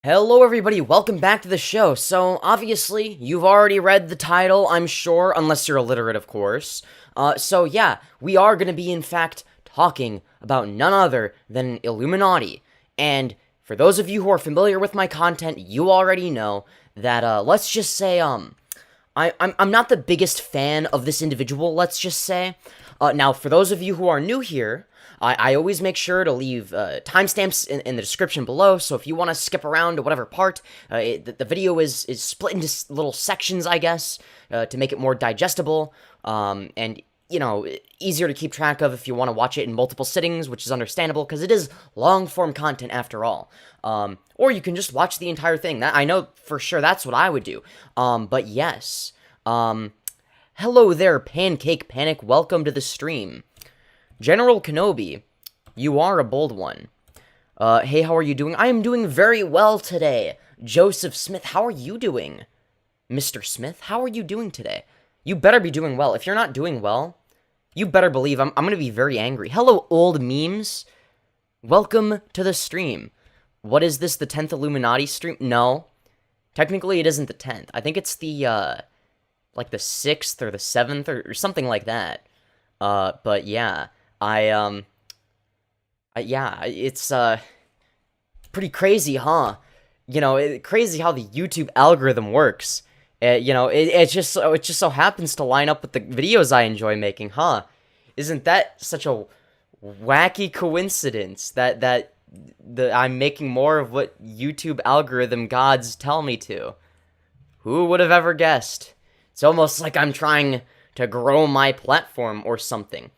Hello everybody, welcome back to the show. So, obviously, you've already read the title, I'm sure, unless you're illiterate, of course. So yeah, we are gonna be, in fact, talking about none other than iilluminaughtii. And for those of you who are familiar with my content, you already know that, let's just say, I'm not the biggest fan of this individual, let's just say. Now, for those of you who are new here, I always make sure to leave timestamps in the description below, so if you want to skip around to whatever part, the video is split into little sections, I guess, to make it more digestible, and, you know, easier to keep track of if you want to watch it in multiple sittings, which is understandable, because it is long-form content after all. Or you can just watch the entire thing. I know for sure that's what I would do. But yes, hello there, Pancake Panic, welcome to the stream. General Kenobi, you are a bold one. Hey, how are you doing? I am doing very well today. Joseph Smith, how are you doing? Mr. Smith, how are you doing today? You better be doing well. If you're not doing well, you better believe I'm gonna be very angry. Hello, old memes. Welcome to the stream. What is this, the 10th iilluminaughtii stream? No. Technically, it isn't the 10th. I think it's the, like the 6th or the 7th or something like that. But yeah. Yeah, it's, pretty crazy, huh? You know, crazy how the YouTube algorithm works. You know, it just so happens to line up with the videos I enjoy making, huh? Isn't that such a wacky coincidence that I'm making more of what YouTube algorithm gods tell me to? Who would have ever guessed? It's almost like I'm trying to grow my platform or something.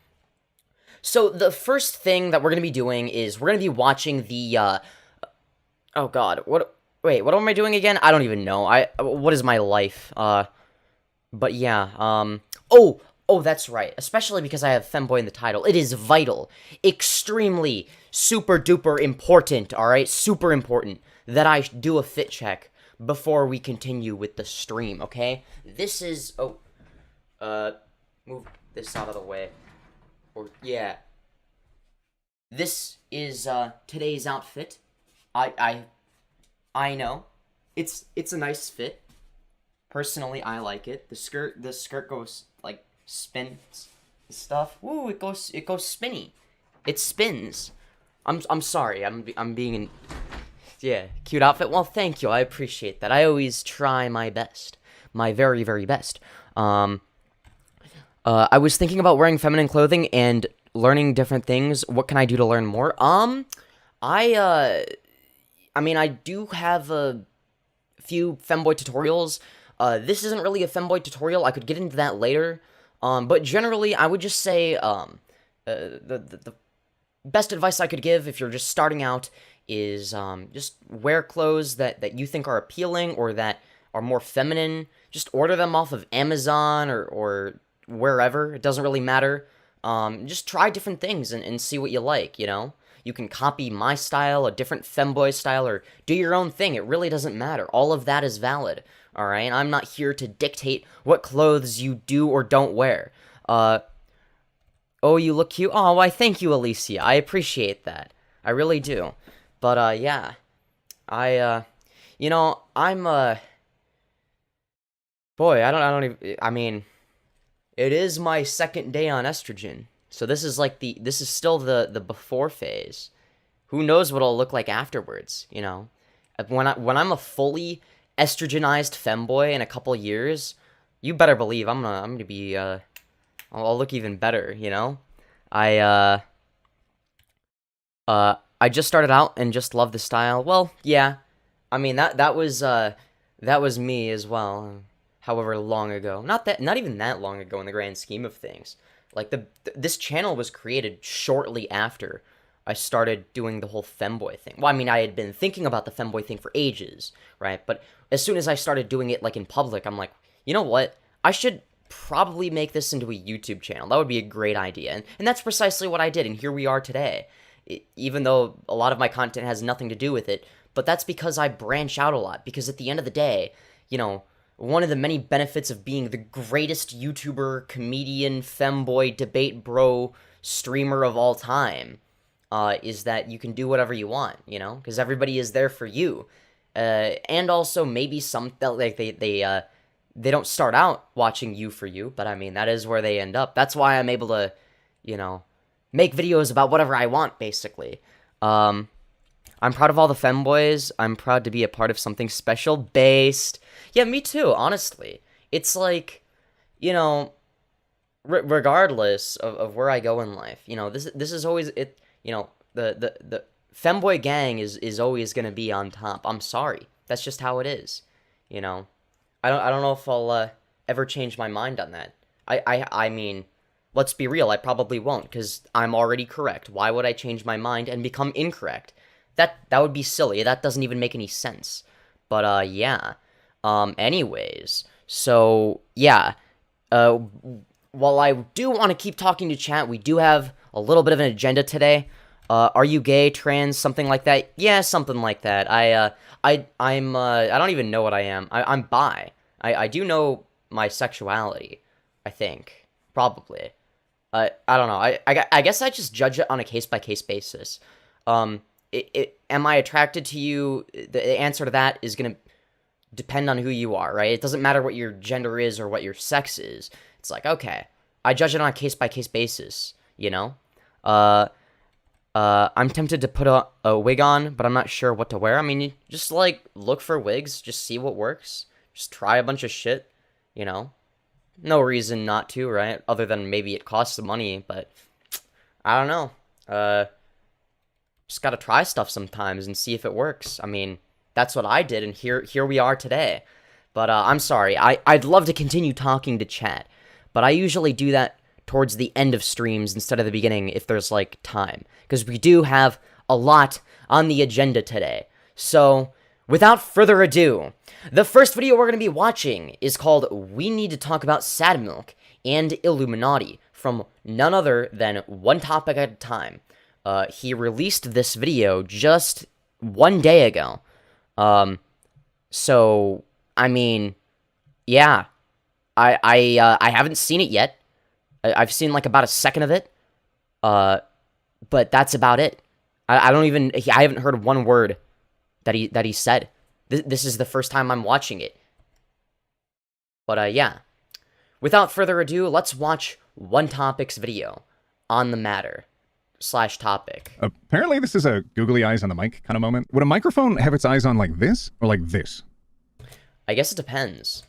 So, the first thing that we're going to be doing is we're going to be watching the, oh god, wait, what am I doing again? I don't even know. What is my life? But yeah, oh, that's right. Especially because I have Femboy in the title. It is vital, extremely, super duper important, alright? Super important that I do a fit check before we continue with the stream, okay? This is, move this out of the way. Or, yeah. This is, today's outfit. I know. It's a nice fit. Personally, I like it. The skirt goes, like, spins stuff. Ooh, it goes spinny. It spins. I'm sorry. I'm being yeah, cute outfit. Well, thank you. I appreciate that. I always try my best. My very, very best. I was thinking about wearing feminine clothing and learning different things. What can I do to learn more? I mean, I do have a few femboy tutorials. This isn't really a femboy tutorial. I could get into that later. But generally, I would just say, the best advice I could give if you're just starting out is, just wear clothes that you think are appealing or that are more feminine. Just order them off of Amazon or wherever. It doesn't really matter. Just try different things and see what you like, you know? You can copy my style, a different femboy style, or do your own thing. It really doesn't matter. All of that is valid, alright? I'm not here to dictate what clothes you do or don't wear. Oh, you look cute? Oh, why, thank you, Alicia. I appreciate that. I really do. But, yeah. You know, I'm, boy, I don't even, I mean, it is my second day on estrogen. So this is like this is still the before phase. Who knows what it'll look like afterwards, you know? When I'm a fully estrogenized femboy in a couple years, you better believe I'm gonna be I'll look even better, you know? I just started out and just love the style. Well, yeah. I mean that was me as well. However long ago. Not even that long ago in the grand scheme of things. Like, this channel was created shortly after I started doing the whole femboy thing. Well, I mean, I had been thinking about the femboy thing for ages, right? But as soon as I started doing it, like, in public, I'm like, you know what? I should probably make this into a YouTube channel. That would be a great idea. And that's precisely what I did, and here we are today. Even though a lot of my content has nothing to do with it, but that's because I branch out a lot. Because at the end of the day, you know, one of the many benefits of being the greatest YouTuber, comedian, femboy, debate bro, streamer of all time is that you can do whatever you want, you know? Because everybody is there for you. and also maybe some like they don't start out watching You For You, but I mean that is where they end up. That's why I'm able to, you know, make videos about whatever I want, basically. I'm proud of all the femboys. I'm proud to be a part of something special based. Yeah, me too, honestly. It's like, you know, regardless of where I go in life, you know, this is always it. You know, the femboy gang is always gonna be on top. I'm sorry, that's just how it is. You know, I don't know if I'll ever change my mind on that. I mean, let's be real, I probably won't, because I'm already correct. Why would I change my mind and become incorrect? That would be silly. That doesn't even make any sense. But yeah. Anyways, so yeah. While I do want to keep talking to chat, we do have a little bit of an agenda today. Are you gay, trans, something like that? Yeah, something like that. I don't even know what I am. I'm bi. I do know my sexuality, I think. Probably. I don't know. I guess I just judge it on a case-by-case basis. Am I attracted to you? The answer to that is going to depend on who you are, right? It doesn't matter what your gender is or what your sex is. It's like, okay, I judge it on a case-by-case basis, you know? I'm tempted to put a wig on, but I'm not sure what to wear. I mean, you just, like, look for wigs, just see what works. Just try a bunch of shit, you know? No reason not to, right? Other than maybe it costs money, but I don't know. Just gotta try stuff sometimes and see if it works. I mean, that's what I did, and here we are today. But I'm sorry, I'd love to continue talking to chat, but I usually do that towards the end of streams instead of the beginning if there's, like, time. Because we do have a lot on the agenda today. So, without further ado, the first video we're going to be watching is called We Need to Talk About Sad Milk and Illuminati from none other than One Topic at a Time. He released this video just one day ago. So, I mean, yeah. I haven't seen it yet. I've seen, like, about a second of it. But that's about it. I haven't heard one word that he said. This is the first time I'm watching it. But, yeah. Without further ado, let's watch One Topic's video on the matter / topic. Apparently this is a googly eyes on the mic kind of moment. Would a microphone have its eyes on like this or like this? I guess it depends.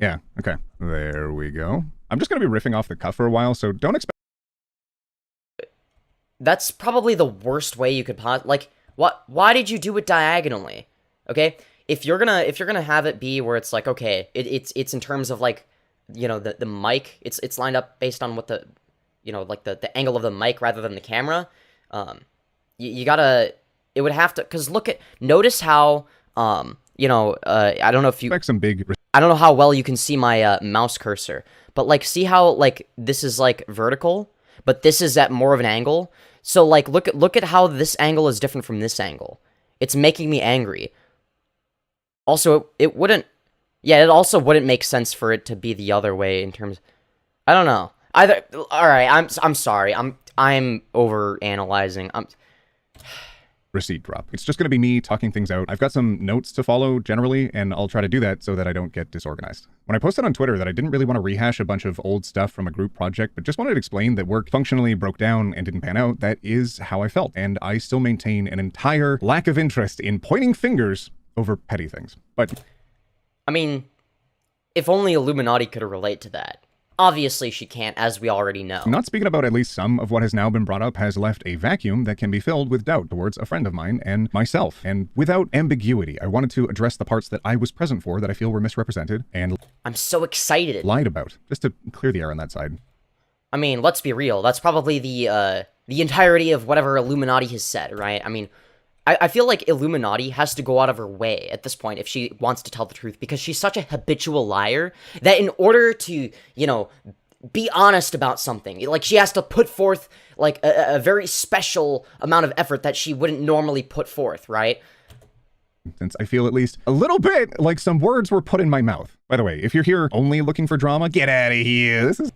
Yeah, okay. There we go. I'm just going to be riffing off the cuff for a while, so don't expect... That's probably the worst way you could like, why did you do it diagonally? Okay? If you're gonna have it be where it's like, okay, it's in terms of, like, you know, the mic, it's lined up based on what the, you know, like the angle of the mic rather than the camera. You gotta, it would have to, because notice how, you know, I don't know if you... Some big... I don't know how well you can see my mouse cursor, but, like, see how, like, this is, like, vertical, but this is at more of an angle? So, like, look at how this angle is different from this angle. It's making me angry. Also, it wouldn't... Yeah, it also wouldn't make sense for it to be the other way in terms... I don't know. Either... Alright, I'm sorry. I'm over-analyzing. Receipt drop. It's just going to be me talking things out. I've got some notes to follow generally, and I'll try to do that so that I don't get disorganized. When I posted on Twitter that I didn't really want to rehash a bunch of old stuff from a group project, but just wanted to explain that work functionally broke down and didn't pan out, that is how I felt. And I still maintain an entire lack of interest in pointing fingers over petty things. But... I mean, if only Illuminati could relate to that. Obviously she can't, as we already know. Not speaking about at least some of what has now been brought up has left a vacuum that can be filled with doubt towards a friend of mine and myself. And without ambiguity, I wanted to address the parts that I was present for that I feel were misrepresented and... I'm so excited. ...lied about, just to clear the air on that side. I mean, let's be real. That's probably the entirety of whatever Illuminati has said, right? I mean, I feel like Illuminati has to go out of her way at this point if she wants to tell the truth, because she's such a habitual liar that in order to, you know, be honest about something, like, she has to put forth, like, a very special amount of effort that she wouldn't normally put forth, right? Since I feel at least a little bit like some words were put in my mouth. By the way, if you're here only looking for drama, get out of here. This is...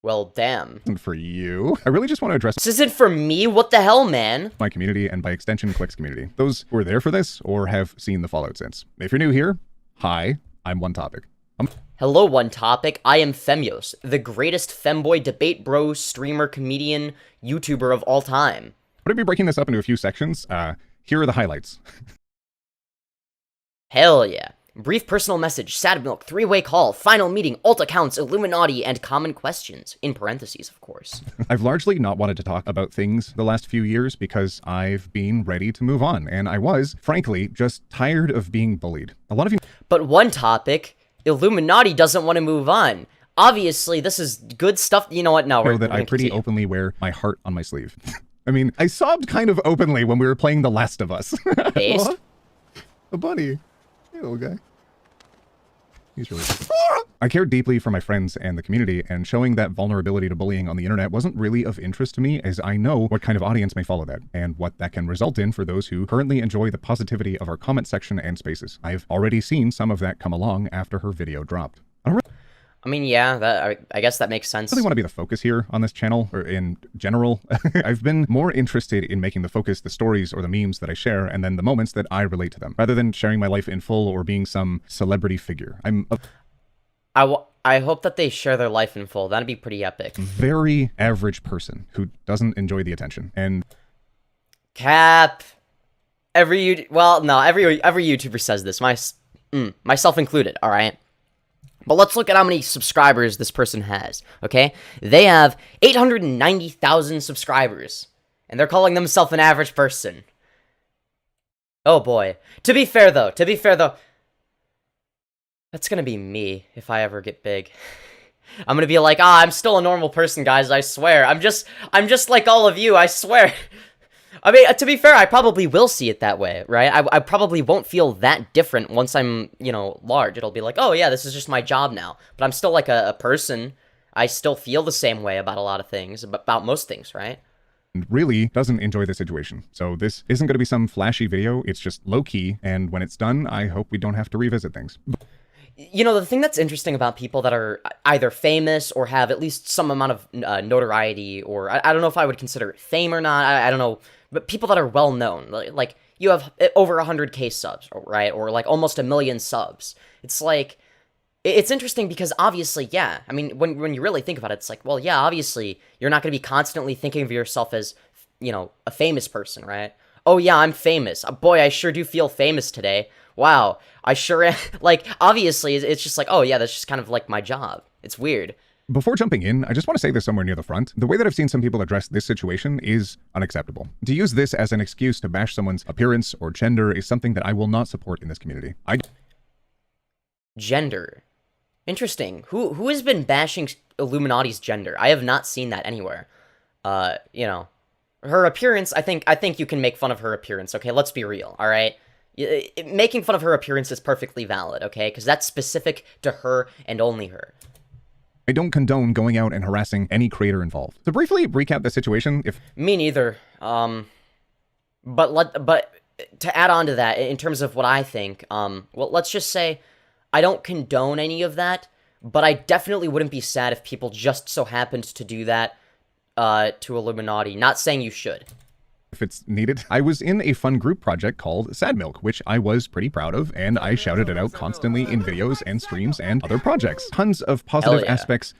Well, damn. And for you, I really just want to address This isn't for me? What the hell, man? my community and by extension Click's community. Those who are there for this or have seen the fallout since. If you're new here, hi, I'm One Topic. Hello, One Topic. I am Femyoz, the greatest femboy debate bro, streamer, comedian, YouTuber of all time. I'm going to be breaking this up into a few sections. Here are the highlights. Hell yeah. Brief personal message, sad milk, three-way call, final meeting, alt accounts, Illuminati, and common questions. In parentheses, of course. I've largely not wanted to talk about things the last few years because I've been ready to move on. And I was, frankly, just tired of being bullied. A lot of you... But One Topic, Illuminati doesn't want to move on. Obviously, this is good stuff. You know what? No, know that I pretty openly wear my heart on my sleeve. I mean, I sobbed kind of openly when we were playing The Last of Us. Based? A bunny. Hey, little guy. He's really I cared deeply for my friends and the community, and showing that vulnerability to bullying on the internet wasn't really of interest to me, as I know what kind of audience may follow that, and what that can result in for those who currently enjoy the positivity of our comment section and spaces. I've already seen some of that come along after her video dropped. I mean, yeah, I guess that makes sense. I really want to be the focus here on this channel, or in general. I've been more interested in making the focus the stories or the memes that I share, and then the moments that I relate to them, rather than sharing my life in full or being some celebrity figure. I hope that they share their life in full. That'd be pretty epic. Very average person who doesn't enjoy the attention, and... Cap. Every YouTuber says this, myself included, alright? But let's look at how many subscribers this person has, okay? They have 890,000 subscribers, and they're calling themselves an average person. Oh boy. To be fair though, that's gonna be me if I ever get big. I'm gonna be like, I'm still a normal person, guys, I swear. I'm just like all of you, I swear. I mean, to be fair, I probably will see it that way, right? I probably won't feel that different once I'm, you know, large. It'll be like, oh yeah, this is just my job now. But I'm still like a person. I still feel the same way about a lot of things, about most things, right? Really doesn't enjoy the situation. So this isn't going to be some flashy video. It's just low-key, and when it's done, I hope we don't have to revisit things. You know, the thing that's interesting about people that are either famous or have at least some amount of notoriety, or I don't know if I would consider it fame or not, I don't know, but people that are well-known, like, you have over 100K subs, right, or like almost 1 million subs. It's like, it's interesting because obviously, yeah, I mean, when you really think about it, it's like, well, yeah, obviously, you're not going to be constantly thinking of yourself as, you know, a famous person, right? Oh yeah, I'm famous. Boy, I sure do feel famous today. Wow, I sure am. Like, obviously, it's just like, oh yeah, that's just kind of like my job. It's weird. Before jumping in, I just want to say this somewhere near the front. The way that I've seen some people address this situation is unacceptable. To use this as an excuse to bash someone's appearance or gender is something that I will not support in this community. Gender. Interesting. Who has been bashing Illuminati's gender? I have not seen that anywhere. You know, her appearance, I think you can make fun of her appearance, okay? Let's be real, all right? Making fun of her appearance is perfectly valid, okay? Because that's specific to her and only her. I don't condone going out and harassing any creator involved. To briefly recap the situation, Me neither. But to add on to that, in terms of what I think, well, let's just say I don't condone any of that, but I definitely wouldn't be sad if people just so happened to do that to Illuminati. Not saying you should. If it's needed. I was in a fun group project called Sad Milk, which I was pretty proud of, and I shouted it out constantly in videos and streams and other projects. Tons of positive aspects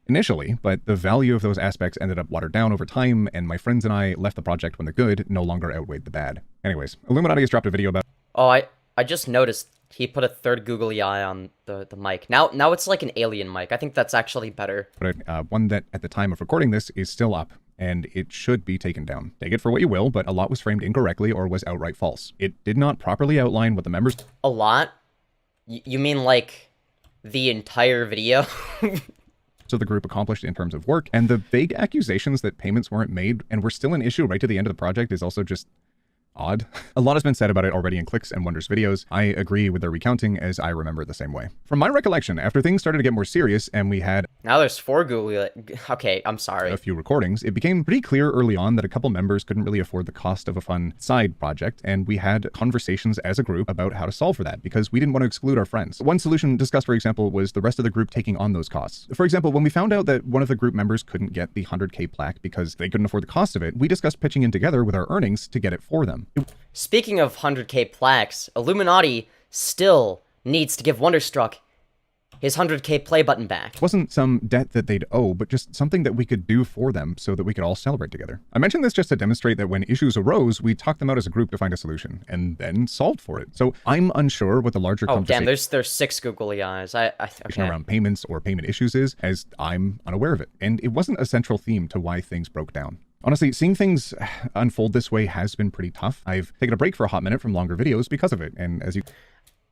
initially, but the value of those aspects ended up watered down over time, and my friends and I left the project when the good no longer outweighed the bad. Anyways, Illuminati has dropped a video about... Oh, I just noticed he put a third googly eye on the mic. Now it's like an alien mic. I think that's actually better. But one that, at the time of recording this, is still up, and it should be taken down. Take it for what you will, but a lot was framed incorrectly or was outright false. It did not properly outline what the members... A lot? You mean like the entire video? So the group accomplished in terms of work, and the vague accusations that payments weren't made and were still an issue right to the end of the project is also just odd. A lot has been said about it already in Clicks and Wonder's videos. I agree with their recounting, as I remember it the same way. From my recollection, after things started to get more serious and we had Now there's 4 Googly. Okay, I'm sorry. a few recordings, it became pretty clear early on that a couple members couldn't really afford the cost of a fun side project, and we had conversations as a group about how to solve for that, because we didn't want to exclude our friends. One solution discussed, for example, was the rest of the group taking on those costs. For example, when we found out that one of the group members couldn't get the 100K plaque because they couldn't afford the cost of it, we discussed pitching in together with our earnings to get it for them. Speaking of 100K plaques, iilluminaughtii still needs to give Wonderstruck his 100K play button back. It wasn't some debt that they'd owe, but just something that we could do for them so that we could all celebrate together. I mentioned this just to demonstrate that when issues arose, we talked them out as a group to find a solution, and then solved for it. So I'm unsure what the larger Damn, there's 6 googly eyes. Okay. around payments or payment issues is, as I'm unaware of it. And it wasn't a central theme to why things broke down. Honestly, seeing things unfold this way has been pretty tough. I've taken a break for a hot minute from longer videos because of it, and as you...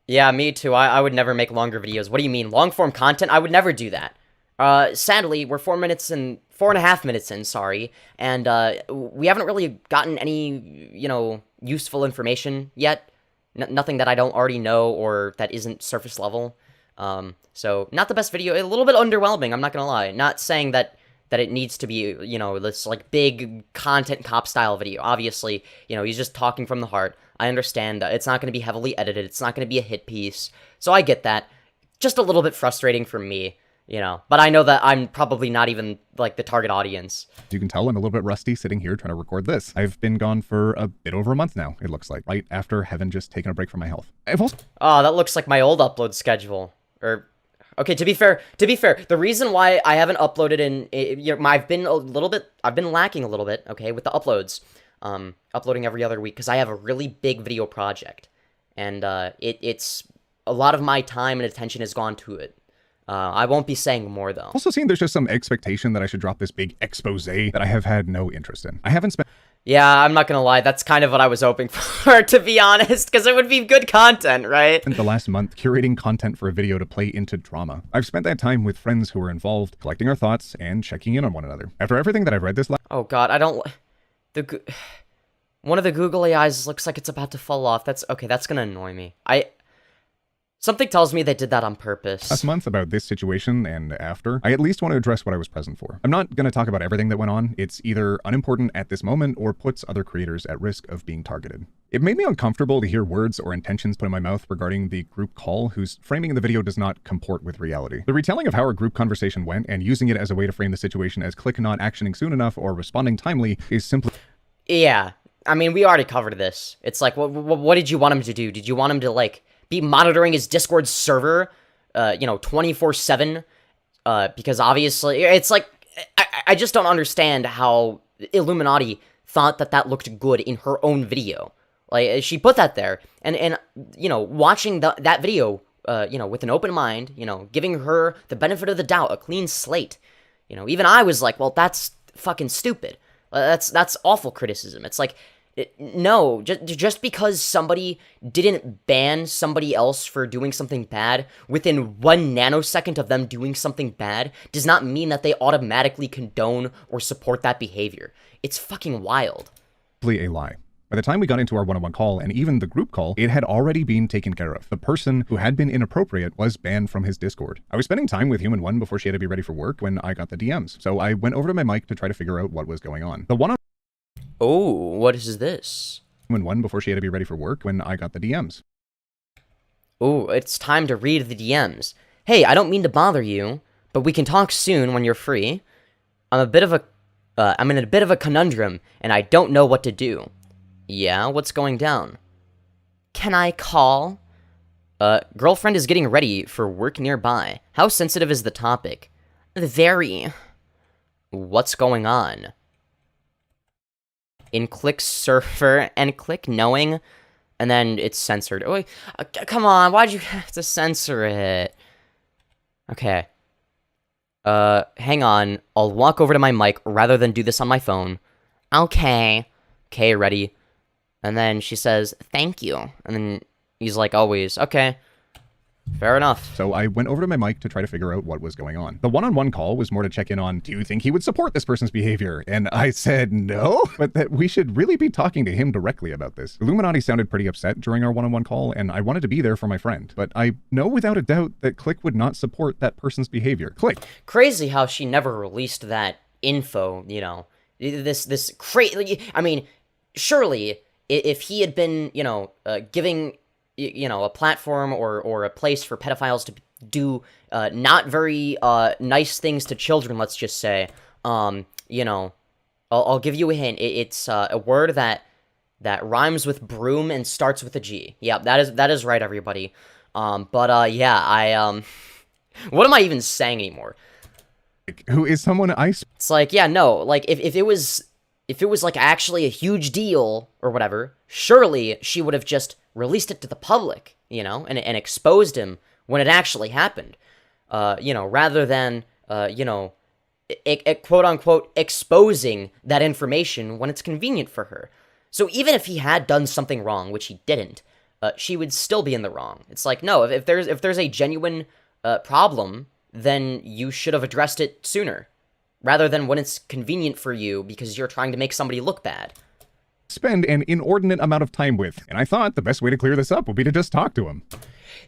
Yeah, me too. I would never make longer videos. What do you mean? Long-form content? I would never do that. Sadly, we're 4.5 minutes in, sorry, and we haven't really gotten any, useful information yet. Nothing that I don't already know or that isn't surface level. So, not the best video. A little bit underwhelming, I'm not gonna lie. Not saying that it needs to be, this, big content cop style video. Obviously, he's just talking from the heart. I understand it's not going to be heavily edited. It's not going to be a hit piece. So I get that. Just a little bit frustrating for me, But I know that I'm probably not even, the target audience. As you can tell, I'm a little bit rusty sitting here trying to record this. I've been gone for a bit over a month now, it looks like. Right after having just taken a break from my health. I've also... Oh, that looks like my old upload schedule. Okay, to be fair, the reason why I haven't uploaded I've been lacking a little bit, okay, with the uploads, uploading every other week, because I have a really big video project, and, it's, a lot of my time and attention has gone to it. I won't be saying more, though. Also seeing there's just some expectation that I should drop this big expose that I have had no interest in. I haven't spent... Yeah, I'm not gonna lie, that's kind of what I was hoping for, to be honest, because it would be good content, right? The last month curating content for a video to play into drama. I've spent that time with friends who were involved, collecting our thoughts, and checking in on one another. After everything that I've read this last... Oh god, I don't... One of the googly eyes looks like it's about to fall off. That's gonna annoy me. Something tells me they did that on purpose. Last month about this situation and after, I at least want to address what I was present for. I'm not going to talk about everything that went on. It's either unimportant at this moment or puts other creators at risk of being targeted. It made me uncomfortable to hear words or intentions put in my mouth regarding the group call whose framing in the video does not comport with reality. The retelling of how our group conversation went and using it as a way to frame the situation as Click not actioning soon enough or responding timely is simply... Yeah, I mean, we already covered this. It's like, what did you want him to do? Did you want him to, be monitoring his Discord server, 24/7, because obviously, it's like, I just don't understand how iilluminaughtii thought that looked good in her own video. She put that there, and watching that video, with an open mind, giving her the benefit of the doubt, a clean slate, even I was like, well, that's fucking stupid. That's awful criticism. It's like, no, just because somebody didn't ban somebody else for doing something bad within 1 nanosecond of them doing something bad does not mean that they automatically condone or support that behavior. It's fucking wild. A lie. By the time we got into our one-on-one call and even the group call, it had already been taken care of. The person who had been inappropriate was banned from his Discord. I was spending time with Human One before she had to be ready for work when I got the DMs, so I went over to my mic to try to figure out what was going on. The one-on- Oh, what is this? Human One before she had to be ready for work when I got the DMs. Oh, it's time to read the DMs. Hey, I don't mean to bother you, but we can talk soon when you're free. I'm in a bit of a conundrum, and I don't know what to do. Yeah, what's going down? Can I call? Girlfriend is getting ready for work nearby. How sensitive is the topic? Very. What's going on? In Click server and Click knowing, and then it's censored. Oh, come on, why'd you have to censor it? Okay. Hang on. I'll walk over to my mic rather than do this on my phone. Okay. Okay, ready. And then she says, thank you. And then he's like, always, okay. Fair enough. So I went over to my mic to try to figure out what was going on. The one-on-one call was more to check in on, do you think he would support this person's behavior? And I said no, but that we should really be talking to him directly about this. Illuminaughtii sounded pretty upset during our one-on-one call, and I wanted to be there for my friend. But I know without a doubt that Click would not support that person's behavior. Click. Crazy how she never released that info, you know. This crazy... I mean, surely, if he had been, you know, giving... you know, a platform or a place for pedophiles to do not very nice things to children, let's just say, you know, I'll give you a hint. It's a word that rhymes with broom and starts with a G. Yeah, that is right, everybody. Yeah, what am I even saying anymore? Who is someone It's like, yeah, no, like, if it was like actually a huge deal or whatever, surely she would have just released it to the public, you know, and exposed him when it actually happened, you know, rather than, you know, quote-unquote exposing that information when it's convenient for her. So even if he had done something wrong, which he didn't, she would still be in the wrong. It's like, no, if there's a genuine problem, then you should have addressed it sooner, rather than when it's convenient for you because you're trying to make somebody look bad. Spend an inordinate amount of time with, and I thought the best way to clear this up would be to just talk to him.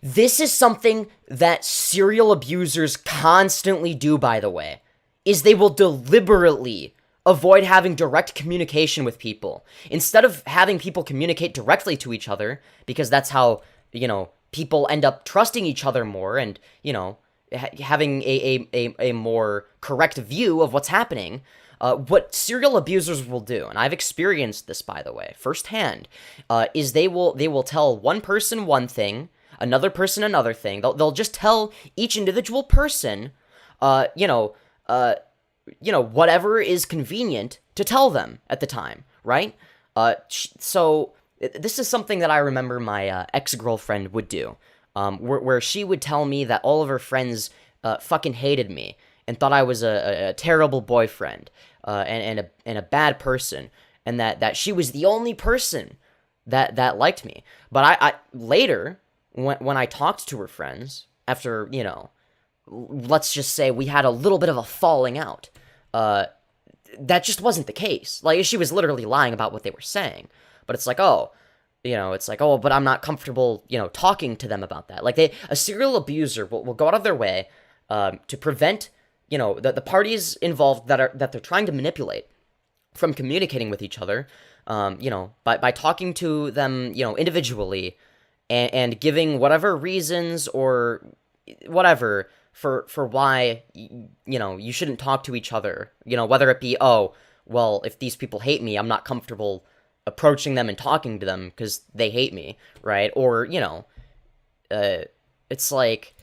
This is something that serial abusers constantly do, by the way, is they will deliberately avoid having direct communication with people. Instead of having people communicate directly to each other, because that's how, you know, people end up trusting each other more and, you know, having a more correct view of what's happening. What serial abusers will do, and I've experienced this, by the way, firsthand, is they will tell one person one thing, another person another thing. They'll just tell each individual person, you know, whatever is convenient to tell them at the time, right? So this is something that I remember my ex-girlfriend would do, where she would tell me that all of her friends fucking hated me and thought I was a terrible boyfriend, and a bad person, and that she was the only person that liked me. But I later, when I talked to her friends, after, you know, let's just say we had a little bit of a falling out, that just wasn't the case. Like, she was literally lying about what they were saying. But it's like, oh, you know, it's like, oh, but I'm not comfortable, you know, talking to them about that. Like, a serial abuser will go out of their way to prevent, you know, the parties involved that they're trying to manipulate from communicating with each other, you know, by talking to them, you know, individually, and giving whatever reasons or whatever for why, you know, you shouldn't talk to each other, you know, whether it be, oh, well, if these people hate me, I'm not comfortable approaching them and talking to them because they hate me, right? Or, you know, it's like...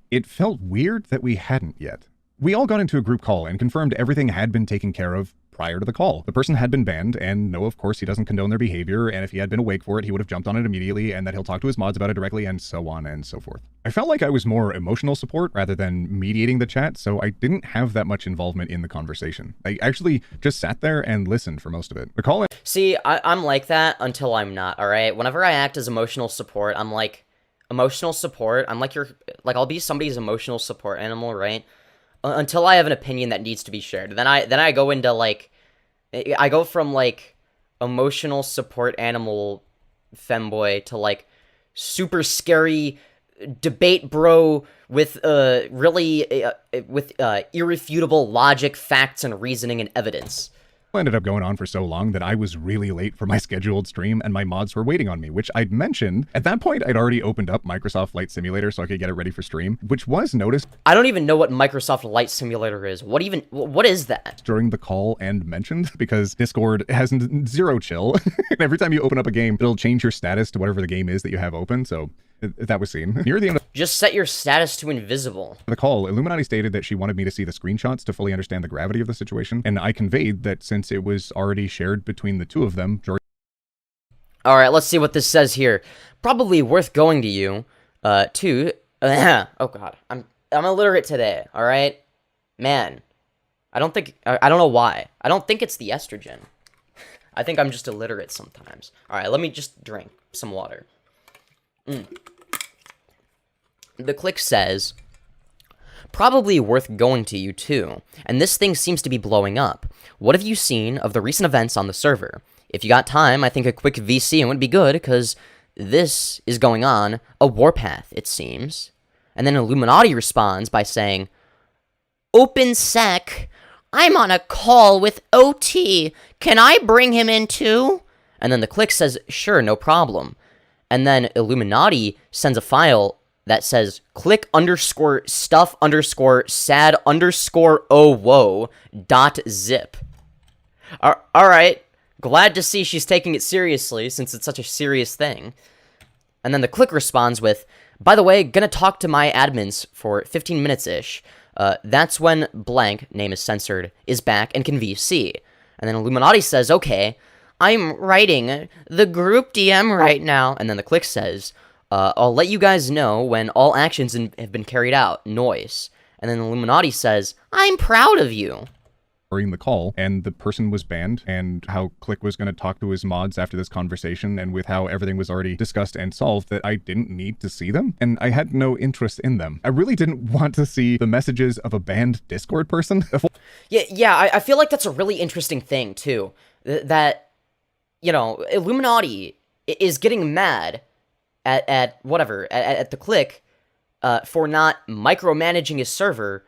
It felt weird that we hadn't yet. We all got into a group call and confirmed everything had been taken care of prior to the call. The person had been banned, and no, of course, he doesn't condone their behavior, and if he had been awake for it, he would have jumped on it immediately, and that he'll talk to his mods about it directly, and so on and so forth. I felt like I was more emotional support rather than mediating the chat, so I didn't have that much involvement in the conversation. I actually just sat there and listened for most of it. The call... See, I'm like that until I'm not, alright? Whenever I act as emotional support, I'm like, emotional support, I'm like I'll be somebody's emotional support animal, right? Until I have an opinion that needs to be shared. Then I go into, like, I go from, like, emotional support animal femboy to, like, super scary debate bro with irrefutable logic, facts, and reasoning and evidence. Ended up going on for so long that I was really late for my scheduled stream and my mods were waiting on me, which I'd mentioned. At that point, I'd already opened up Microsoft Flight Simulator so I could get it ready for stream, which was noticed. I don't even know what Microsoft Flight Simulator is. What is that? During the call and mentioned, because Discord has zero chill. Every time you open up a game, it'll change your status to whatever the game is that you have open, so that was seen. Near the end of just set your status to invisible. The call, Illuminaughtii stated that she wanted me to see the screenshots to fully understand the gravity of the situation, and I conveyed that since it was already shared between the two of them, Alright, let's see what this says here. Probably worth going to you, to... oh god, I'm illiterate today, alright? Man, I don't know why. I don't think it's the estrogen. I think I'm just illiterate sometimes. Alright, let me just drink some water. The click says, probably worth going to you too, and this thing seems to be blowing up. What have you seen of the recent events on the server? If you got time, I think a quick VC would be good, because this is going on a warpath, it seems. And then iilluminaughtii responds by saying, Open sec, I'm on a call with OT. Can I bring him in too? And then the click says, sure, no problem. And then iilluminaughtii sends a file that says click underscore stuff underscore sad underscore oh whoa dot zip. Alright, glad to see she's taking it seriously, since it's such a serious thing. And then the click responds with, by the way, gonna talk to my admins for 15 minutes-ish. That's when blank, name is censored, is back and can VC. And then iilluminaughtii says, okay, I'm writing the group DM right now. And then the click says, I'll let you guys know when all actions have been carried out. Noise. And then iilluminaughtii says, I'm proud of you. During the call, and the person was banned, and how Click was going to talk to his mods after this conversation, and with how everything was already discussed and solved, that I didn't need to see them, and I had no interest in them. I really didn't want to see the messages of a banned Discord person. Yeah, I feel like that's a really interesting thing, too. That, you know, iilluminaughtii is getting mad at the Click for not micromanaging his server,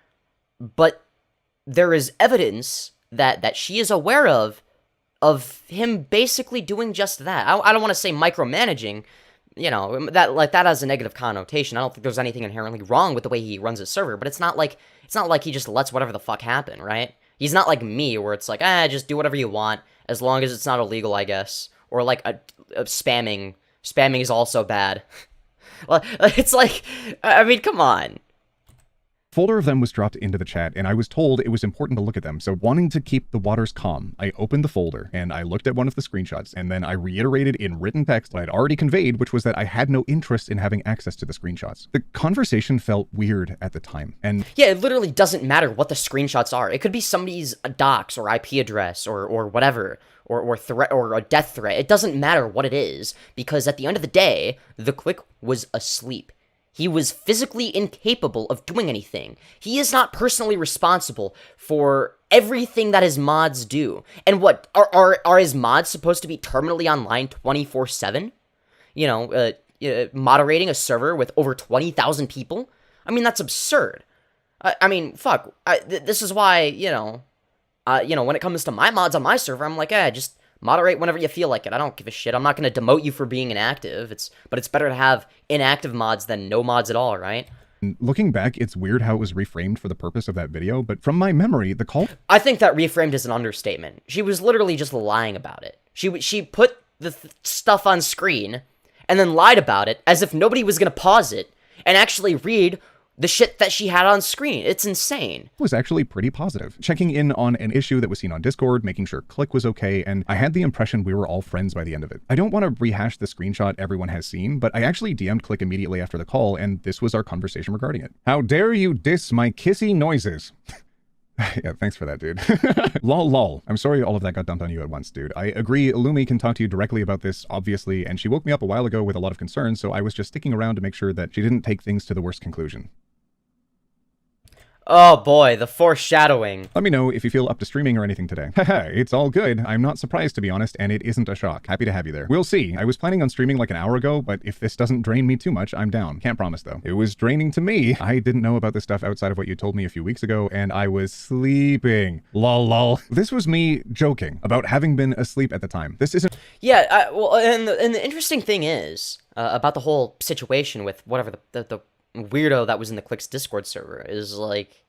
but there is evidence that she is aware of him basically doing just that. I don't want to say micromanaging, you know, that has a negative connotation. I don't think there's anything inherently wrong with the way he runs his server, but it's not like he just lets whatever the fuck happen, right? He's not like me, where it's like, just do whatever you want, as long as it's not illegal, I guess. Or like spamming. Spamming is also bad. Well, it's like, I mean, come on. Folder of them was dropped into the chat, and I was told it was important to look at them, so wanting to keep the waters calm, I opened the folder, and I looked at one of the screenshots, and then I reiterated in written text what I'd already conveyed, which was that I had no interest in having access to the screenshots. The conversation felt weird at the time, and yeah, it literally doesn't matter what the screenshots are. It could be somebody's docs or IP address or whatever, or threat or a death threat. It doesn't matter what it is, because at the end of the day, the Click was asleep. He was physically incapable of doing anything. He is not personally responsible for everything that his mods do. And what, are his mods supposed to be terminally online 24/7? You know, moderating a server with over 20,000 people? I mean, that's absurd. I mean, fuck. This is why, you know, when it comes to my mods on my server, I'm like, just moderate whenever you feel like it. I don't give a shit. I'm not going to demote you for being inactive. But it's better to have inactive mods than no mods at all, right? Looking back, it's weird how it was reframed for the purpose of that video, but from my memory, the call... I think that reframed is an understatement. She was literally just lying about it. She put the stuff on screen and then lied about it as if nobody was going to pause it and actually read the shit that she had on screen. It's insane. Was actually pretty positive. Checking in on an issue that was seen on Discord, making sure Click was okay, and I had the impression we were all friends by the end of it. I don't want to rehash the screenshot everyone has seen, but I actually DM'd Click immediately after the call, and this was our conversation regarding it. How dare you diss my kissy noises? Yeah, thanks for that, dude. Lol. I'm sorry all of that got dumped on you at once, dude. I agree, Illumi can talk to you directly about this, obviously, and she woke me up a while ago with a lot of concerns, so I was just sticking around to make sure that she didn't take things to the worst conclusion. Oh boy, the foreshadowing. Let me know if you feel up to streaming or anything today. Haha, it's all good. I'm not surprised, to be honest, and it isn't a shock. Happy to have you there. We'll see. I was planning on streaming like an hour ago, but if this doesn't drain me too much, I'm down. Can't promise, though. It was draining to me. I didn't know about this stuff outside of what you told me a few weeks ago, and I was sleeping. Lol. This was me joking about having been asleep at the time. This isn't... Yeah, well, and the interesting thing is, about the whole situation with whatever the weirdo that was in the Click's Discord server is like,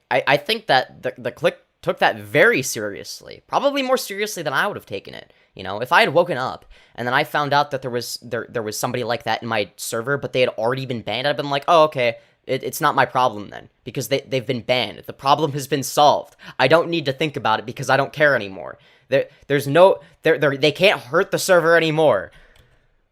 I think that the Click took that very seriously, probably more seriously than I would have taken it. You know, if I had woken up and then I found out that there was somebody like that in my server, but they had already been banned, I'd been like, oh, okay, it's not my problem then, because they've been banned. The problem has been solved. I don't need to think about it because I don't care anymore. They can't hurt the server anymore.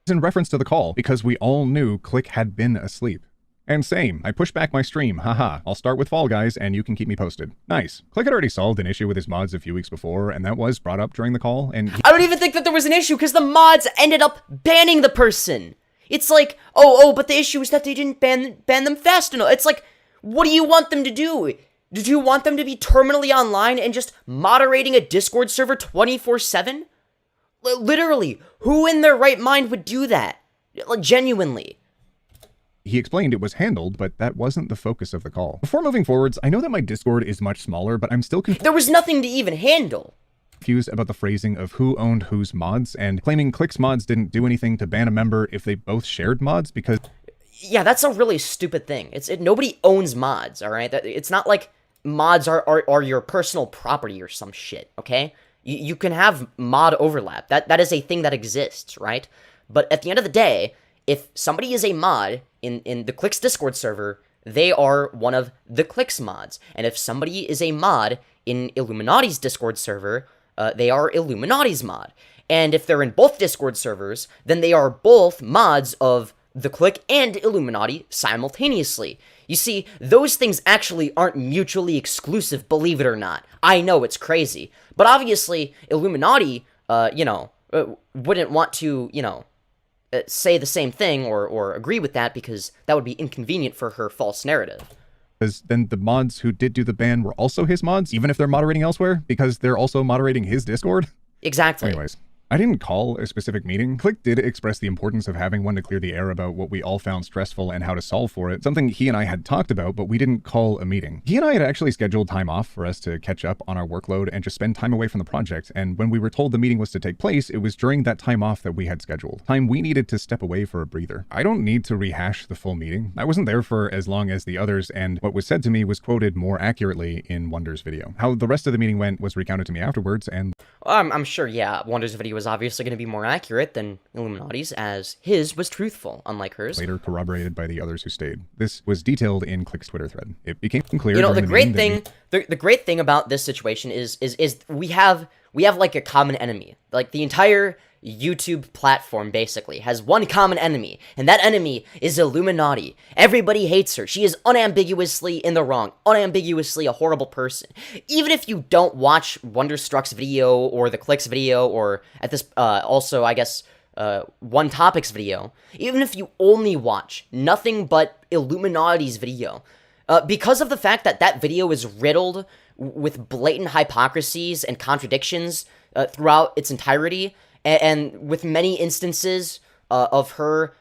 In reference to the call, because we all knew Click had been asleep. And same, I pushed back my stream, haha. I'll start with Fall Guys, and you can keep me posted. Nice. Click had already solved an issue with his mods a few weeks before, and that was brought up during the call, and... I don't even think that there was an issue, because the mods ended up banning the person! It's like, oh, but the issue is that they didn't ban them fast enough. It's like, what do you want them to do? Did you want them to be terminally online and just moderating a Discord server 24/7? Literally, who in their right mind would do that? Like, genuinely. He explained it was handled, but that wasn't the focus of the call. Before moving forwards, I know that my Discord is much smaller, but I'm still There was nothing to even handle. confused about the phrasing of who owned whose mods, and claiming Click's mods didn't do anything to ban a member if they both shared mods, because... Yeah, that's a really stupid thing. Nobody owns mods, alright? It's not like mods are your personal property or some shit, okay? You can have mod overlap. That is a thing that exists, right? But at the end of the day, if somebody is a mod in the Click's Discord server, they are one of the Click's mods. And if somebody is a mod in iilluminaughtie's Discord server, they are iilluminaughtie's mod. And if they're in both Discord servers, then they are both mods of the Click and iilluminaaughtii simultaneously. You see, those things actually aren't mutually exclusive, believe it or not. I know, it's crazy. But obviously, iilluminaaughtii, wouldn't want to, say the same thing or agree with that, because that would be inconvenient for her false narrative. Because then the mods who did do the ban were also his mods, even if they're moderating elsewhere, because they're also moderating his Discord? Exactly. Anyways. I didn't call a specific meeting. Click did express the importance of having one to clear the air about what we all found stressful and how to solve for it, something he and I had talked about, but we didn't call a meeting. He and I had actually scheduled time off for us to catch up on our workload and just spend time away from the project, and when we were told the meeting was to take place, it was during that time off that we had scheduled. Time we needed to step away for a breather. I don't need to rehash the full meeting. I wasn't there for as long as the others, and what was said to me was quoted more accurately in Wonder's video. How the rest of the meeting went was recounted to me afterwards, and... I'm sure, yeah, Wonder's video was obviously going to be more accurate than iilluminaughtii's, as his was truthful, unlike hers. Later corroborated by the others who stayed. This was detailed in Click's Twitter thread. It became clear. The great thing about this situation is we have like a common enemy. Like, the entire YouTube platform basically has one common enemy, and that enemy is iilluminaaughtii. Everybody hates her. She is unambiguously in the wrong, unambiguously a horrible person. Even if you don't watch Wonderstruck's video or the Click's video, or at this also I guess One Topic's video, even if you only watch nothing but iilluminaaughtii's video, because of the fact that that video is riddled with blatant hypocrisies and contradictions throughout its entirety, and with many instances of her,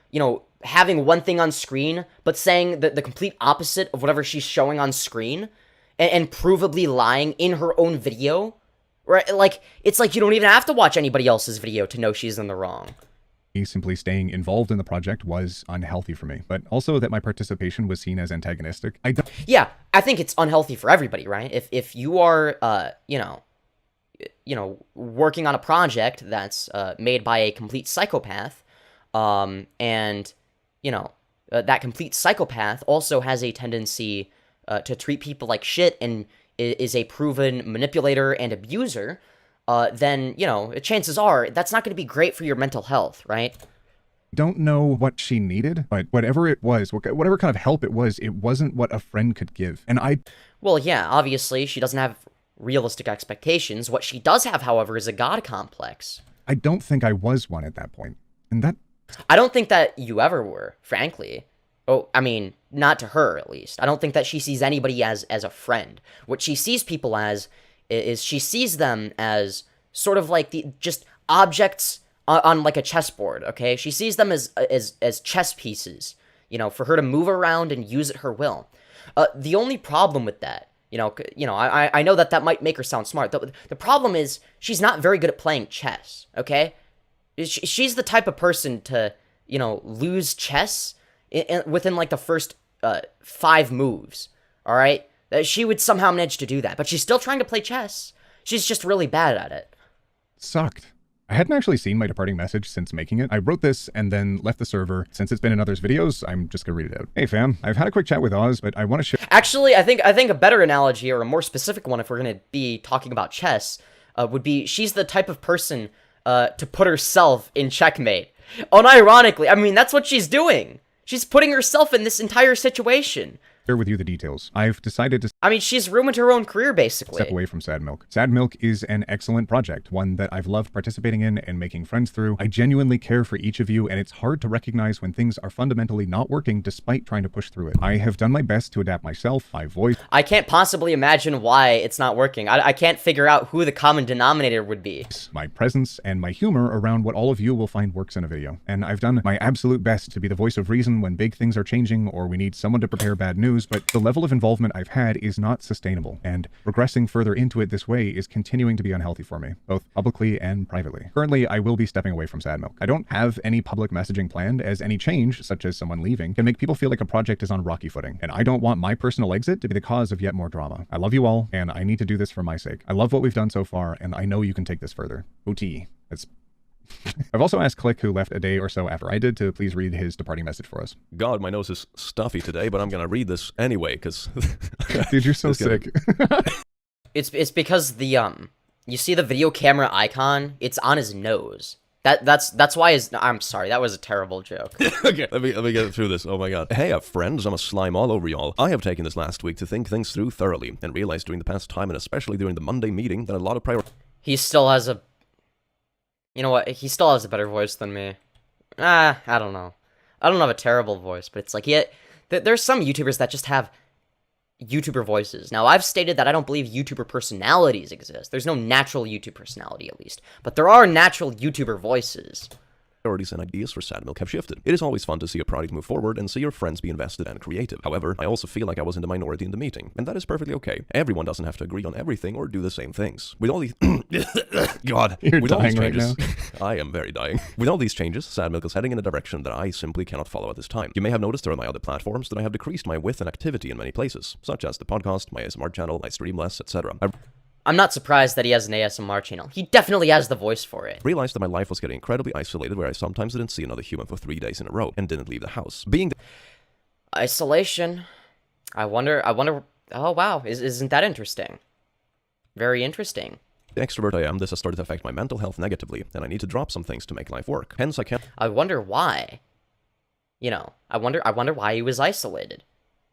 having one thing on screen, but saying the complete opposite of whatever she's showing on screen, and provably lying in her own video, right? Like, it's like you don't even have to watch anybody else's video to know she's in the wrong. Simply staying involved in the project was unhealthy for me, but also that my participation was seen as antagonistic. Yeah, I think it's unhealthy for everybody, right? If you are, working on a project that's made by a complete psychopath, and that complete psychopath also has a tendency to treat people like shit and is a proven manipulator and abuser, then, chances are that's not going to be great for your mental health, right? Don't know what she needed, but whatever it was, whatever kind of help it wasn't what a friend could give. And Well, yeah, obviously she doesn't have realistic expectations. What she does have, however, is a god complex. I don't think I was one at that point. And that... I don't think that you ever were, frankly. Oh, I mean, not to her, at least. I don't think that she sees anybody as a friend. What she sees people as is she sees them as sort of like just objects on like a chessboard, okay? She sees them as chess pieces, for her to move around and use at her will. The only problem with that, I know that might make her sound smart. The problem is she's not very good at playing chess, okay? She's the type of person to, lose chess within like the first 5 moves, all right? She would somehow manage to do that, but she's still trying to play chess. She's just really bad at it. Sucked. I hadn't actually seen my departing message since making it. I wrote this and then left the server. Since it's been in others' videos, I'm just gonna read it out. Hey fam, I've had a quick chat with Oz, but I want to share... Actually, I think a better analogy, or a more specific one if we're gonna be talking about chess, would be she's the type of person to put herself in checkmate. Unironically, I mean, that's what she's doing. She's putting herself in this entire situation. share with you the details. I've decided to I mean, she's ruined her own career, basically. step away from Sad Milk. Sad Milk is an excellent project, one that I've loved participating in and making friends through. I genuinely care for each of you, and it's hard to recognize when things are fundamentally not working despite trying to push through it. I have done my best to adapt myself, my voice. I can't possibly imagine why it's not working. I can't figure out who the common denominator would be. My presence, and my humor around what all of you will find works in a video. And I've done my absolute best to be the voice of reason when big things are changing or we need someone to prepare bad news, but the level of involvement I've had is not sustainable, and regressing further into it this way is continuing to be unhealthy for me, both publicly and privately. Currently, I will be stepping away from Sad Milk. I don't have any public messaging planned, as any change, such as someone leaving, can make people feel like a project is on rocky footing, and I don't want my personal exit to be the cause of yet more drama. I love you all, and I need to do this for my sake. I love what we've done so far, and I know you can take this further. OT. That's I've also asked Click, who left a day or so after I did, to please read his departing message for us. God, my nose is stuffy today, but I'm gonna read this anyway, because... Dude, you're so sick. It's because the, you see the video camera icon? It's on his nose. That's why his... I'm sorry, that was a terrible joke. Okay, let me get through this. Oh my god. Hey, friends, I'm a slime all over y'all. I have taken this last week to think things through thoroughly, and realized during the past time, and especially during the Monday meeting, that a lot of He still has a... You know what? He still has a better voice than me. I don't know. I don't have a terrible voice, but it's like, there's some YouTubers that just have YouTuber voices. Now, I've stated that I don't believe YouTuber personalities exist. There's no natural YouTube personality, at least. But there are natural YouTuber voices. priorities and ideas for Sad Milk have shifted. It is always fun to see a project move forward and see your friends be invested and creative. However, I also feel like I was in the minority in the meeting, and that is perfectly okay. Everyone doesn't have to agree on everything or do the same things. With all these... God. You're with all these dying changes... right now. I am very dying. With all these changes, Sad Milk is heading in a direction that I simply cannot follow at this time. You may have noticed on my other platforms that I have decreased my width and activity in many places, such as the podcast, my ASMR channel, I stream less, etc. I'm not surprised that he has an ASMR channel. He definitely has the voice for it. Realized that my life was getting incredibly isolated, where I sometimes didn't see another human for 3 days in a row and didn't leave the house. Being Isolation. I wonder, oh wow, isn't that interesting? Very interesting. the extrovert I am, this has started to affect my mental health negatively, and I need to drop some things to make life work. Hence, I can't... I wonder why. You know, I wonder why he was isolated.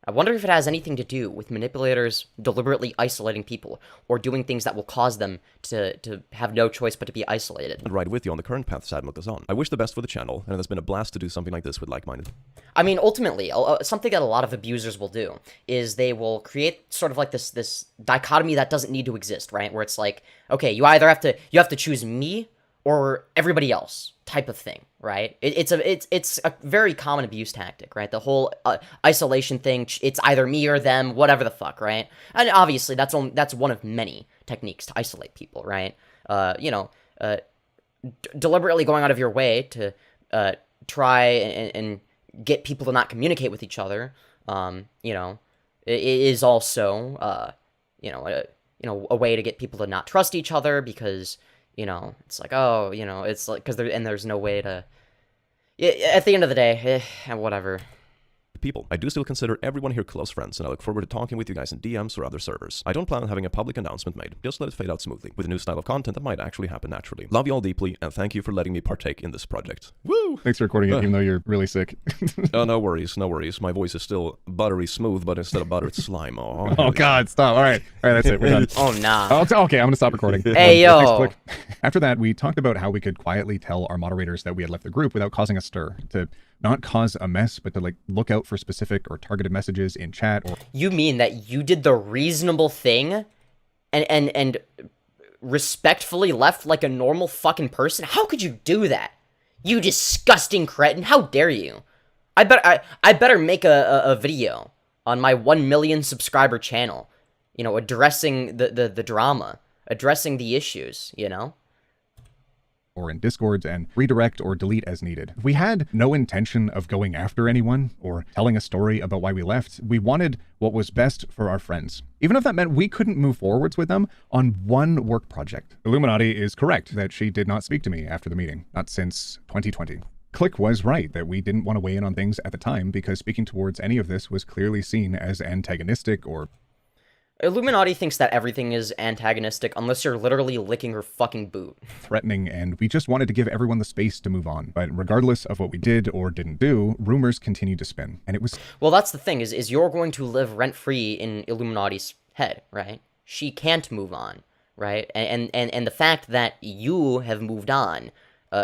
I wonder if it has anything to do with manipulators deliberately isolating people, or doing things that will cause them to have no choice but to be isolated. ride with you on the current path Sad Milk is on. I wish the best for the channel, and it has been a blast to do something like this with like-minded. I mean, ultimately, something that a lot of abusers will do is they will create sort of like this dichotomy that doesn't need to exist, right? Where it's like, okay, you either have to choose me or everybody else type of thing, right? It's a very common abuse tactic, right? The whole isolation thing, it's either me or them, whatever the fuck, right? And obviously, that's one of many techniques to isolate people, right? Deliberately going out of your way to try and get people to not communicate with each other, it is also, a way to get people to not trust each other because... it's like, oh, it's like, because there's no way to, at the end of the day, whatever. People. I do still consider everyone here close friends, and I look forward to talking with you guys in DMs or other servers. I don't plan on having a public announcement made, just let it fade out smoothly, with a new style of content that might actually happen naturally. Love you all deeply, and thank you for letting me partake in this project. Woo! Thanks for recording it, even though you're really sick. Oh, no worries, no worries. My voice is still buttery smooth, but instead of butter, it's slime. Oh, God, stop. All right, that's it. We're done. Oh, nah. Okay, I'm going to stop recording. Hey, yo. After that, we talked about how we could quietly tell our moderators that we had left the group without causing a stir, to not cause a mess, but to look out for specific or targeted messages in chat. Or You mean that you did the reasonable thing and respectfully left like a normal fucking person? How could you do that? You disgusting cretin. How dare you? I better make a video on my 1 million subscriber channel, addressing the drama, addressing the issues, or in Discords, and redirect or delete as needed. We had no intention of going after anyone or telling a story about why we left. We wanted what was best for our friends, even if that meant we couldn't move forwards with them on one work project. iilluminaughtii is correct that she did not speak to me after the meeting, not since 2020. Click was right that we didn't want to weigh in on things at the time because speaking towards any of this was clearly seen as antagonistic or... Illuminati thinks that everything is antagonistic unless you're literally licking her fucking boot. threatening, and we just wanted to give everyone the space to move on. But regardless of what we did or didn't do, rumors continued to spin. And it was... Well, that's the thing, is you're going to live rent-free in Illuminati's head, right? She can't move on, right? And the fact that you have moved on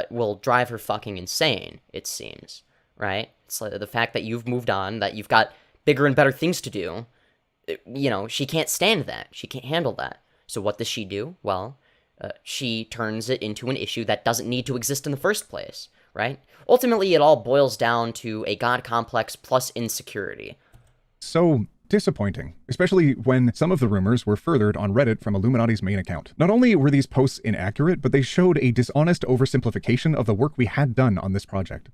will drive her fucking insane, it seems, right? It's like the fact that you've moved on, that you've got bigger and better things to do, you know, she can't stand that. She can't handle that. So what does she do? Well, she turns it into an issue that doesn't need to exist in the first place, right? Ultimately, it all boils down to a god complex plus insecurity. So disappointing, especially when some of the rumors were furthered on Reddit from Illuminati's main account. Not only were these posts inaccurate, but they showed a dishonest oversimplification of the work we had done on this project.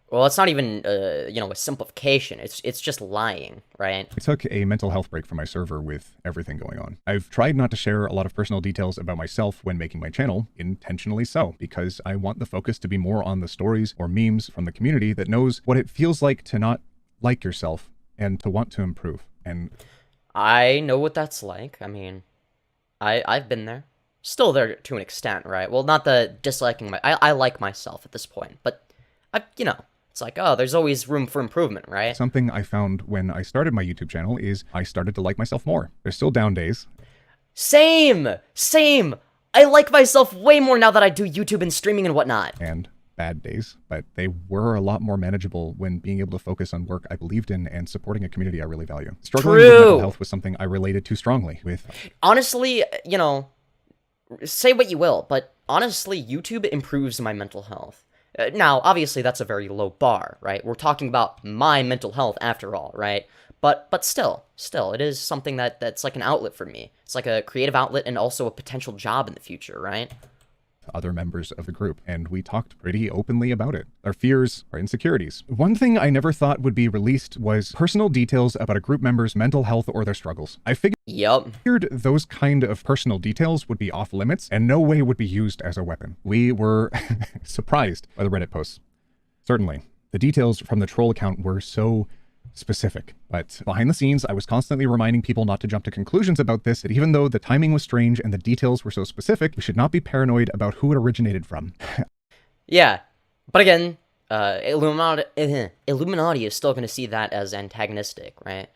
Well, it's not even, you know, a simplification. It's just lying, right? I took a mental health break from my server with everything going on. I've tried not to share a lot of personal details about myself when making my channel, intentionally so, because I want the focus to be more on the stories or memes from the community that knows what it feels like to not like yourself and to want to improve. And I know what that's like. I mean, I've been there. Still there to an extent, right? Well, not the disliking I like myself at this point, but you know, it's like, oh, there's always room for improvement, right? something I found when I started my YouTube channel is I started to like myself more. There's still down days. Same! I like myself way more now that I do YouTube and streaming and whatnot. And bad days, but they were a lot more manageable when being able to focus on work I believed in and supporting a community I really value. Struggling with mental health was something I related to strongly with. Honestly, you know, say what you will, but honestly, YouTube improves my mental health. Now, obviously, that's a very low bar, right? We're talking about my mental health after all, right? But still, it is something that's like an outlet for me. It's like a creative outlet and also a potential job in the future, right? Other members of the group, and we talked pretty openly about it. Our fears, our insecurities. One thing I never thought would be released was personal details about a group member's mental health or their struggles. I figured those kind of personal details would be off limits and no way would be used as a weapon. We were surprised by the Reddit posts. Certainly, the details from the troll account were so specific, but behind the scenes, I was constantly reminding people not to jump to conclusions about this, that even though the timing was strange and the details were so specific, we should not be paranoid about who it originated from. Yeah, but again, Illuminati is still going to see that as antagonistic, right?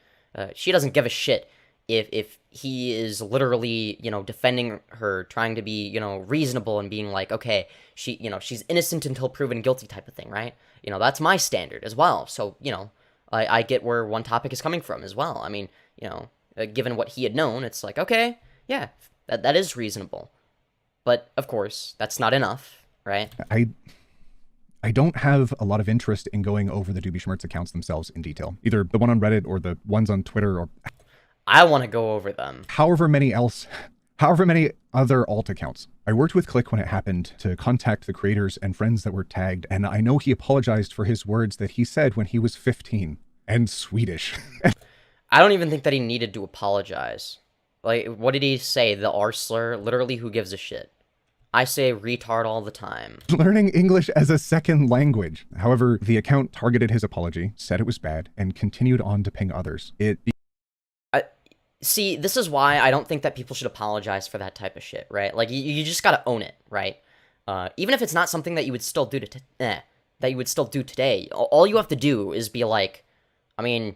She doesn't give a shit if he is literally, you know, defending her, trying to be, you know, reasonable and being like, okay, she's innocent until proven guilty type of thing, right? You know, that's my standard as well. So, you know, I get where One Topic is coming from as well. I mean, you know, given what he had known, it's like, okay, yeah, that is reasonable. But, of course, that's not enough, right? I don't have a lot of interest in going over the Doobie Schmertz accounts themselves in detail. Either the one on Reddit or the ones on Twitter or... I want to go over them. However many other alt accounts. I worked with Click when it happened to contact the creators and friends that were tagged, and I know he apologized for his words that he said when he was 15 and Swedish. I don't even think that he needed to apologize. Like, what did he say? The R slur? Literally, who gives a shit? I say retard all the time. Learning English as a second language. However, the account targeted his apology, said it was bad, and continued on to ping others. See, this is why I don't think that people should apologize for that type of shit, right? Like, you just gotta own it, right? Even if it's not something that you would still do today, all you have to do is be like, I mean,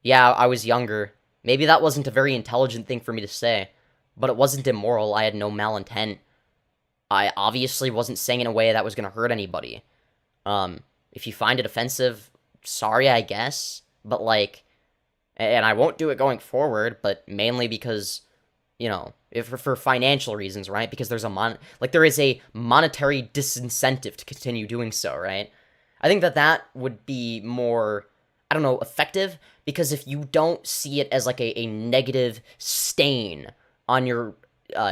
yeah, I was younger. Maybe that wasn't a very intelligent thing for me to say, but it wasn't immoral. I had no malintent. I obviously wasn't saying it in a way that was gonna hurt anybody. If you find it offensive, sorry, I guess, but like, and I won't do it going forward, but mainly because, you know, for financial reasons, right? Because there's there is a monetary disincentive to continue doing so, right? I think that would be more, I don't know, effective, because if you don't see it as like a negative stain on your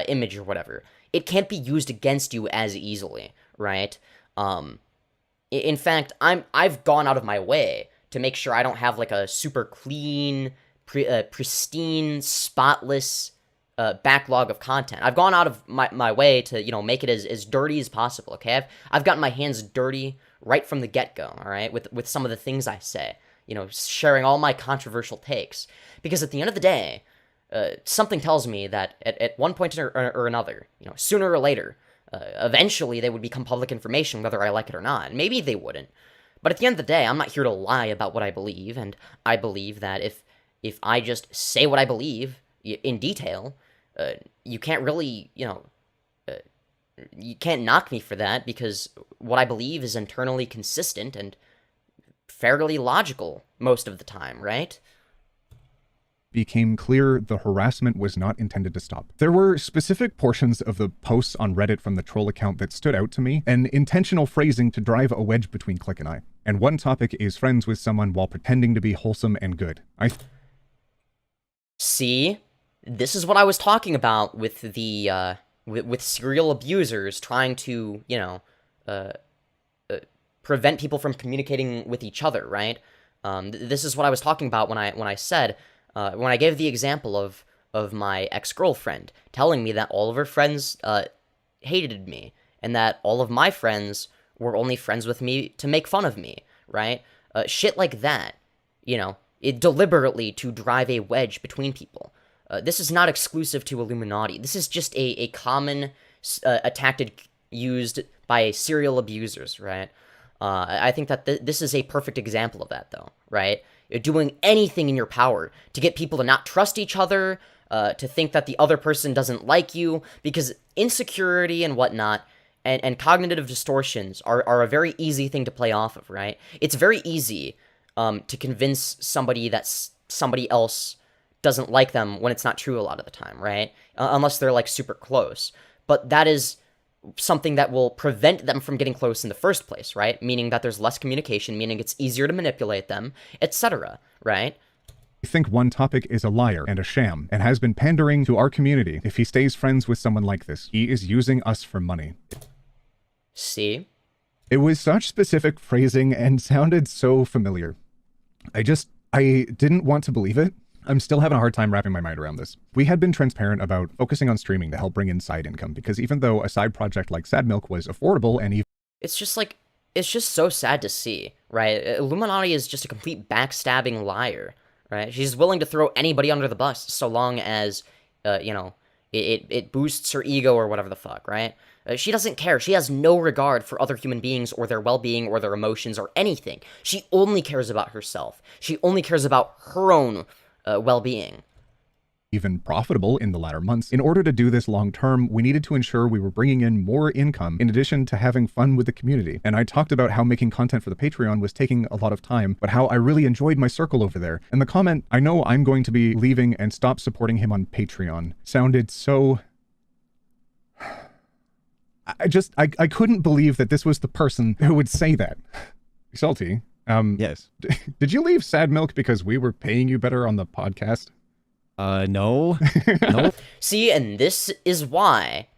image or whatever, it can't be used against you as easily, right? In fact, I've gone out of my way to make sure I don't have like a super clean, pristine, spotless backlog of content. I've gone out of my way to, you know, make it as dirty as possible, okay? I've gotten my hands dirty right from the get-go, all right, with some of the things I say, you know, sharing all my controversial takes. Because at the end of the day, something tells me that at one point or another, sooner or later, eventually they would become public information whether I like it or not. Maybe they wouldn't. But at the end of the day, I'm not here to lie about what I believe, and I believe that if I just say what I believe in detail, you can't really, you can't knock me for that, because what I believe is internally consistent and fairly logical most of the time, right? Became clear the harassment was not intended to stop. There were specific portions of the posts on Reddit from the troll account that stood out to me, and intentional phrasing to drive a wedge between Click and I. And one topic is friends with someone while pretending to be wholesome and good. See? This is what I was talking about with the, with serial abusers trying to, prevent people from communicating with each other, right? This is what I was talking about when I said, when I gave the example of my ex-girlfriend telling me that all of her friends hated me, and that all of my friends were only friends with me to make fun of me, right? Shit like that, it deliberately to drive a wedge between people. This is not exclusive to Illuminaughtii. This is just a common tactic used by serial abusers, right? I think that this is a perfect example of that, though, right? You're doing anything in your power to get people to not trust each other, to think that the other person doesn't like you, because insecurity and whatnot, and cognitive distortions are a very easy thing to play off of, right? It's very easy to convince somebody that somebody else doesn't like them when it's not true a lot of the time, right? Unless they're, like, super close. But that is something that will prevent them from getting close in the first place, right? Meaning that there's less communication, meaning it's easier to manipulate them, etc., right? I think One Topic is a liar and a sham, and has been pandering to our community. If he stays friends with someone like this, he is using us for money. See? It was such specific phrasing and sounded so familiar. I didn't want to believe it. I'm still having a hard time wrapping my mind around this. We had been transparent about focusing on streaming to help bring in side income, because even though a side project like Sad Milk was affordable and even... It's just so sad to see, right? Illuminaughtii is just a complete backstabbing liar, right? She's willing to throw anybody under the bus so long as, it boosts her ego or whatever the fuck, right? She doesn't care. She has no regard for other human beings or their well-being or their emotions or anything. She only cares about herself. She only cares about her own well-being. Even profitable in the latter months. In order to do this long term, we needed to ensure we were bringing in more income in addition to having fun with the community. And I talked about how making content for the Patreon was taking a lot of time, but how I really enjoyed my circle over there. And the comment, "I know I'm going to be leaving and stop supporting him on Patreon," sounded so... I couldn't believe that this was the person who would say that. Salty. Yes. Did you leave Sad Milk because we were paying you better on the podcast? No. No. See, and this is why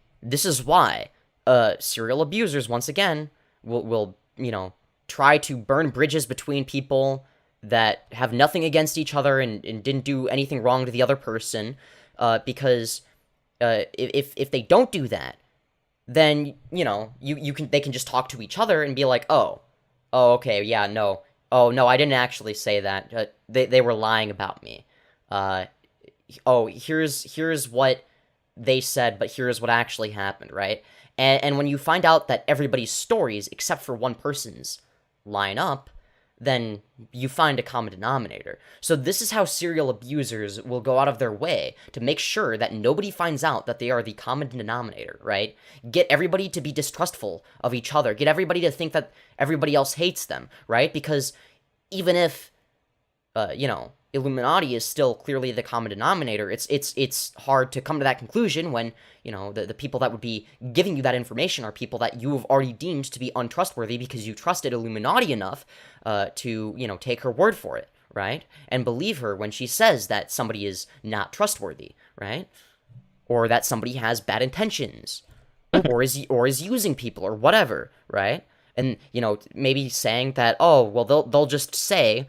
serial abusers, once again, will try to burn bridges between people that have nothing against each other and didn't do anything wrong to the other person, because if they don't do that, then, they can just talk to each other and be like, oh, okay, yeah, no. Oh, no, I didn't actually say that. They were lying about me. Here's what they said, but here's what actually happened, right? And when you find out that everybody's stories, except for one person's, line up, then you find a common denominator. So this is how serial abusers will go out of their way to make sure that nobody finds out that they are the common denominator, right? Get everybody to be distrustful of each other. Get everybody to think that everybody else hates them, right? Because even if, Illuminaughtii is still clearly the common denominator, it's hard to come to that conclusion when, the people that would be giving you that information are people that you have already deemed to be untrustworthy because you trusted Illuminaughtii enough to, take her word for it, right? And believe her when she says that somebody is not trustworthy, right? Or that somebody has bad intentions, or is using people, or whatever, right? And, maybe saying that, oh, well, they'll just say,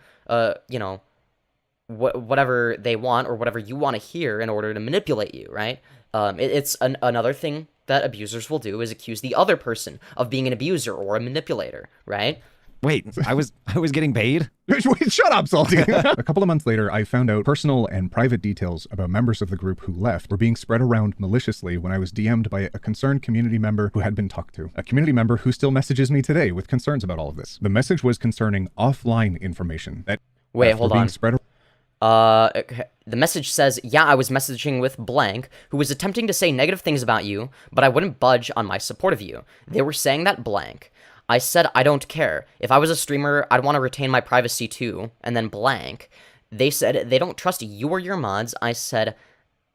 whatever they want or whatever you want to hear in order to manipulate you, right? It's another thing that abusers will do is accuse the other person of being an abuser or a manipulator, right? Wait, I was getting paid? Wait, shut up, Salty. A couple of months later, I found out personal and private details about members of the group who left were being spread around maliciously when I was DM'd by a concerned community member who had been talked to. A community member who still messages me today with concerns about all of this. The message was concerning offline information that Wait, hold being on. spread Okay. The message says, yeah, I was messaging with blank, who was attempting to say negative things about you, but I wouldn't budge on my support of you. They were saying that blank. I said I don't care. If I was a streamer, I'd want to retain my privacy too. And then blank. They said they don't trust you or your mods. I said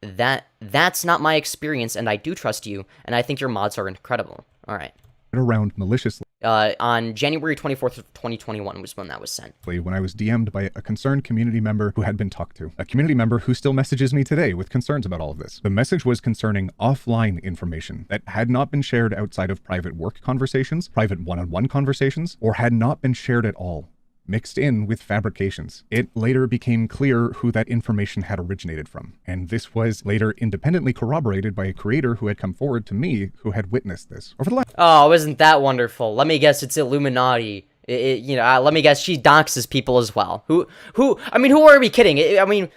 that's not my experience, and I do trust you, and I think your mods are incredible. All right. around maliciously On January 24th of 2021 was when that was sent. when I was DM'd by a concerned community member who had been talked to. A community member who still messages me today with concerns about all of this. The message was concerning offline information that had not been shared outside of private work conversations, private one-on-one conversations, or had not been shared at all, mixed in with fabrications. It later became clear who that information had originated from, and this was later independently corroborated by a creator who had come forward to me who had witnessed this. Over the last Oh, isn't that wonderful? Let me guess, it's Illuminaughtii. Let me guess, she doxes people as well. Who are we kidding? I mean,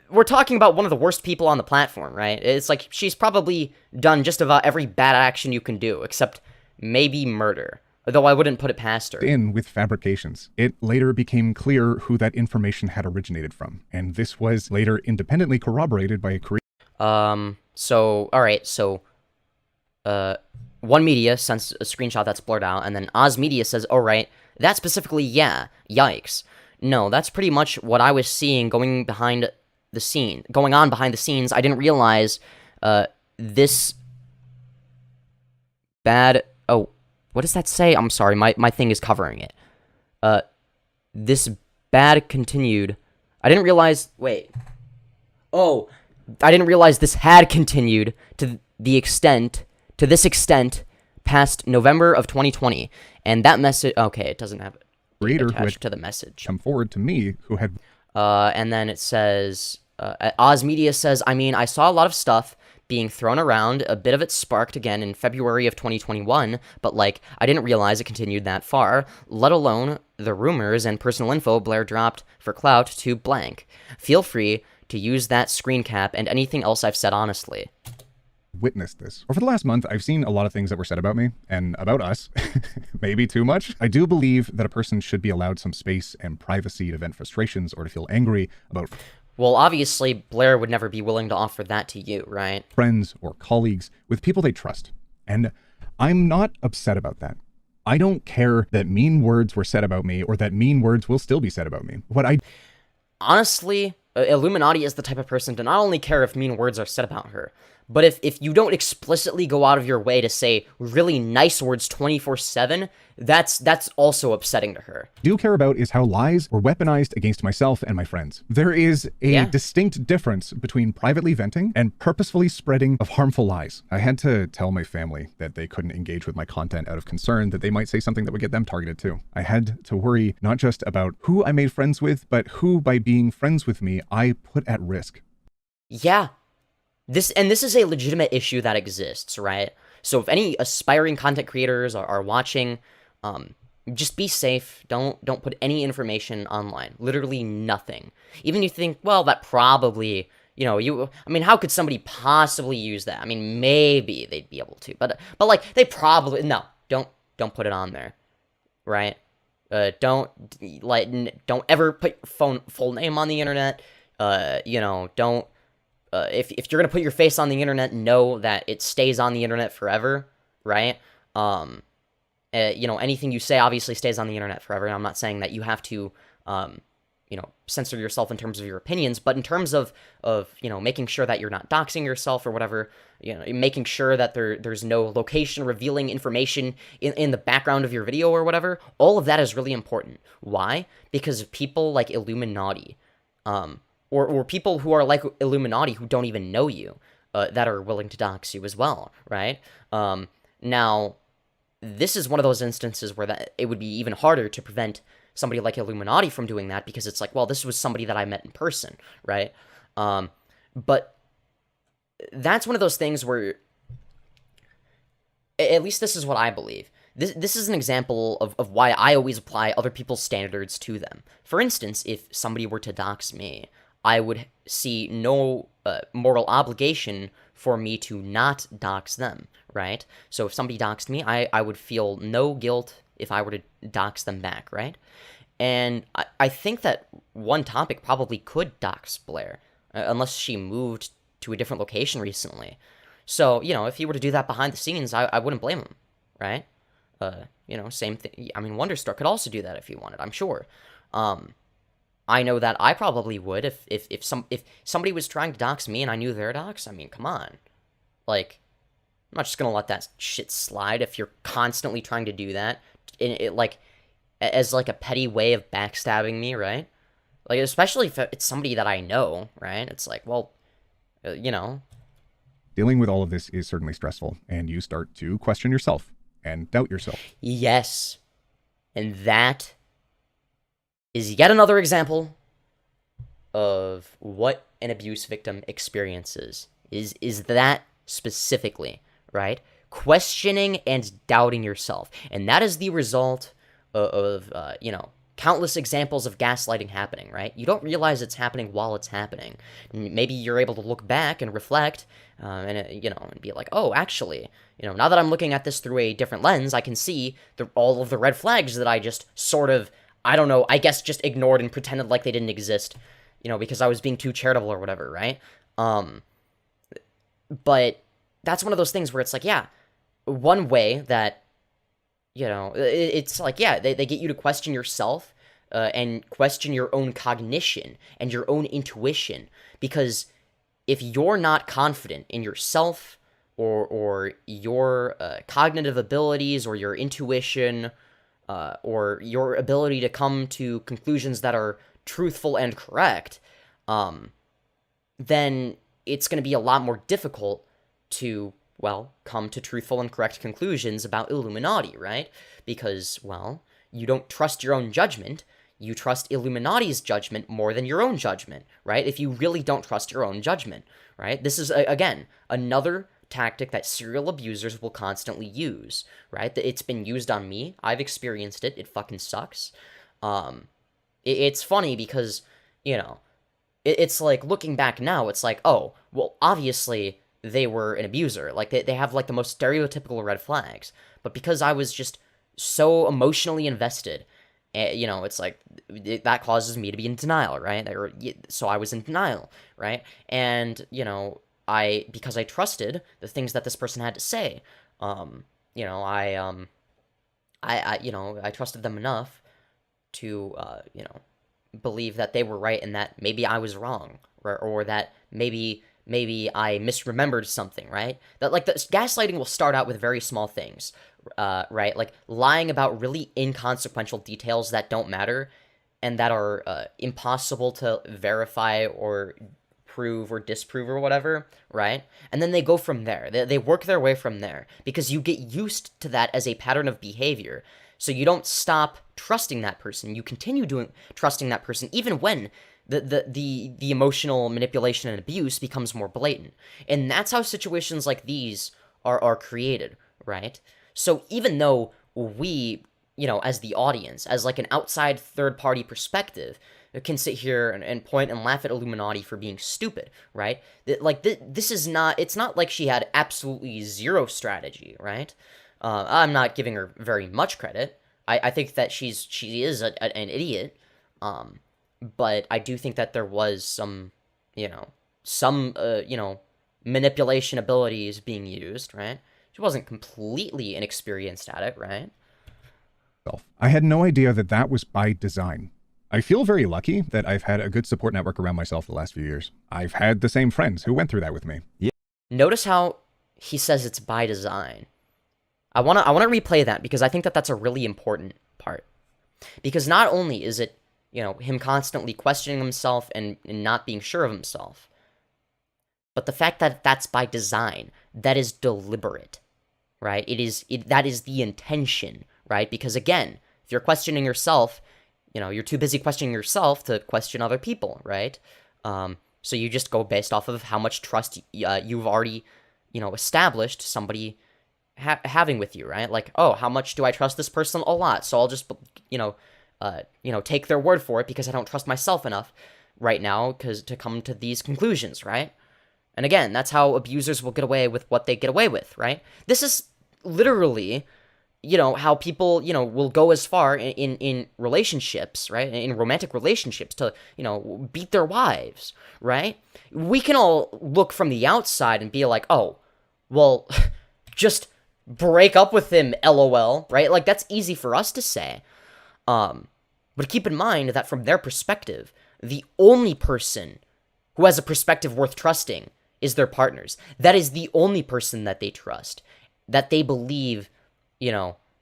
we're talking about one of the worst people on the platform, right? It's like, she's probably done just about every bad action you can do, except maybe murder. Though I wouldn't put it past her. in with fabrications. It later became clear who that information had originated from, and this was later independently corroborated by a creator. One Media sends a screenshot that's blurred out, and then Oz Media says, "Oh right, that specifically, yeah, yikes." No, that's pretty much what I was seeing going on behind the scenes. I didn't realize, this bad. Oh, what does that say? I'm sorry, my thing is covering it. This bad continued. I didn't realize. Wait. Oh, I didn't realize this had continued to this extent past November of 2020, and that message. Okay, it doesn't have Creator who attached had to the message. come forward to me who had And then it says, Oz Media says, I mean, I saw a lot of stuff being thrown around. A bit of it sparked again in February of 2021, but I didn't realize it continued that far, let alone the rumors and personal info Blair dropped for clout to blank. Feel free to use that screen cap and anything else I've said honestly. witnessed this. Over the last month, I've seen a lot of things that were said about me and about us. Maybe too much. I do believe that a person should be allowed some space and privacy to vent frustrations or to feel angry about Well, obviously, Blair would never be willing to offer that to you, right? friends or colleagues with people they trust. And I'm not upset about that. I don't care that mean words were said about me or that mean words will still be said about me. Honestly, Illuminaughtii is the type of person to not only care if mean words are said about her, but if you don't explicitly go out of your way to say really nice words 24/7, that's also upsetting to her. do care about is how lies were weaponized against myself and my friends. There is a distinct difference between privately venting and purposefully spreading of harmful lies. I had to tell my family that they couldn't engage with my content out of concern that they might say something that would get them targeted too. I had to worry not just about who I made friends with, but who, by being friends with me, I put at risk. Yeah. This is a legitimate issue that exists, right? So if any aspiring content creators are watching, just be safe. Don't put any information online. Literally nothing. Even you think, well, that probably, how could somebody possibly use that? I mean, maybe they'd be able to, but they probably, no, don't put it on there, right? Don't ever put your full name on the internet. Don't. If you're gonna put your face on the internet, know that it stays on the internet forever, right? Anything you say obviously stays on the internet forever. And I'm not saying that you have to, censor yourself in terms of your opinions, but in terms of making sure that you're not doxing yourself or whatever, making sure that there's no location revealing information in the background of your video or whatever. All of that is really important. Why? Because of people like Illuminaughtii, or people who are like Illuminaughtii who don't even know you, that are willing to dox you as well, right? Now, this is one of those instances where it would be even harder to prevent somebody like Illuminaughtii from doing that, because it's like, well, this was somebody that I met in person, right? But that's one of those things where, at least this is what I believe. this is an example of why I always apply other people's standards to them. For instance, if somebody were to dox me, I would see no moral obligation for me to not dox them, right? So if somebody doxed me, I would feel no guilt if I were to dox them back, right? And I think that One Topic probably could dox Blair, unless she moved to a different location recently. So, if he were to do that behind the scenes, I wouldn't blame him, right? Same thing. I mean, Wonderstar could also do that if he wanted, I'm sure. I know that I probably would if somebody was trying to dox me and I knew their dox. I mean, come on. Like, I'm not just gonna let that shit slide if you're constantly trying to do that. As like a petty way of backstabbing me, right? Like, especially if it's somebody that I know, right? It's like, well, Dealing with all of this is certainly stressful, and you start to question yourself and doubt yourself. Yes. And that is yet another example of what an abuse victim experiences. Is that specifically, right? Questioning and doubting yourself. And that is the result of countless examples of gaslighting happening, right? You don't realize it's happening while it's happening. Maybe you're able to look back and reflect, and be like, oh, actually, now that I'm looking at this through a different lens, I can see all of the red flags that I just sort of, I don't know, I guess just ignored and pretended like they didn't exist, because I was being too charitable or whatever, right? But that's one of those things where it's like, yeah, one way that, it's like, yeah, they get you to question yourself and question your own cognition and your own intuition. Because if you're not confident in yourself or your cognitive abilities or your intuition or your ability to come to conclusions that are truthful and correct, then it's going to be a lot more difficult to, well, come to truthful and correct conclusions about Illuminaughtii, right? Because, well, you don't trust your own judgment. You trust Illuminautti's judgment more than your own judgment, right? If you really don't trust your own judgment, right? This is, again, another tactic that serial abusers will constantly use, right? It's been used on me. I've experienced it. It fucking sucks. It's funny because, it's like, looking back now, it's like, oh, well, obviously they were an abuser. Like, they have, like, the most stereotypical red flags. But because I was just so emotionally invested, it's like, that causes me to be in denial, right? So I was in denial, right? And, because I trusted the things that this person had to say, I trusted them enough to, believe that they were right and that maybe I was wrong, or that maybe I misremembered something, right? That, like, the gaslighting will start out with very small things, right? Like, lying about really inconsequential details that don't matter and that are impossible to verify or prove or disprove or whatever, right? And then they go from there. They work their way from there because you get used to that as a pattern of behavior. So you don't stop trusting that person. You continue trusting that person even when the emotional manipulation and abuse becomes more blatant. And that's how situations like these are created, right? So even though we, as the audience, as like an outside third-party perspective, can sit here and point and laugh at Illuminaughtii for being stupid, right? This is not, it's not like she had absolutely zero strategy, right? I'm not giving her very much credit. I think that she is an idiot, but I do think that there was some manipulation abilities being used, right? She wasn't completely inexperienced at it, right? I had no idea that was by design. I feel very lucky that I've had a good support network around myself the last few years. I've had the same friends who went through that with me. Yeah. Notice how he says it's by design. I want to replay that because I think that that's a really important part. Because not only is it, him constantly questioning himself and not being sure of himself, but the fact that that's by design, that is deliberate, right? That is the intention, right? Because again, if you're questioning yourself, you're too busy questioning yourself to question other people, right? So you just go based off of how much trust you've already, established somebody having with you, right? Like, oh, how much do I trust this person? A lot. So I'll just, take their word for it because I don't trust myself enough right now to come to these conclusions, right? And again, that's how abusers will get away with what they get away with, right? This is literally, how people, will go as far in relationships, right? In romantic relationships to, beat their wives, right? We can all look from the outside and be like, oh, well, just break up with him, LOL, right? Like, that's easy for us to say. But keep in mind that from their perspective, the only person who has a perspective worth trusting is their partners. That is the only person that they trust, that they believe,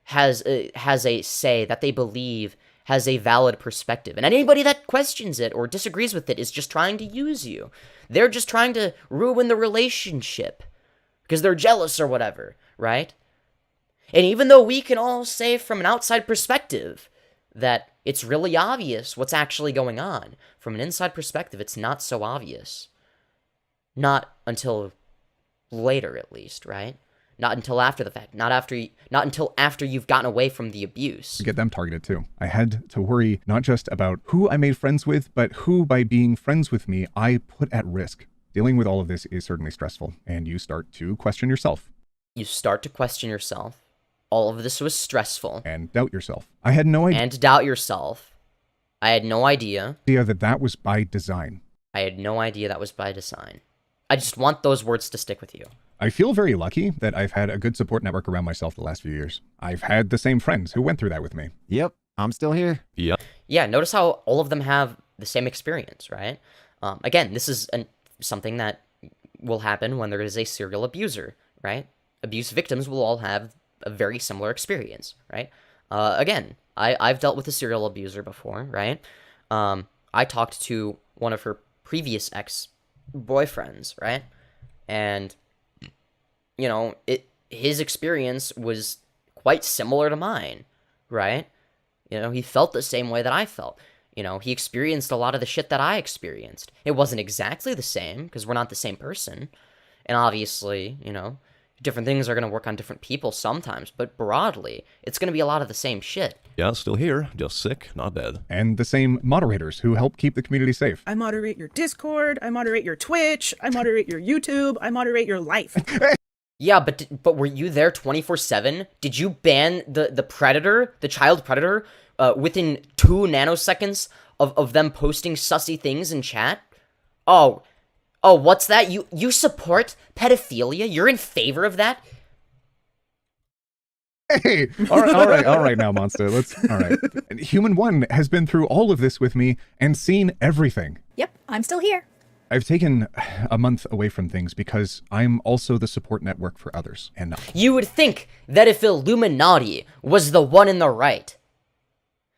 has a say, that they believe has a valid perspective. And anybody that questions it or disagrees with it is just trying to use you. They're just trying to ruin the relationship because they're jealous or whatever, right? And even though we can all say from an outside perspective that it's really obvious what's actually going on, from an inside perspective, it's not so obvious. Not until later, at least, right? Not until after the fact. Not until after you've gotten away from the abuse. Get them targeted too. I had to worry not just about who I made friends with, but who, by being friends with me, I put at risk. Dealing with all of this is certainly stressful, and you start to question yourself. You start to question yourself. All of this was stressful. And doubt yourself. I had no idea. And doubt yourself. I had no idea. That was by design. I had no idea that was by design. I just want those words to stick with you. I feel very lucky that I've had a good support network around myself the last few years. I've had the same friends who went through that with me. Yep, I'm still here. Yep. Yeah, notice how all of them have the same experience, right? Again, this is something that will happen when there is a serial abuser, right? Abuse victims will all have a very similar experience, right? Again, I've dealt with a serial abuser before, right? I talked to one of her previous ex-boyfriends, right? And, his experience was quite similar to mine, right? He felt the same way that I felt. He experienced a lot of the shit that I experienced. It wasn't exactly the same, because we're not the same person. And obviously, different things are going to work on different people sometimes, but broadly, it's going to be a lot of the same shit. Yeah, still here, just sick, not dead. And the same moderators who help keep the community safe. I moderate your Discord, I moderate your Twitch, I moderate your YouTube, I moderate your life. Yeah, but were you there 24/7? Did you ban the predator, the child predator, within 2 nanoseconds of them posting sussy things in chat? Oh, what's that? You support pedophilia? You're in favor of that? Hey, all right now, Monster. All right. Human One has been through all of this with me and seen everything. Yep, I'm still here. I've taken a month away from things because I'm also the support network for others, and You would think that if Illuminaughtii was the one in the right,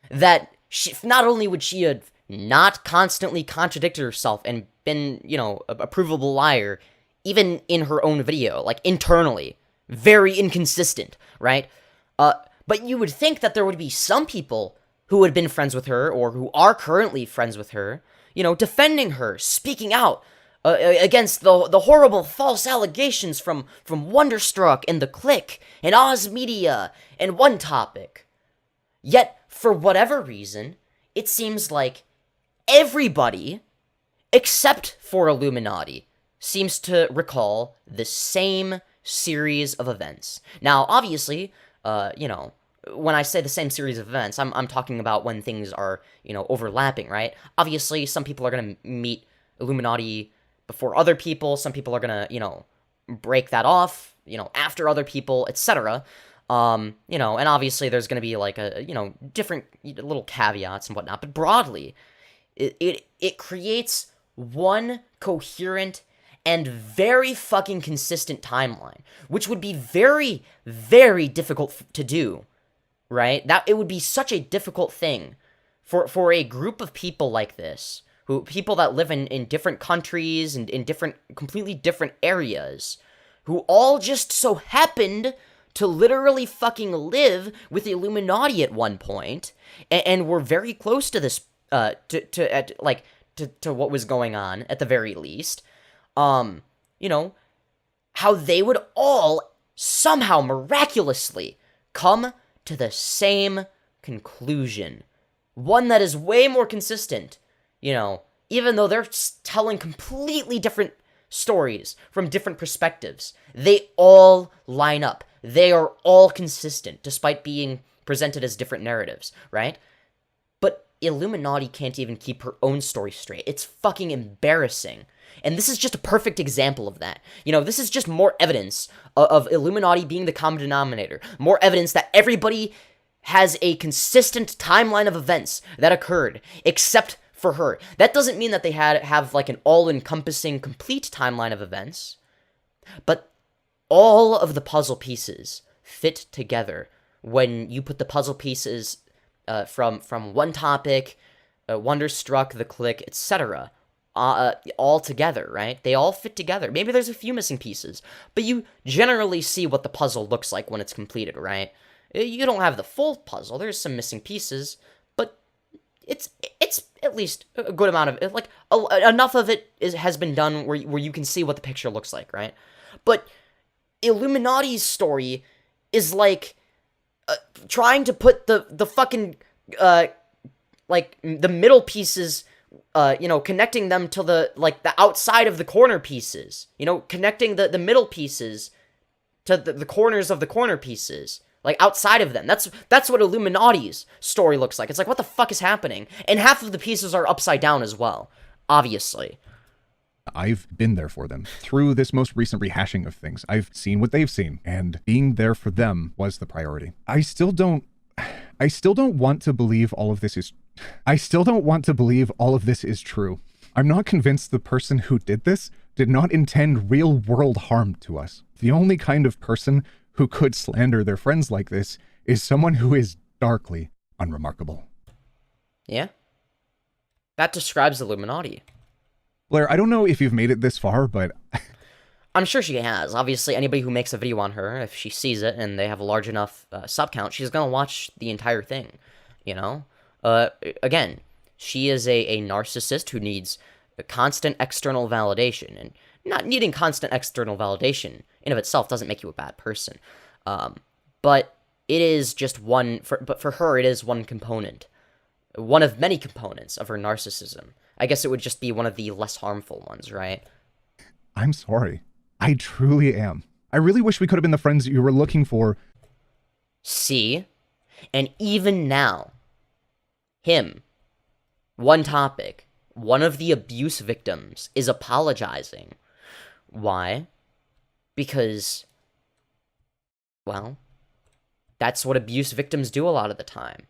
that not only would she have not constantly contradicted herself and been, a provable liar, even in her own video, like internally, very inconsistent, right? But you would think that there would be some people who had been friends with her or who are currently friends with her, defending her, speaking out against the horrible false allegations from Wonderstruck and The Click and Oz Media and One Topic. Yet, for whatever reason, it seems like everybody, except for Illuminaughtii, seems to recall the same series of events. Now, obviously, when I say the same series of events, I'm talking about when things are, overlapping, right? Obviously, some people are going to meet Illuminaughtii before other people. Some people are going to, break that off, after other people, etc. And obviously there's going to be like a, different little caveats and whatnot. But broadly, it creates one coherent and very fucking consistent timeline, which would be very, very difficult to do, right? That it would be such a difficult thing for a group of people like this, people that live in different countries and in completely different areas, who all just so happened to literally fucking live with the Illuminaughtii at one point, and were very close to this, to what was going on at the very least. How they would all somehow miraculously come to the same conclusion. One that is way more consistent, even though they're telling completely different stories from different perspectives. They all line up. They are all consistent, despite being presented as different narratives, right? But iilluminaughtii can't even keep her own story straight. It's fucking embarrassing. And this is just a perfect example of that. This is just more evidence of iilluminaughtii being the common denominator. More evidence that everybody has a consistent timeline of events that occurred, except for her. That doesn't mean that they have like an all-encompassing, complete timeline of events. But all of the puzzle pieces fit together when you put the puzzle pieces from One Topic, Wonderstruck, The Click, etc., all together, right? They all fit together. Maybe there's a few missing pieces, but you generally see what the puzzle looks like when it's completed, right? You don't have the full puzzle. There's some missing pieces, but it's at least a good amount of it. Like enough of it has been done where you can see what the picture looks like, right? But iilluminauttii's story is like trying to put the fucking like the middle pieces, connecting them to the outside of the corner pieces, connecting the middle pieces to the corners of the corner pieces, like outside of them. That's what iilluminauttii's story looks like. It's like, what the fuck is happening? And half of the pieces are upside down as well, obviously. I've been there for them through this most recent rehashing of things. I've seen what they've seen, and being there for them was the priority. I still don't want to believe all of this is true. I'm not convinced the person who did this did not intend real-world harm to us. The only kind of person who could slander their friends like this is someone who is darkly unremarkable. Yeah. That describes iilluminaughtii. Blair, I don't know if you've made it this far, but I'm sure she has. Obviously, anybody who makes a video on her, if she sees it and they have a large enough sub count, she's gonna watch the entire thing, Again, she is a narcissist who needs a constant external validation, and not needing constant external validation in of itself doesn't make you a bad person. But it is just but for her, it is one component. One of many components of her narcissism. I guess it would just be one of the less harmful ones, right? I'm sorry. I truly am. I really wish we could have been the friends you were looking for. See? And even now, him, One Topic, one of the abuse victims, is apologizing. Why? Because, well, that's what abuse victims do a lot of the time.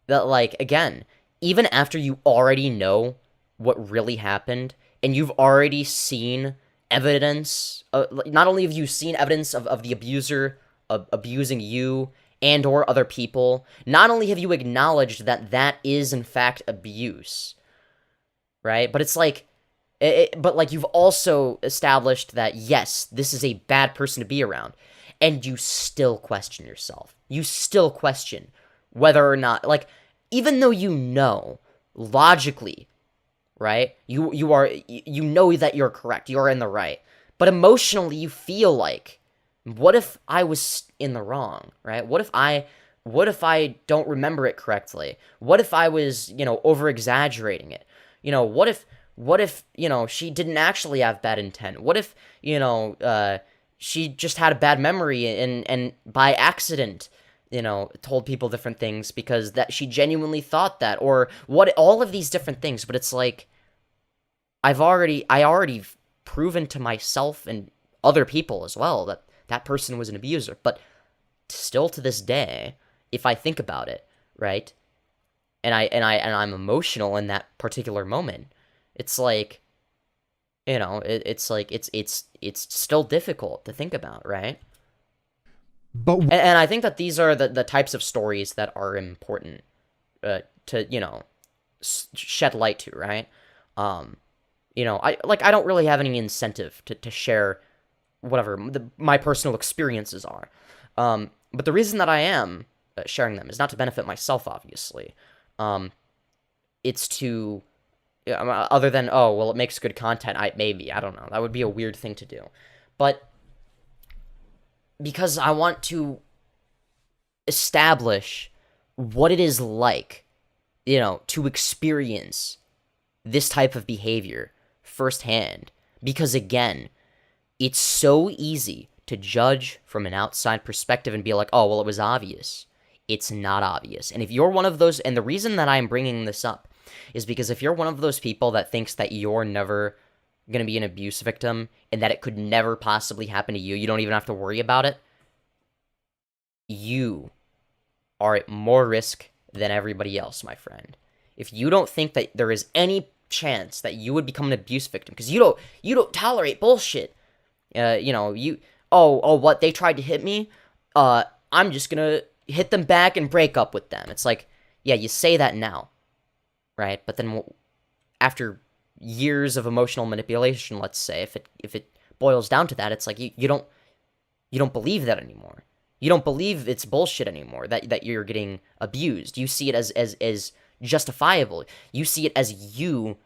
That, again, even after you already know what really happened, and you've already seen evidence, not only have you seen evidence of the abuser abusing you and or other people, not only have you acknowledged that is in fact abuse, right? But it's but you've also established that, yes, this is a bad person to be around, and you still question yourself. You still question whether or not, even though you know, logically, right? You know that you're correct. You're in the right. But emotionally, you feel like, what if I was in the wrong, right? What if I don't remember it correctly? What if I was, over-exaggerating it? What if, she didn't actually have bad intent? What if, she just had a bad memory and by accident, told people different things because that she genuinely thought that, or all of these different things. But it's like, I already proven to myself and other people as well that person was an abuser. But still to this day, if I think about it, right, and I'm emotional in that particular moment, it's like, it's still difficult to think about, right? But and I think that these are the types of stories that are important to shed light to, right? I don't really have any incentive to share whatever my personal experiences are. But the reason that I am sharing them is not to benefit myself, obviously. It's to, other than, oh, well, it makes good content, I don't know. That would be a weird thing to do. But because I want to establish what it is like, to experience this type of behavior firsthand. Because again, it's so easy to judge from an outside perspective and be like, oh, well, it was obvious. It's not obvious. And if you're one of those, and the reason that I'm bringing this up is because if you're one of those people that thinks that you're never going to be an abuse victim and that it could never possibly happen to you, you don't even have to worry about it, you are at more risk than everybody else, my friend. If you don't think that there is any chance that you would become an abuse victim, because you don't tolerate bullshit, what, they tried to hit me, I'm just gonna hit them back and break up with them. It's like, yeah, you say that now, right? But then after years of emotional manipulation, let's say, if it boils down to that, it's like you don't believe that anymore. You don't believe it's bullshit anymore, that you're getting abused. You see it as justifiable. You see it as you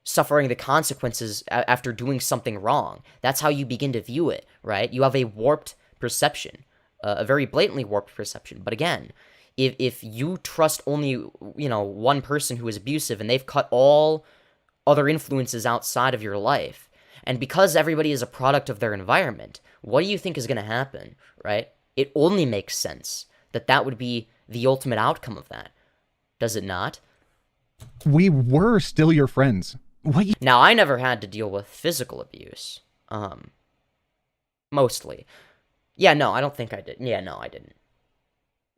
suffering the consequences after doing something wrong. That's how you begin to view it, right? You have a warped perception, a very blatantly warped perception. But again, if you trust only, one person who is abusive and they've cut all other influences outside of your life, and because everybody is a product of their environment, what do you think is going to happen, right? It only makes sense that would be the ultimate outcome of that. Does it not? We were still your friends. Now, I never had to deal with physical abuse. Mostly. Yeah, no, I don't think I did. Yeah, no, I didn't.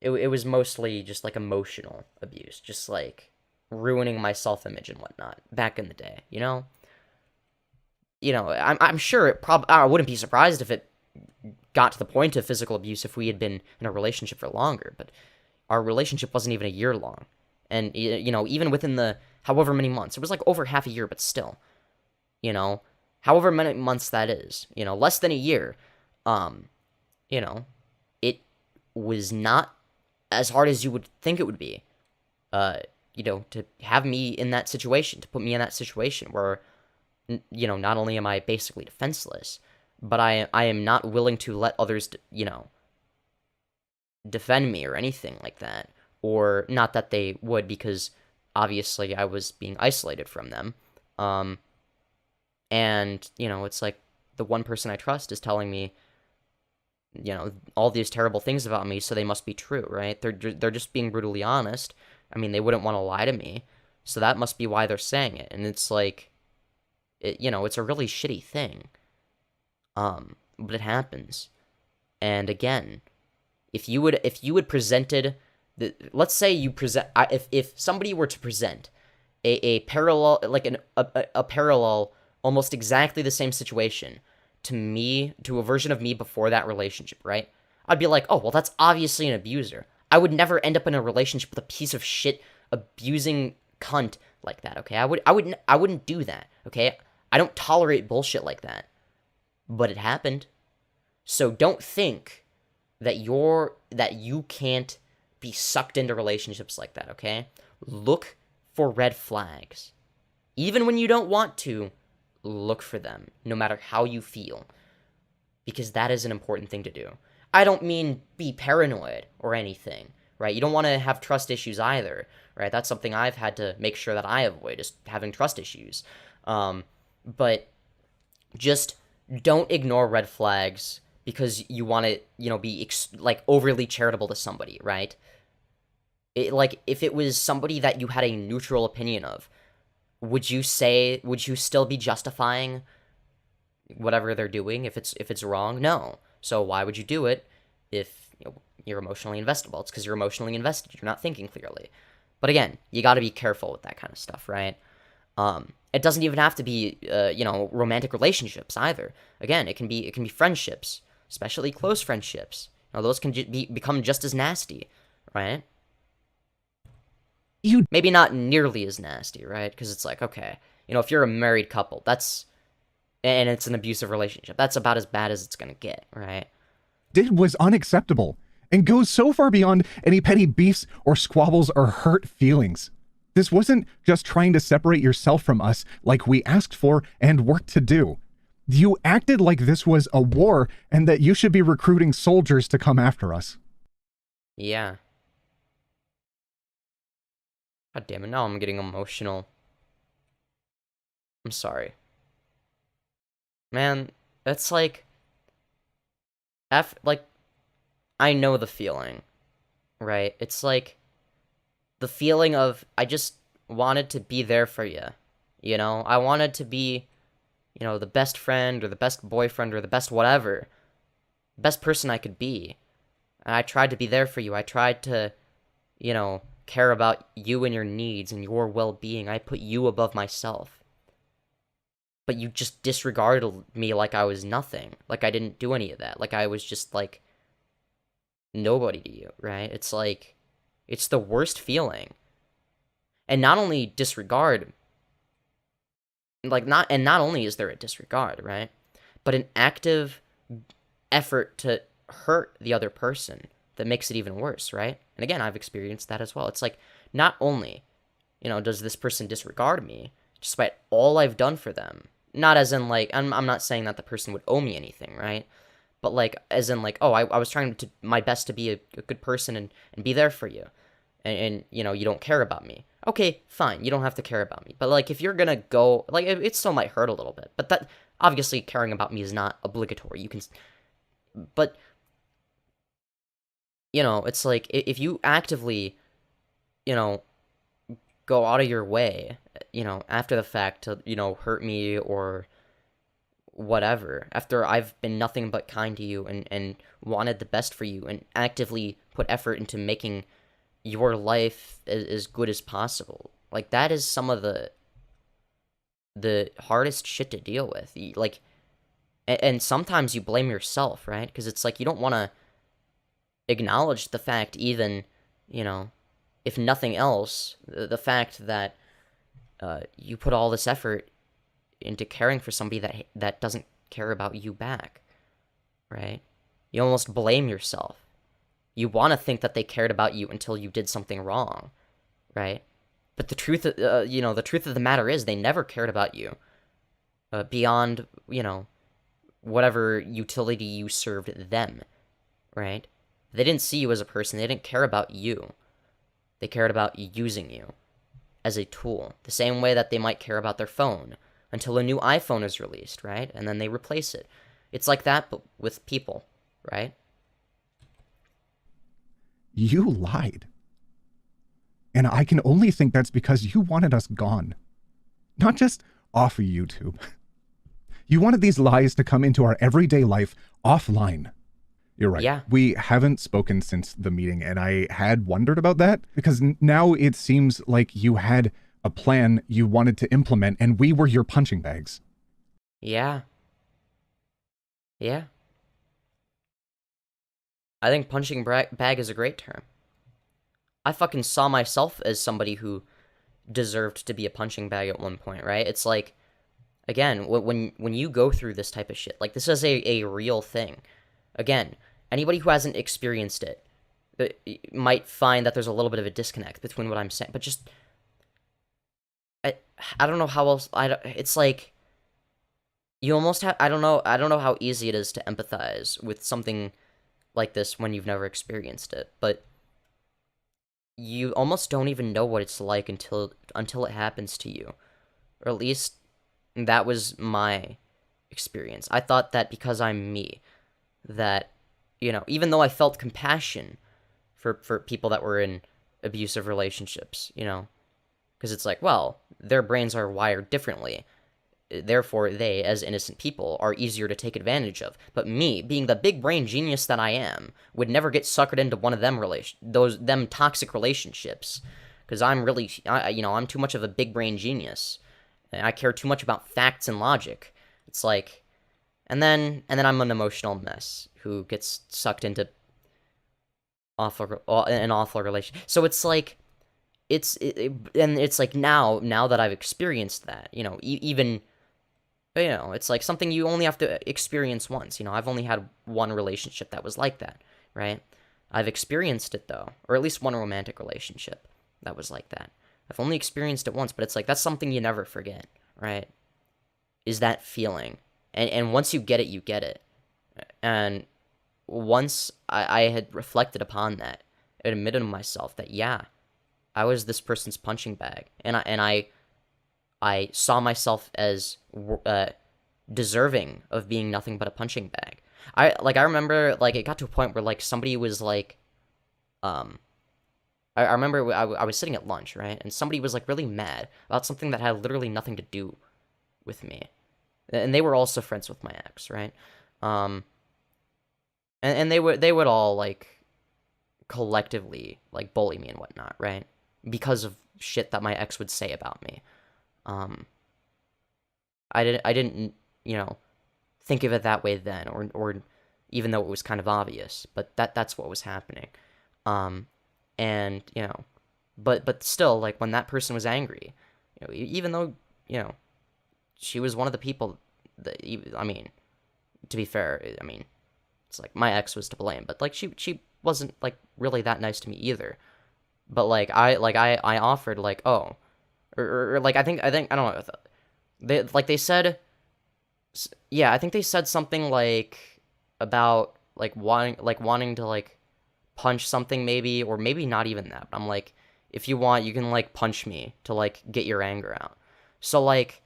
It was mostly just, like, emotional abuse. Just, like, ruining my self-image and whatnot. Back in the day, I'm sure I wouldn't be surprised if it got to the point of physical abuse if we had been in a relationship for longer. But our relationship wasn't even a year long. And, even within the however many months, it was like over half a year, but still, however many months that is, less than a year, it was not as hard as you would think it would be, to have me in that situation, to put me in that situation where, not only am I basically defenseless, but I am not willing to let others, defend me or anything like that. Or not that they would, because obviously I was being isolated from them. And, it's like the one person I trust is telling me, all these terrible things about me, so they must be true, right? They're just being brutally honest. I mean, they wouldn't want to lie to me, so that must be why they're saying it. And it's like, it's a really shitty thing. But it happens. And again, if you had presented... let's say you present, if somebody were to present a parallel, like a parallel, almost exactly the same situation to me, to a version of me before that relationship, right? I'd be like, oh, well, that's obviously an abuser. I would never end up in a relationship with a piece of shit abusing cunt like that, okay? I wouldn't do that, okay? I don't tolerate bullshit like that. But it happened. So don't think that you can't be sucked into relationships like that, okay? Look for red flags. Even when you don't want to, look for them, no matter how you feel. Because that is an important thing to do. I don't mean be paranoid or anything, right? You don't want to have trust issues either, right? That's something I've had to make sure that I avoid, is having trust issues. But just don't ignore red flags because you want to, be overly charitable to somebody, right? If it was somebody that you had a neutral opinion of, would you still be justifying whatever they're doing if it's wrong? No. So why would you do it if you're emotionally invested? Well, it's because you're emotionally invested. You're not thinking clearly. But again, you got to be careful with that kind of stuff, right? It doesn't even have to be romantic relationships either. Again, it can be friendships, especially close friendships. Those can become just as nasty, right? Maybe not nearly as nasty, right? Because it's like, okay, if you're a married couple, and it's an abusive relationship, that's about as bad as it's gonna get, right? Did was unacceptable and goes so far beyond any petty beefs or squabbles or hurt feelings. This wasn't just trying to separate yourself from us like we asked for and worked to do. You acted like this was a war and that you should be recruiting soldiers to come after us. Yeah. God damn it, now I'm getting emotional. I'm sorry. Man, that's like... I know the feeling, right? It's like the feeling of I just wanted to be there for you, you know? I wanted to be, you know, the best friend or the best boyfriend or the best whatever. Best person I could be. And I tried to be there for you. I tried to, you know, care about you and your needs and your well-being. I put you above myself. But you just disregarded me like I was nothing. Like I didn't do any of that. Like I was just like nobody to you, right? It's like, it's the worst feeling. And not only disregard, not only is there a disregard, right? But an active effort to hurt the other person that makes it even worse, right? And again, I've experienced that as well. It's like, not only, you know, does this person disregard me, despite all I've done for them. Not as in, like, I'm not saying that the person would owe me anything, right? But, like, as in, like, oh, I was trying to my best to be a good person and be there for you. And, you know, you don't care about me. Okay, fine, you don't have to care about me. But, like, if you're gonna go, like, it still might hurt a little bit. But that, obviously, caring about me is not obligatory. You can, but, you know, it's like, if you actively, you know, go out of your way, you know, after the fact to, you know, hurt me or whatever, after I've been nothing but kind to you and wanted the best for you and actively put effort into making your life as good as possible. Like, that is some of the hardest shit to deal with. Like, and sometimes you blame yourself, right? Because it's like, you don't want to acknowledge the fact even, you know, if nothing else, the fact that you put all this effort into caring for somebody that doesn't care about you back, right? You almost blame yourself. You want to think that they cared about you until you did something wrong, right? But the truth, you know, the truth of the matter is they never cared about you beyond, you know, whatever utility you served them, right? They didn't see you as a person. They didn't care about you. They cared about using you as a tool, the same way that they might care about their phone until a new iPhone is released, right? And then they replace it. It's like that, but with people, right? You lied. And I can only think that's because you wanted us gone. Not just off of YouTube. You wanted these lies to come into our everyday life offline. You're right. Yeah. We haven't spoken since the meeting, and I had wondered about that because now it seems like you had a plan you wanted to implement, and we were your punching bags. Yeah. Yeah. I think punching bag is a great term. I fucking saw myself as somebody who deserved to be a punching bag at one point, right? It's like, again, when you go through this type of shit, like, this is a real thing. Again, anybody who hasn't experienced it might find that there's a little bit of a disconnect between what I'm saying, but just, I don't know how else, it's like, you almost have, I don't know how easy it is to empathize with something like this when you've never experienced it, but you almost don't even know what it's like until it happens to you, or at least that was my experience. I thought that because I'm me, that, you know, even though I felt compassion for people that were in abusive relationships, you know, because it's like, well, their brains are wired differently, therefore they, as innocent people, are easier to take advantage of. But me, being the big brain genius that I am, would never get suckered into one of them toxic relationships, because I'm really, you know, I'm too much of a big brain genius, and I care too much about facts and logic. It's like, and then I'm an emotional mess who gets sucked into an awful relation. So it's like, and it's like now that I've experienced that, you know, even, you know, it's like something you only have to experience once. You know, I've only had one relationship that was like that, right? I've experienced it though, or at least one romantic relationship that was like that. I've only experienced it once, but it's like, that's something you never forget, right? Is that feeling And once you get it, you get it. And once I had reflected upon that, I admitted to myself that, yeah, I was this person's punching bag. And I saw myself as deserving of being nothing but a punching bag. I remember, like, it got to a point where, like, somebody was, like, I remember I was sitting at lunch, right? And somebody was, like, really mad about something that had literally nothing to do with me. And they were also friends with my ex, right? And they would all, like, collectively, like, bully me and whatnot, right? Because of shit that my ex would say about me. I didn't, you know, think of it that way then, or even though it was kind of obvious, but that's what was happening. And, you know, but still, like, when that person was angry, you know, even though, you know, she was one of the people that, I mean, to be fair, I mean, it's like my ex was to blame, but, like, she wasn't, like, really that nice to me either. But, like, I offered, like, oh, or like, I think I don't know, they said, yeah, I think they said something, like, about, like, wanting to, like, punch something maybe, or maybe not even that. But I'm like, if you want, you can, like, punch me to, like, get your anger out. So, like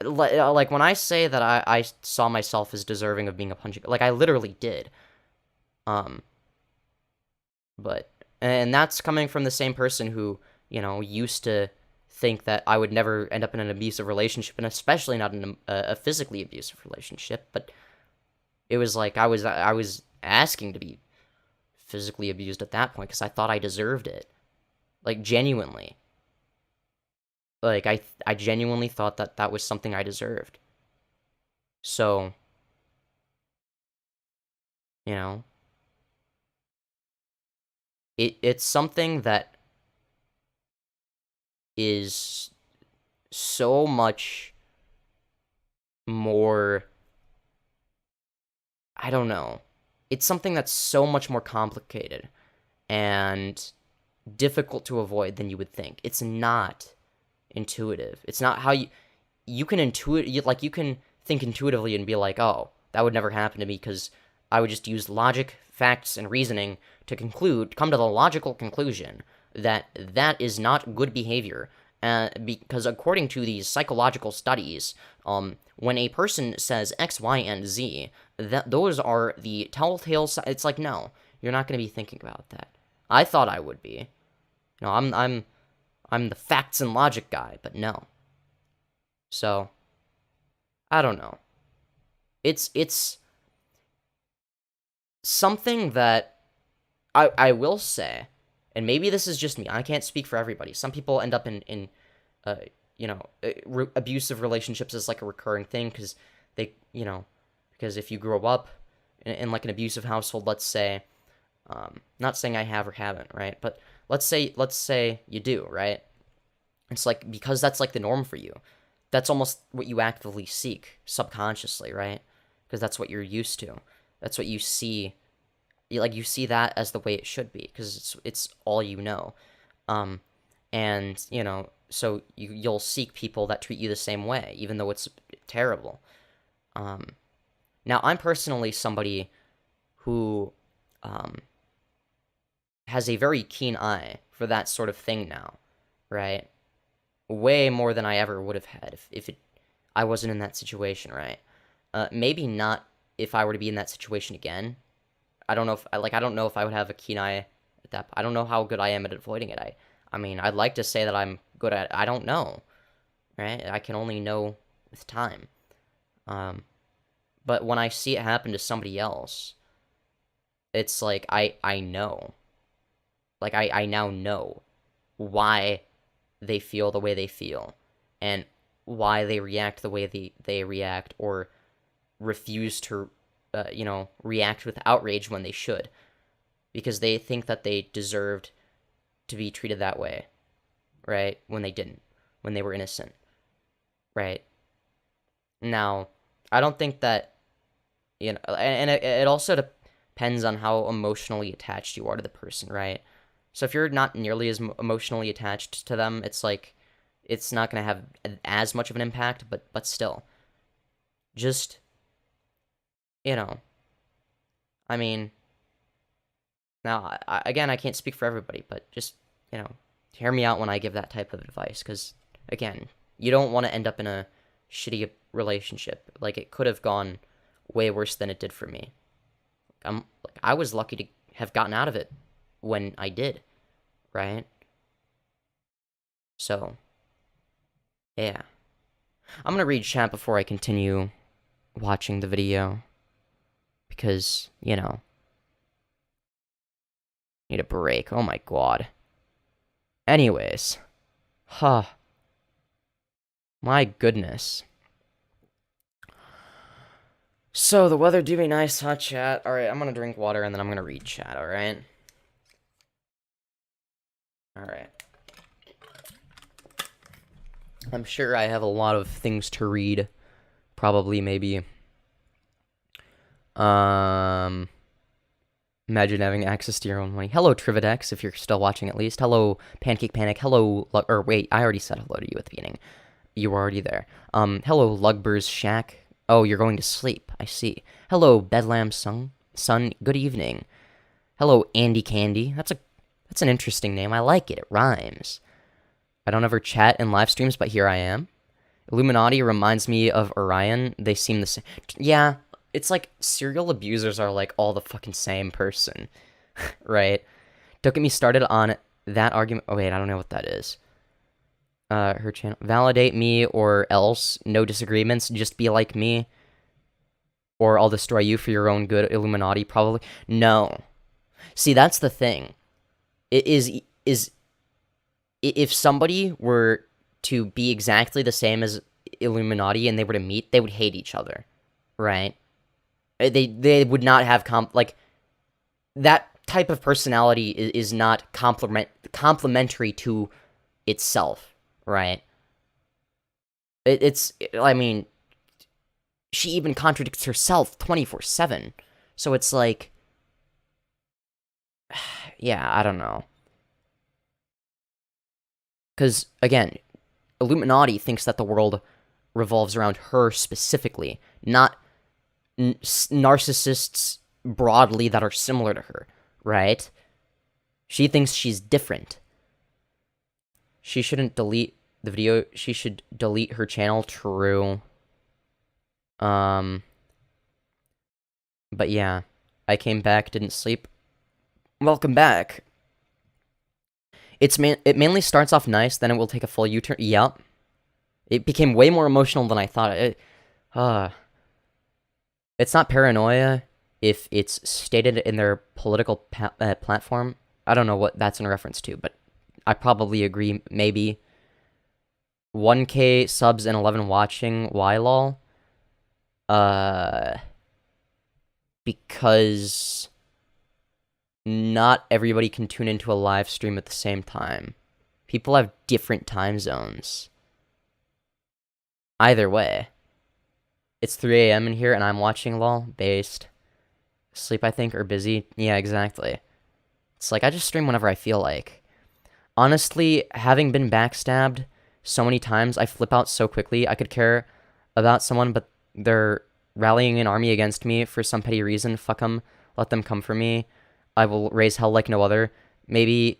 when I say that I saw myself as deserving of being a punching, like, I literally did. But, and that's coming from the same person who, you know, used to think that I would never end up in an abusive relationship, and especially not in a physically abusive relationship. But it was like I was asking to be physically abused at that point because I thought I deserved it, like, genuinely. Like, I genuinely thought that was something I deserved. So, you know, it's something that is so much more, I don't know. It's something that's so much more complicated and difficult to avoid than you would think. It's not intuitive. It's not how you can you can think intuitively and be like, oh, that would never happen to me because I would just use logic, facts, and reasoning to come to the logical conclusion that that is not good behavior. Because according to these psychological studies, when a person says X, Y, and Z, those are the telltale. It's like, no, you're not going to be thinking about that. I thought I would be. No, I'm the facts and logic guy, but no. So, I don't know. It's something that I will say, and maybe this is just me. I can't speak for everybody. Some people end up in you know, abusive relationships as, like, a recurring thing because they, you know, because if you grow up in like an abusive household, let's say, not saying I have or haven't, right? But let's say you do, right? It's like, because that's, like, the norm for you. That's almost what you actively seek subconsciously, right? Because that's what you're used to. That's what you see. You see that as the way it should be because it's all you know. And, you know, so you'll seek people that treat you the same way, even though it's terrible. Now, I'm personally somebody who has a very keen eye for that sort of thing now, right? Way more than I ever would have had if I wasn't in that situation, right? Maybe not if I were to be in that situation again. I don't know if I would have a keen eye at that. I don't know how good I am at avoiding it. I mean, I'd like to say that I'm good at it. I don't know, right? I can only know with time. But when I see it happen to somebody else, it's like I know. Like, I now know why they feel the way they feel and why they react the way they react, or refuse to, you know, react with outrage when they should, because they think that they deserved to be treated that way, right? When they didn't, when they were innocent, right? Now, I don't think that, you know, and it also depends on how emotionally attached you are to the person, right? So if you're not nearly as emotionally attached to them, it's like, it's not going to have as much of an impact, but still, just you know, I mean, now, again, I can't speak for everybody, but just, hear me out when I give that type of advice, because, again, you don't want to end up in a shitty relationship. Like, it could have gone way worse than it did for me. I was lucky to have gotten out of it when I did, right? So, yeah. I'm gonna read chat before I continue watching the video, because, need a break. Oh my god. Anyways. Huh. My goodness. So, the weather do be nice, huh, chat? Alright, I'm gonna drink water and then I'm gonna read chat, alright? Alright. I'm sure I have a lot of things to read. Probably, maybe. Imagine having access to your own money. Hello, Trividex, if you're still watching at least. Hello, Pancake Panic. Hello, or wait, I already said hello to you at the beginning. You were already there. Hello, Lugber's Shack. Oh, you're going to sleep. I see. Hello, Bedlam Sun. Good evening. Hello, Andy Candy. That's an interesting name. I like it. It rhymes. I don't ever chat in live streams, but here I am. Illuminaughtii reminds me of Orion. They seem the same. Yeah, it's like serial abusers are like all the fucking same person, right? Don't get me started on that argument. Oh, wait, I don't know what that is. Her channel. Validate me or else. No disagreements. Just be like me. Or I'll destroy you for your own good, Illuminaughtii, probably. No. See, that's the thing. It is if somebody were to be exactly the same as Illuminaughtii and they were to meet, they would hate each other, right? They would not have that type of personality is not complementary to itself, right? I mean, she even contradicts herself 24/7, so it's like, yeah, I don't know. Because, again, Illuminaughtii thinks that the world revolves around her specifically, not narcissists broadly that are similar to her, right? She thinks she's different. She shouldn't delete the video. She should delete her channel, true. But yeah, I came back, didn't sleep. Welcome back. It mainly starts off nice, then it will take a full U-turn. Yep. It became way more emotional than I thought. It's not paranoia if it's stated in their political platform. I don't know what that's in reference to, but I probably agree, maybe. 1K subs and 11 watching. Why, lol? Because not everybody can tune into a live stream at the same time. People have different time zones. Either way. It's 3 a.m. in here and I'm watching lol. Based. Sleep, I think, or busy. Yeah, exactly. It's like, I just stream whenever I feel like. Honestly, having been backstabbed so many times, I flip out so quickly. I could care about someone, but they're rallying an army against me for some petty reason. Fuck them. Let them come for me. I will raise hell like no other. Maybe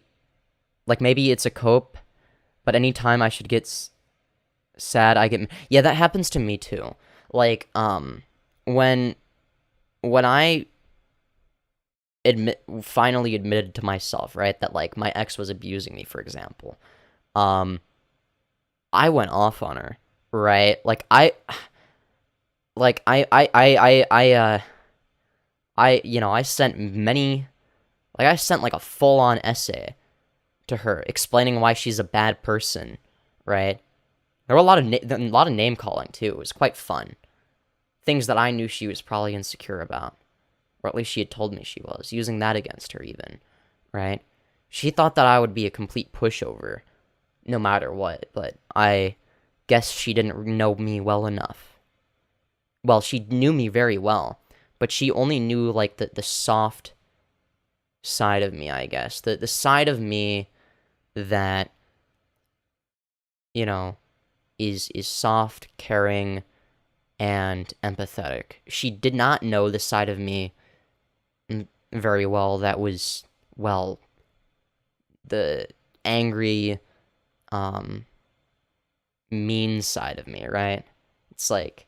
it's a cope, but anytime I should get sad, I get... Yeah, that happens to me too. Like, when I finally admitted to myself, right, that, like, my ex was abusing me, for example, I went off on her, right? I sent many... Like, I sent, like, a full-on essay to her explaining why she's a bad person, right? There were a lot of name-calling, too. It was quite fun. Things that I knew she was probably insecure about. Or at least she had told me she was. Using that against her, even. Right? She thought that I would be a complete pushover, no matter what. But I guess she didn't know me well enough. Well, she knew me very well. But she only knew, like, the soft side of me, I guess. The side of me that, is soft, caring, and empathetic. She did not know the side of me very well that was, well, the angry, mean side of me, right? It's like,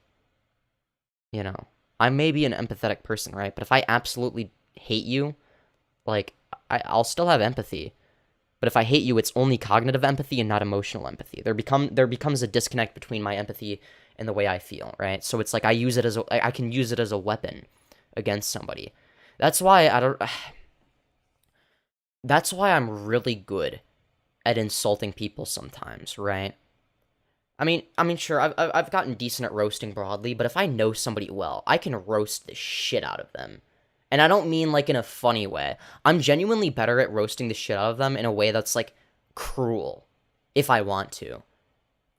you know, I may be an empathetic person, right? But if I absolutely hate you, like, I'll still have empathy. But if I hate you, it's only cognitive empathy and not emotional empathy. There becomes a disconnect between my empathy and the way I feel, right? So it's like I can use it as a weapon against somebody. That's why that's why I'm really good at insulting people sometimes, right? I mean, sure, I've gotten decent at roasting broadly, but if I know somebody well, I can roast the shit out of them. And I don't mean, like, in a funny way. I'm genuinely better at roasting the shit out of them in a way that's, like, cruel, if I want to.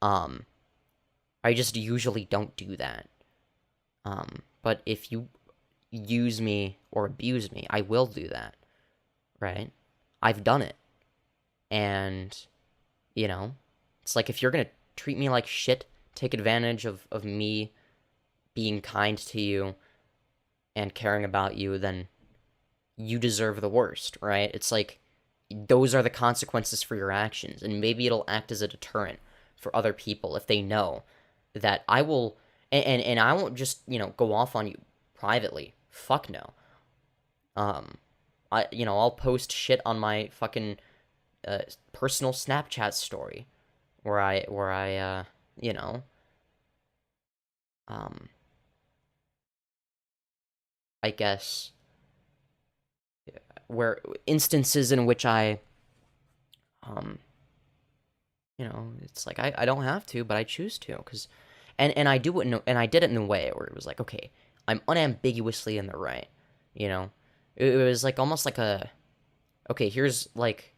I just usually don't do that. But if you use me or abuse me, I will do that, right? I've done it. And, you know, it's like if you're gonna treat me like shit, take advantage of me being kind to you and caring about you, then you deserve the worst, right? It's like, those are the consequences for your actions, and maybe it'll act as a deterrent for other people if they know that I will, and I won't just, you know, go off on you privately. Fuck no. I'll post shit on my fucking personal Snapchat story where I you know, I guess, where instances in which I, you know, it's like I don't have to, but I choose to, because, and I do it, and I did it in a way where it was like, okay, I'm unambiguously in the right, you know, it was like almost like a, okay, here's like,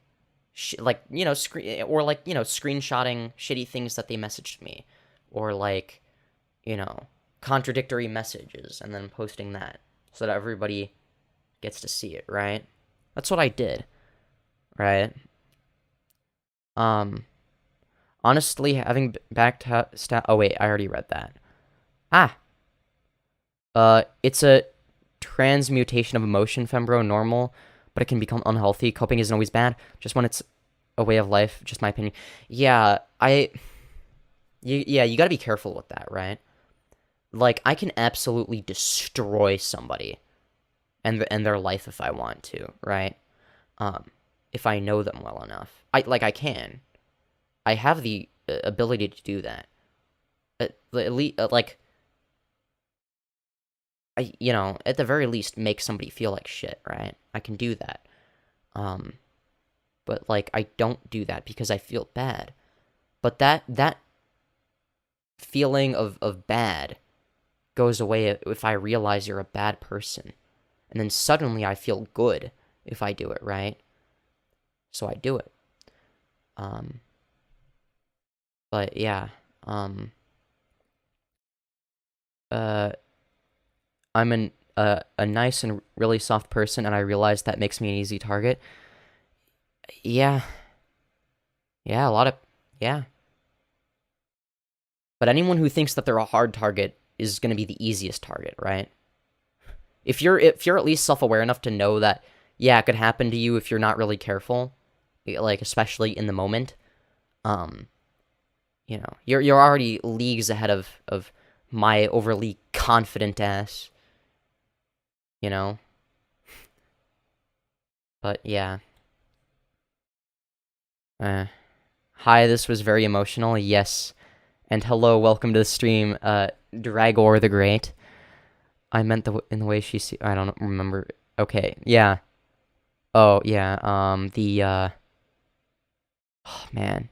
you know, screenshotting shitty things that they messaged me, or like, you know, contradictory messages, and then posting that so that everybody gets to see it, right? That's what I did, right? Honestly, having oh wait, I already read that. It's a transmutation of emotion, Fembro, normal, but it can become unhealthy. Coping isn't always bad, just when it's a way of life, just my opinion. Yeah, you gotta be careful with that, right? Like, I can absolutely destroy somebody and their life if I want to, right? If I know them well enough. I can. I have the ability to do that. At least, you know, at the very least, make somebody feel like shit, right? I can do that. But, like, I don't do that because I feel bad. But that feeling of bad goes away if I realize you're a bad person. And then suddenly I feel good if I do it, right? So I do it. But yeah, I'm a nice and really soft person, and I realize that makes me an easy target. Yeah. Yeah. But anyone who thinks that they're a hard target is going to be the easiest target, right? If you're at least self-aware enough to know that, yeah, it could happen to you if you're not really careful, like, especially in the moment, you know, you're already leagues ahead of my overly confident ass, you know? But yeah. Hi, this was very emotional, yes. And hello, welcome to the stream, Dragor the Great. I meant in the way she I don't remember. Okay, yeah. Oh, yeah, oh, man.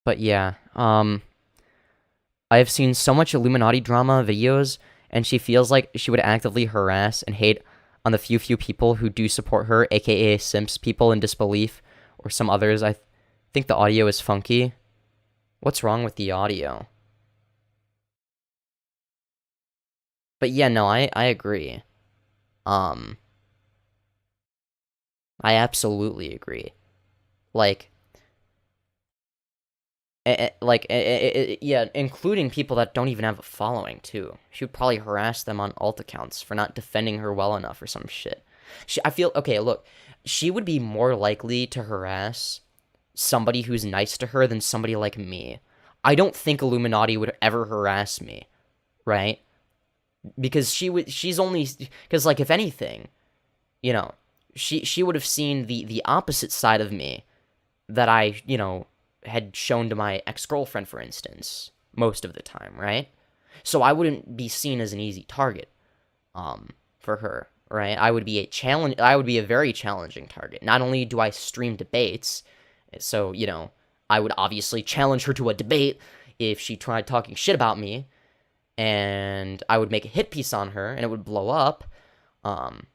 But yeah, I've seen so much Illuminati drama videos, and she feels like she would actively harass and hate on the few people who do support her, aka simps, people in disbelief, or some others. I think the audio is funky. What's wrong with the audio? But yeah, no, I agree. I absolutely agree. Like, Yeah, including people that don't even have a following, too. She would probably harass them on alt accounts for not defending her well enough or some shit. I feel, okay, look, she would be more likely to harass somebody who's nice to her than somebody like me. I don't think iilluminaughtii would ever harass me, right? Because she's only, because, like, if anything, you know, she would have seen the opposite side of me that I, you know, had shown to my ex-girlfriend, for instance, most of the time, right? So I wouldn't be seen as an easy target, for her, right? I would be a very challenging target. Not only do I stream debates, so, you know, I would obviously challenge her to a debate if she tried talking shit about me, and I would make a hit piece on her, and it would blow up, and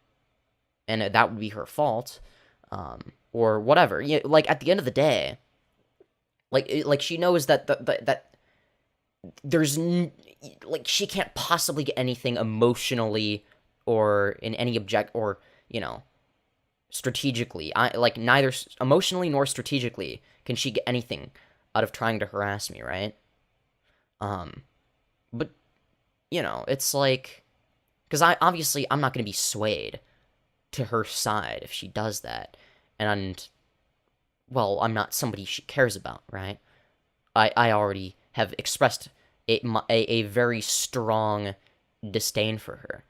that would be her fault, or whatever. You know, like, at the end of the day, like she knows that that there's like, she can't possibly get anything emotionally or in any or, you know, strategically. Like, neither emotionally nor strategically can she get anything out of trying to harass me, right? But, you know, it's like, because I'm not going to be swayed to her side if she does that, and, well, I'm not somebody she cares about, right? I already have expressed a very strong disdain for her.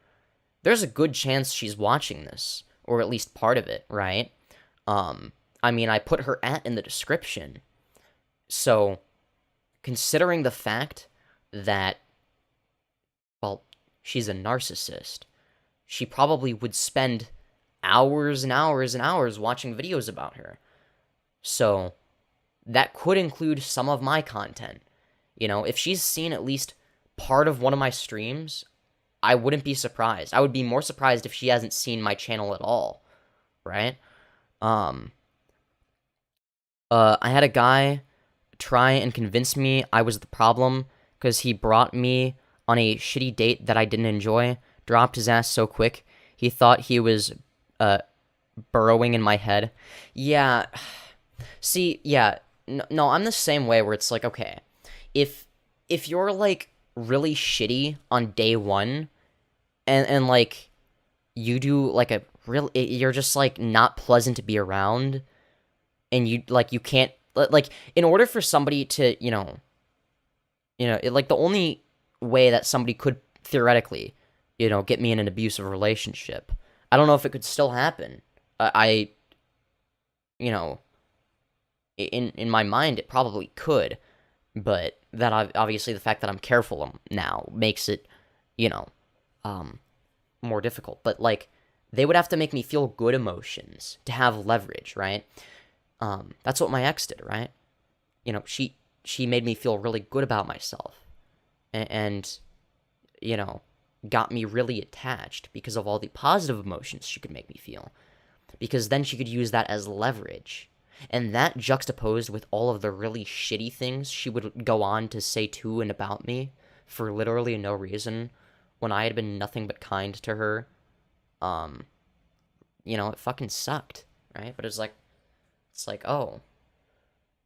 There's a good chance she's watching this, or at least part of it, right? I mean, I put her in the description, so considering the fact that, well, she's a narcissist, she probably would spend hours and hours and hours watching videos about her. So that could include some of my content. You know, if she's seen at least part of one of my streams, I wouldn't be surprised. I would be more surprised if she hasn't seen my channel at all, right? I had a guy try and convince me I was the problem because he brought me on a shitty date that I didn't enjoy, dropped his ass so quick, he thought he was, burrowing in my head. Yeah, see, yeah, no, I'm the same way where it's like, okay, if you're, like, really shitty on day one, and like, you do, like, you're just, like, not pleasant to be around, and you can't, like, in order for somebody to, like, the only way that somebody could theoretically, get me in an abusive relationship, I don't know if it could still happen. In my mind, it probably could, but that obviously the fact that I'm careful now makes it, more difficult. But, like, they would have to make me feel good emotions to have leverage, right? That's what my ex did, right? She made me feel really good about myself, and got me really attached because of all the positive emotions she could make me feel. Because then she could use that as leverage. And that juxtaposed with all of the really shitty things she would go on to say to and about me for literally no reason when I had been nothing but kind to her, it fucking sucked, right? But it's like, oh,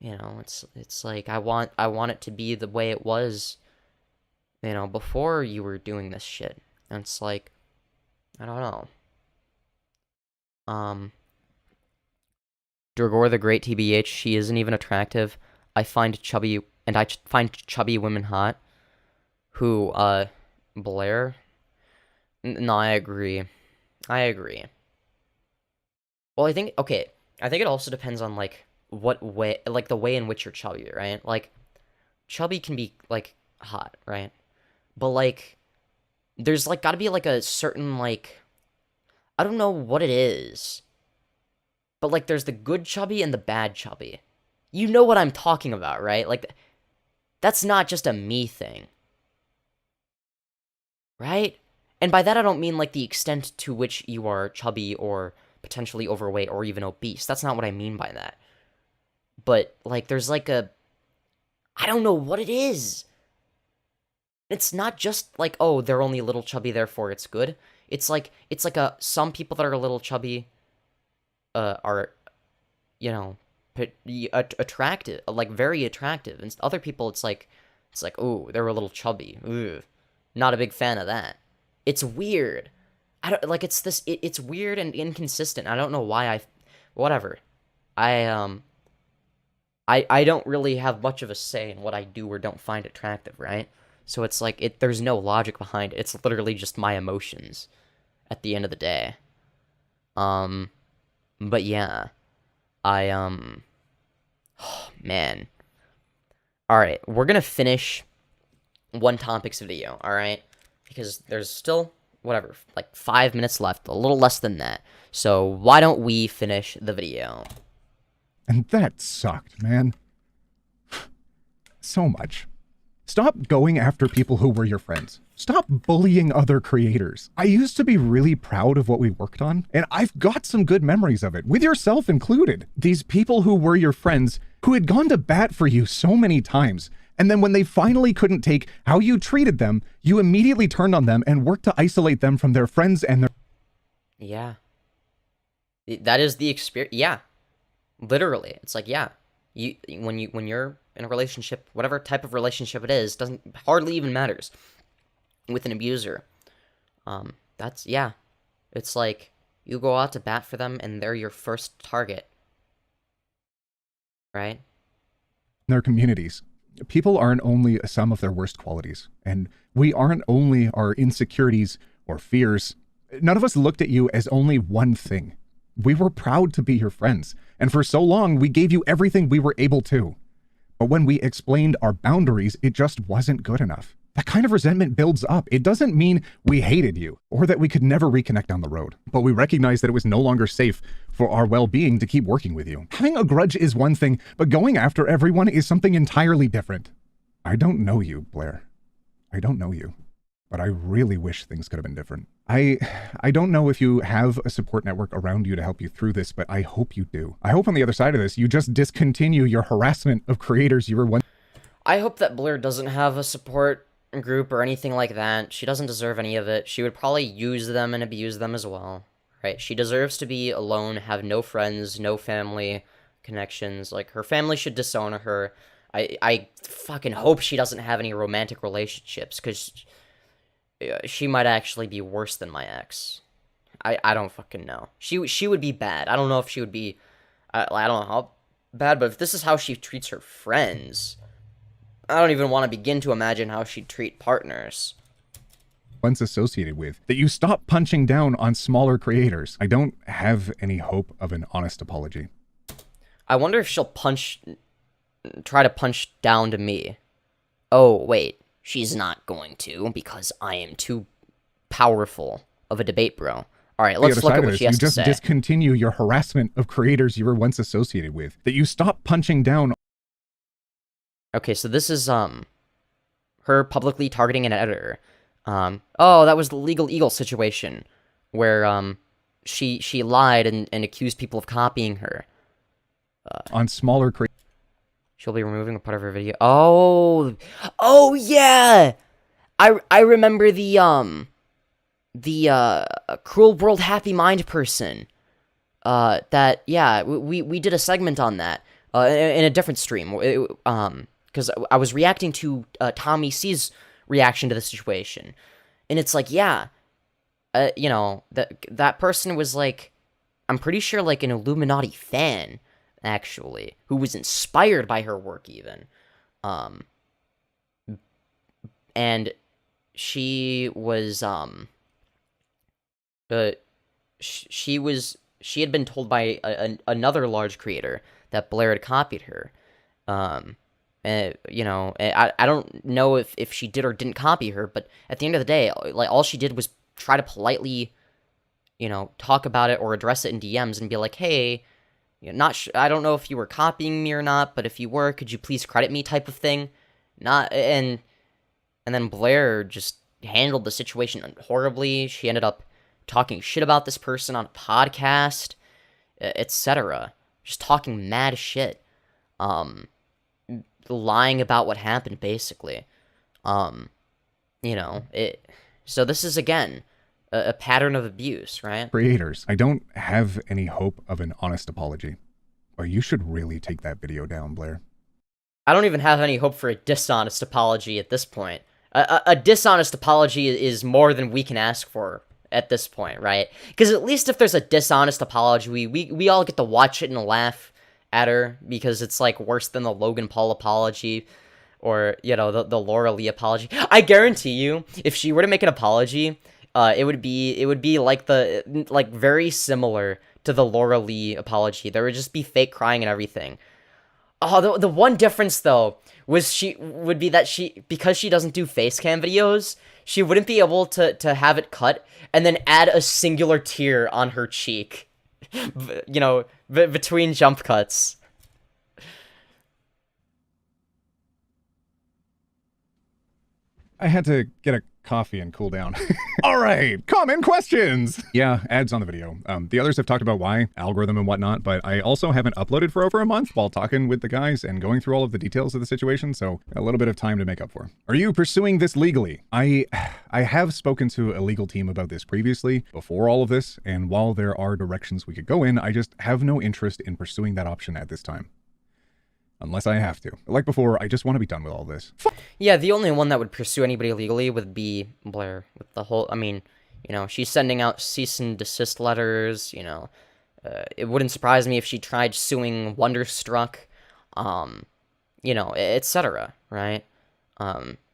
it's like, I want it to be the way it was, before you were doing this shit. And it's like, I don't know. Dragor the Great TBH, she isn't even attractive. I find chubby women hot. Who, Blair? No, I agree. Well, I think it also depends on, like, what way, like, the way in which you're chubby, right? Like, chubby can be, like, hot, right? But, like, there's, like, gotta be, like, a certain, like, I don't know what it is, but, like, there's the good chubby and the bad chubby. You know what I'm talking about, right? Like, that's not just a me thing, right? And by that, I don't mean, like, the extent to which you are chubby or potentially overweight or even obese. That's not what I mean by that. But, like, there's, like, I don't know what it is. It's not just, like, oh, they're only a little chubby, therefore it's good. It's like some people that are a little chubby, are, attractive, like very attractive, and other people it's like, oh, they're a little chubby. Ugh. Not a big fan of that. It's weird. I don't like it's weird and inconsistent. I don't know why whatever. I don't really have much of a say in what I do or don't find attractive, right? So it's like there's no logic behind it. It's literally just my emotions at the end of the day. But yeah. Oh, man. Alright, we're gonna finish One Topic's video, alright? Because there's still, whatever, like 5 minutes left, a little less than that. So why don't we finish the video? And that sucked, man. So much. Stop going after people who were your friends. Stop bullying other creators. I used to be really proud of what we worked on, and I've got some good memories of it, with yourself included. These people who were your friends, who had gone to bat for you so many times, and then when they finally couldn't take how you treated them, you immediately turned on them and worked to isolate them from their friends and their... Yeah. That is the experience. Yeah. Literally. It's like, yeah. When you're in a relationship, whatever type of relationship it is, doesn't hardly even matters. With an abuser. That's, yeah. It's like, you go out to bat for them and they're your first target. Right? their communities. People aren't only a sum of their worst qualities, and we aren't only our insecurities or fears. None of us looked at you as only one thing. We were proud to be your friends, and for so long we gave you everything we were able to. But when we explained our boundaries, it just wasn't good enough. That kind of resentment builds up. It doesn't mean we hated you or that we could never reconnect down the road, but we recognized that it was no longer safe for our well-being to keep working with you. Having a grudge is one thing, but going after everyone is something entirely different. I don't know you, Blair. I don't know you, but I really wish things could have been different. I don't know if you have a support network around you to help you through this, but I hope you do. I hope on the other side of this, you just discontinue your harassment of creators you were once. I hope that Blair doesn't have a support group or anything like that. She doesn't deserve any of it. She would probably use them and abuse them as well, right? She deserves to be alone, have no friends, no family connections. Like, her family should disown her. I fucking hope she doesn't have any romantic relationships, because she might actually be worse than my ex. I don't fucking know. She would be bad. I don't know if she would be, I don't know how bad, but if this is how she treats her friends, I don't even want to begin to imagine how she'd treat partners. Once associated with, that you stop punching down on smaller creators. I don't have any hope of an honest apology. I wonder if she'll try to punch down to me. Oh, wait. She's not going to, because I am too powerful of a debate bro. Alright, let's look at what she has to say. You just discontinue your harassment of creators you were once associated with. That you stop punching down. Okay, so this is, her publicly targeting an editor. Oh, that was the Legal Eagle situation, where, she lied and accused people of copying her. On smaller creators. She'll be removing a part of her video. Oh yeah! I remember the Cruel World Happy Mind person. Yeah, we did a segment on that, in a different stream. Because I was reacting to Tommy C's reaction to the situation, and it's like, yeah, you know, that person was like, I'm pretty sure like an Illuminaughtii fan, actually, who was inspired by her work even, and she was she had been told by another large creator that Blair had copied her. You know, I don't know if she did or didn't copy her, but at the end of the day, like, all she did was try to politely, you know, talk about it or address it in DMs and be like, hey, you know, I don't know if you were copying me or not, but if you were, could you please credit me, type of thing. And then Blair just handled the situation horribly. She ended up talking shit about this person on a podcast, etc. Just talking mad shit. Lying about what happened, basically. You know, so this is, again, a pattern of abuse, right? Creators. I don't have any hope of an honest apology. Oh, you should really take that video down, Blair. I don't even have any hope for a dishonest apology at this point. A dishonest apology is more than we can ask for at this point, right? Because at least if there's a dishonest apology, we all get to watch it and laugh at her, because it's like worse than the Logan Paul apology, or, you know, the Laura Lee apology. I guarantee you, if she were to make an apology, it would be like very similar to the Laura Lee apology. There would just be fake crying and everything. Oh, the one difference though would be that because she doesn't do face cam videos, she wouldn't be able to have it cut and then add a singular tear on her cheek, you know, between jump cuts. I had to get a coffee and cool down. All right, common questions. Yeah, ads on the video. The others have talked about why, algorithm and whatnot, but I also haven't uploaded for over a month while talking with the guys and going through all of the details of the situation, so a little bit of time to make up for. Are you pursuing this legally? I have spoken to a legal team about this previously, before all of this, and while there are directions we could go in, I just have no interest in pursuing that option at this time. Unless I have to. Like before, I just want to be done with all this. Yeah, the only one that would pursue anybody legally would be Blair. With the whole, I mean, you know, she's sending out cease and desist letters, you know. It wouldn't surprise me if she tried suing Wonderstruck, you know, etc., right?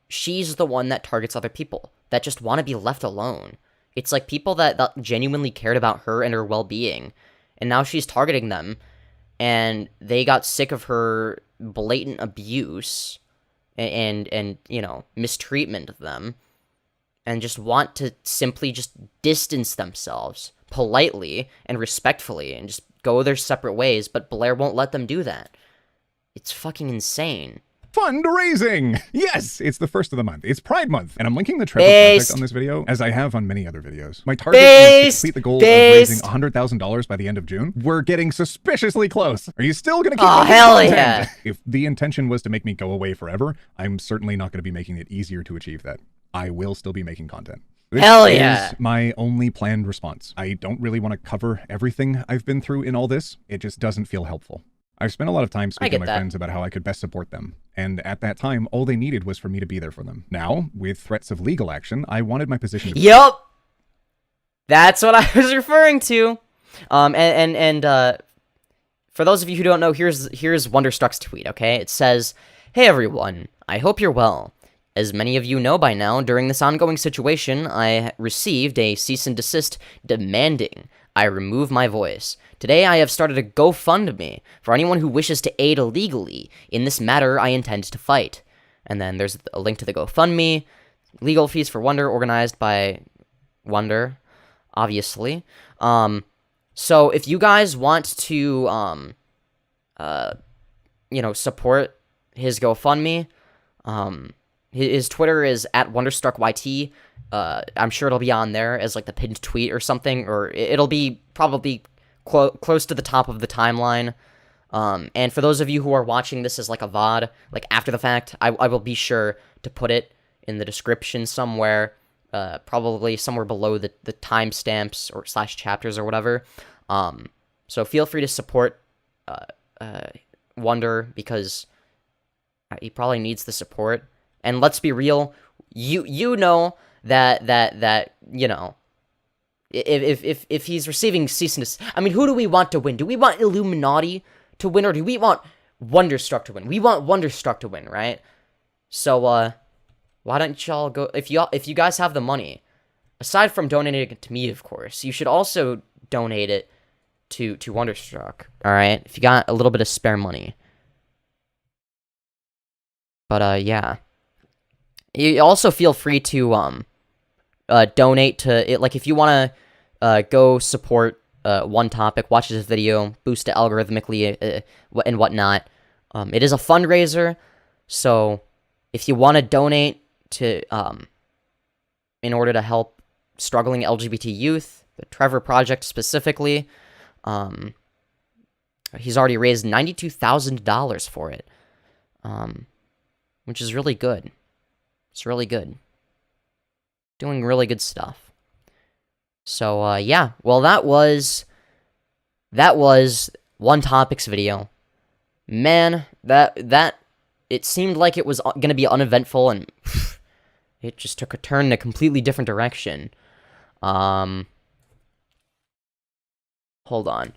She's the one that targets other people that just want to be left alone. It's like people that genuinely cared about her and her well-being, and now she's targeting them. And they got sick of her blatant abuse and you know, mistreatment of them, and just want to simply just distance themselves politely and respectfully and just go their separate ways, but Blair won't let them do that. It's fucking insane. Fundraising! Yes! It's the first of the month. It's Pride Month, and I'm linking the Trevor Project on this video, as I have on many other videos. My target is to complete the goal of raising $100,000 by the end of June. We're getting suspiciously close. Are you still gonna keep making hell content? Yeah. If the intention was to make me go away forever, I'm certainly not gonna be making it easier to achieve that. I will still be making content. This Hell yeah. is my only planned response. I don't really want to cover everything I've been through in all this. It just doesn't feel helpful. I've spent a lot of time speaking to my friends about how I could best support them, and at that time, all they needed was for me to be there for them. Now, with threats of legal action, I wanted my position to be— Yup! That's what I was referring to. For those of you who don't know, here's Wonderstruck's tweet, okay? It says, "Hey everyone, I hope you're well. As many of you know by now, during this ongoing situation, I received a cease and desist demanding I remove my voice. Today, I have started a GoFundMe for anyone who wishes to aid illegally. In this matter, I intend to fight." And then there's a link to the GoFundMe, legal fees for Wonder, organized by Wonder, obviously. So if you guys want to, you know, support his GoFundMe, his Twitter is @WonderstruckYT. I'm sure it'll be on there as like the pinned tweet or something, or it'll be probably close to the top of the timeline. And for those of you who are watching this as like a VOD, like after the fact, I will be sure to put it in the description somewhere, probably somewhere below the timestamps or /chapters or whatever. So feel free to support Wonder, because he probably needs the support. And let's be real, you know that you know, if he's receiving cease and desist, I mean, who do we want to win? Do we want iilluminaughtii to win, or do we want Wonderstruck to win? We want Wonderstruck to win, right? So why don't y'all go, if you guys have the money, aside from donating it to me, of course, you should also donate it to Wonderstruck, all right? If you got a little bit of spare money. But yeah. You also feel free to donate to it. Like if you want to go support One Topic, watch this video, boost it algorithmically and whatnot. It is a fundraiser, so if you want to donate to in order to help struggling LGBT youth, the Trevor Project specifically, he's already raised $92,000 for it, which is really good. It's really good. Doing really good stuff. So, yeah. Well, that was One Topic's video. Man, that it seemed like it was gonna be uneventful, and it just took a turn in a completely different direction. Hold on.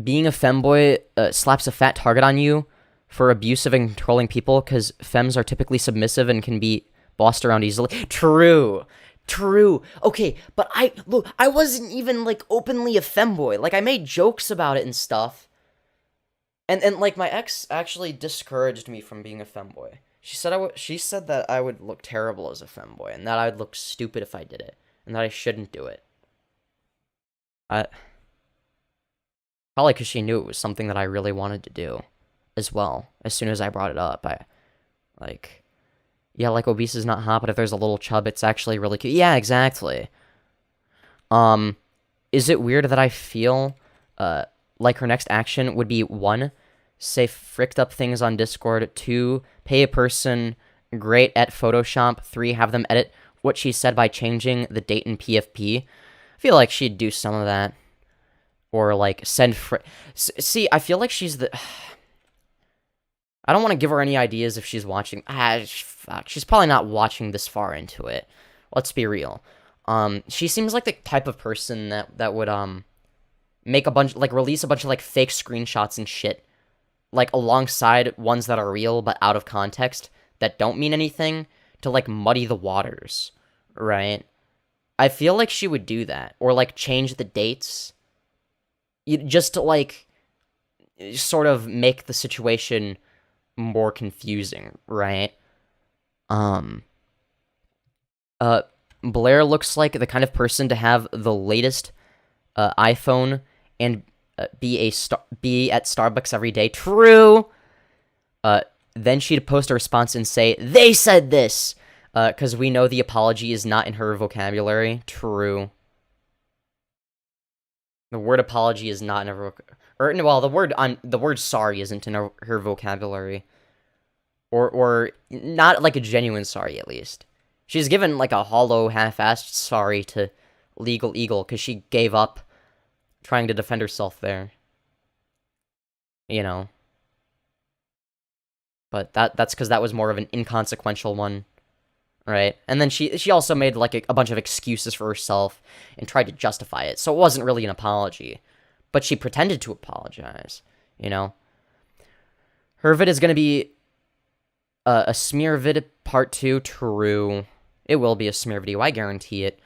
Being a femboy slaps a fat target on you for abusive and controlling people, because femmes are typically submissive and can be bossed around easily. True. Okay, but I wasn't even, like, openly a femboy. Like, I made jokes about it and stuff. And like, my ex actually discouraged me from being a femboy. She said that I would look terrible as a femboy, and that I would look stupid if I did it, and that I shouldn't do it. Probably because she knew it was something that I really wanted to do as well. As soon as I brought it up, yeah, like, obese is not hot, but if there's a little chub, it's actually really cute. Yeah, exactly. Is it weird that I feel, like her next action would be 1, say fricked up things on Discord, 2, pay a person great at Photoshop, 3, have them edit what she said by changing the date in PFP? I feel like she'd do some of that. Or, like, see, I feel like she's the... I don't want to give her any ideas if she's watching. Fuck. She's probably not watching this far into it. Let's be real. She seems like the type of person that would, make a bunch, like, release a bunch of, like, fake screenshots and shit. Like, alongside ones that are real but out of context that don't mean anything to, like, muddy the waters. Right? I feel like she would do that. Or, like, change the dates. Just to, like, sort of make the situation more confusing, right? Blair looks like the kind of person to have the latest iPhone and be at Starbucks every day. True. Then she'd post a response and say, "They said this," because we know the apology is not in her vocabulary. True. The word apology is not in her the word sorry isn't in her vocabulary. Or not like a genuine sorry, at least. She's given, like, a hollow, half-assed sorry to Legal Eagle because she gave up trying to defend herself there. You know. But that's because that was more of an inconsequential one. Right? And then she also made, like, a bunch of excuses for herself and tried to justify it. So it wasn't really an apology. But she pretended to apologize. You know? Her vid is going to be a smear vid part 2. True. It will be a smear video. I guarantee it.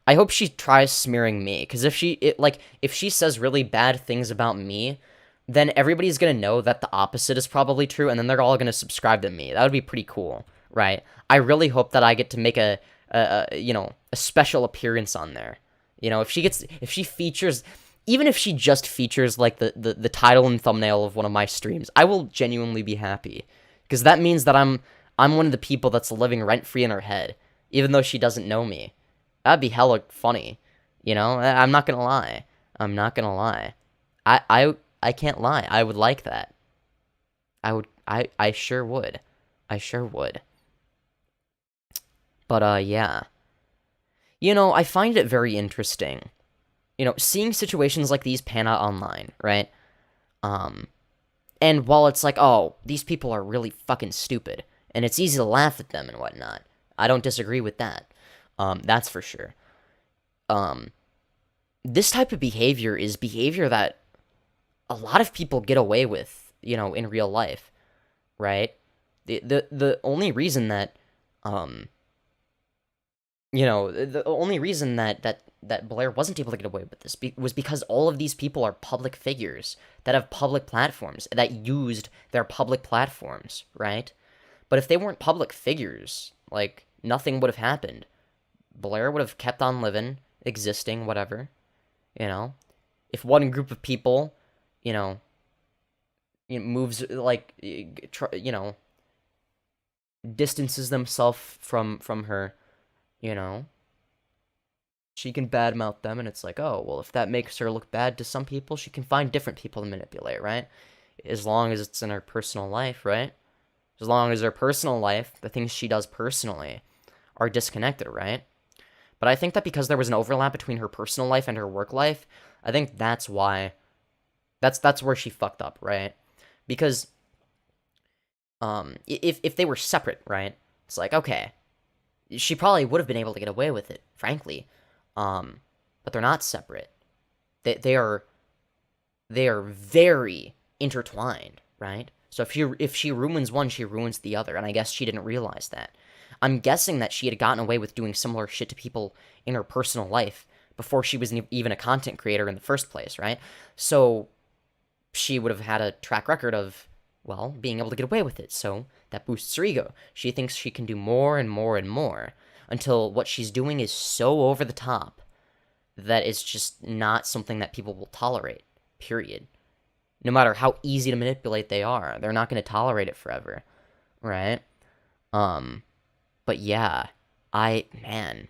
I hope she tries smearing me. Because if she says really bad things about me, then everybody's going to know that the opposite is probably true. And then they're all going to subscribe to me. That would be pretty cool. Right? I really hope that I get to make a special appearance on there. You know, if she features, even if she just features, like, the title and thumbnail of one of my streams, I will genuinely be happy. Because that means that I'm one of the people that's living rent-free in her head, even though she doesn't know me. That'd be hella funny. You know? I'm not gonna lie. I can't lie. I would like that. I sure would. But, yeah. You know, I find it very interesting. You know, seeing situations like these pan out online, right? And while it's like, oh, these people are really fucking stupid, and it's easy to laugh at them and whatnot, I don't disagree with that. That's for sure. This type of behavior is behavior that a lot of people get away with, you know, in real life, right? The only reason that, you know, the only reason that Blair wasn't able to get away with this was because all of these people are public figures that have public platforms, that used their public platforms, right? But if they weren't public figures, like, nothing would have happened. Blair would have kept on living, existing, whatever, you know? If one group of people, you know moves, like, you know, distances themselves from her, you know, she can badmouth them, and it's like, oh, well, if that makes her look bad to some people, she can find different people to manipulate, right? As long as it's in her personal life, right? As long as her personal life, the things she does personally, are disconnected, right? But I think that because there was an overlap between her personal life and her work life, I think that's why That's where she fucked up, right? Because if they were separate, right? It's like, okay, she probably would have been able to get away with it, frankly. But they're not separate. They are very intertwined, right? So if she ruins one, she ruins the other, and I guess she didn't realize that. I'm guessing that she had gotten away with doing similar shit to people in her personal life before she was even a content creator in the first place, right? So she would have had a track record of, well, being able to get away with it, so that boosts her ego. She thinks she can do more and more and more until what she's doing is so over the top that it's just not something that people will tolerate, period. No matter how easy to manipulate they are, they're not going to tolerate it forever, right? But yeah, man,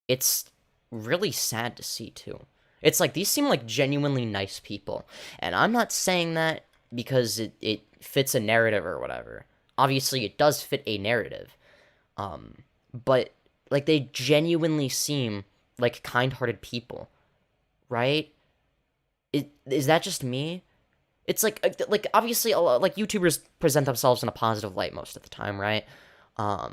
it's really sad to see, too. It's like, these seem like genuinely nice people, and I'm not saying that because it fits a narrative or whatever. Obviously, it does fit a narrative, but, like, they genuinely seem like kind-hearted people, right? Is that just me? It's like obviously, like, YouTubers present themselves in a positive light most of the time, right? So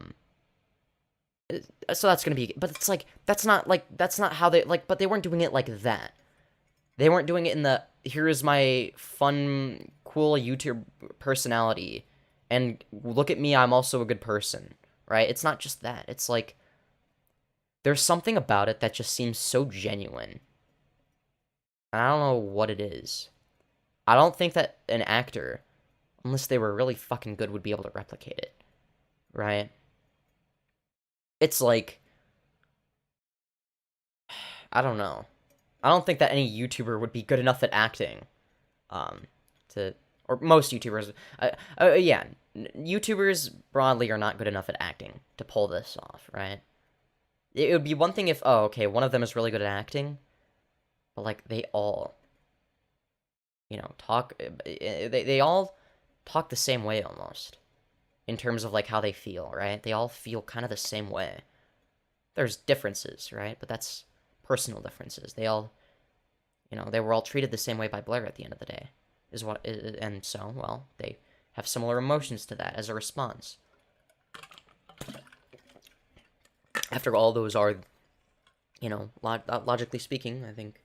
that's gonna be, but it's like, that's not how they, like, but they weren't doing it like that. They weren't doing it in the, here is my fun, cool YouTube personality, and look at me, I'm also a good person, right? It's not just that. It's like, there's something about it that just seems so genuine. I don't know what it is. I don't think that an actor, unless they were really fucking good, would be able to replicate it, right? It's like, I don't know. I don't think that any YouTuber would be good enough at acting, or most YouTubers, yeah, YouTubers broadly are not good enough at acting to pull this off, right? It would be one thing if, oh, okay, one of them is really good at acting, but, like, they all, talk, they all talk the same way almost, in terms of, like, how they feel, right? They all feel kind of the same way. There's differences, right? But that's personal differences. They all, they were all treated the same way by Blair at the end of the day, and so, well, they have similar emotions to that as a response. After all, those are, logically speaking, I think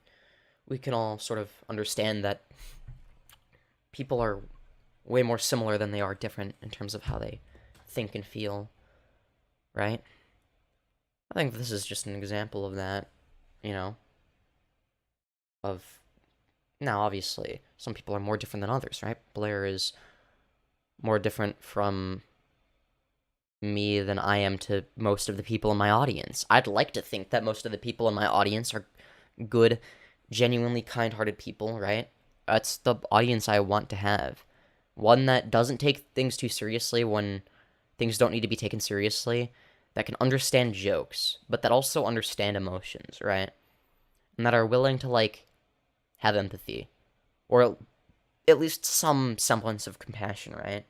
we can all sort of understand that people are way more similar than they are different in terms of how they think and feel, right? I think this is just an example of that, now, obviously, some people are more different than others, right? Blair is more different from me than I am to most of the people in my audience. I'd like to think that most of the people in my audience are good, genuinely kind-hearted people, right? That's the audience I want to have. One that doesn't take things too seriously when things don't need to be taken seriously, that can understand jokes, but that also understand emotions, right? And that are willing to, like, have empathy, or at least some semblance of compassion, right?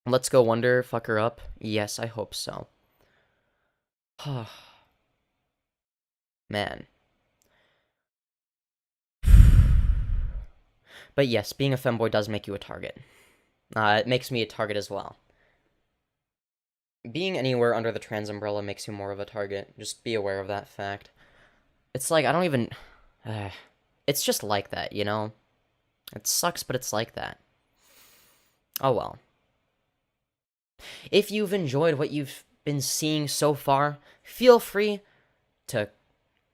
Let's Go Wonder fuck her up? Yes, I hope so. Man. But yes, being a femboy does make you a target. It makes me a target as well. Being anywhere under the trans umbrella makes you more of a target. Just be aware of that fact. It's like, I don't even... it's just like that, It sucks, but it's like that. Oh well. If you've enjoyed what you've been seeing so far, feel free to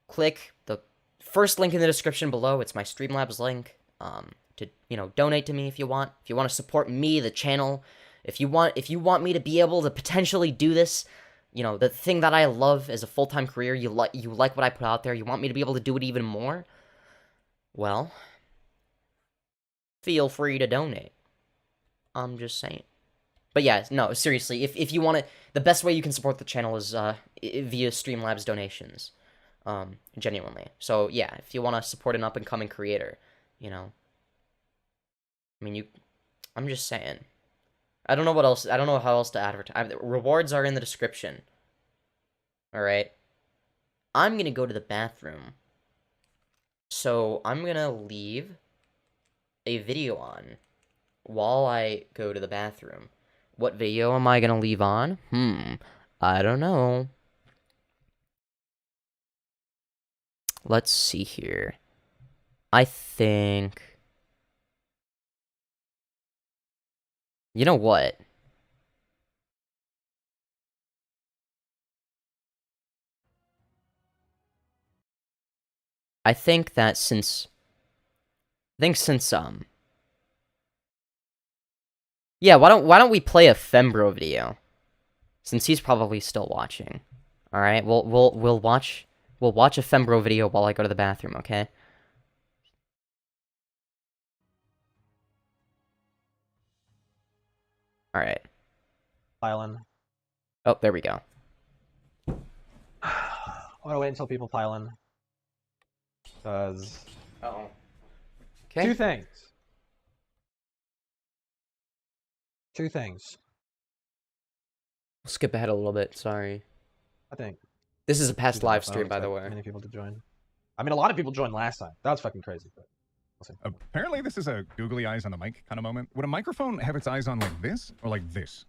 click the first link in the description below. It's my Streamlabs link, to, donate to me if you want. If you want to support me, the channel, if you want me to be able to potentially do this, the thing that I love as a full-time career, you like what I put out there, you want me to be able to do it even more, well, feel free to donate. I'm just saying. But yeah, no, seriously, if you want to, the best way you can support the channel is via Streamlabs donations, genuinely. So yeah, if you want to support an up-and-coming creator, I'm just saying. I don't know how else to advertise. Rewards are in the description. Alright? I'm gonna go to the bathroom. So I'm gonna leave a video on while I go to the bathroom. What video am I gonna leave on? I don't know. Let's see here. I think... You know what? I think that since... Yeah, why don't we play a Fembro video? Since he's probably still watching. Alright, we'll watch a Fembro video while I go to the bathroom, okay? Alright. Pile in. Oh, there we go. I'm gonna wait until people pile in. Because Uh-oh. Okay. two things. Two things. We'll skip ahead a little bit, sorry. I think. This is a past live I don't stream, by the expect way. Many people to join. I mean, a lot of people joined last time. That was fucking crazy. But we'll see. Apparently this is a googly eyes on the mic kind of moment. Would a microphone have its eyes on like this or like this?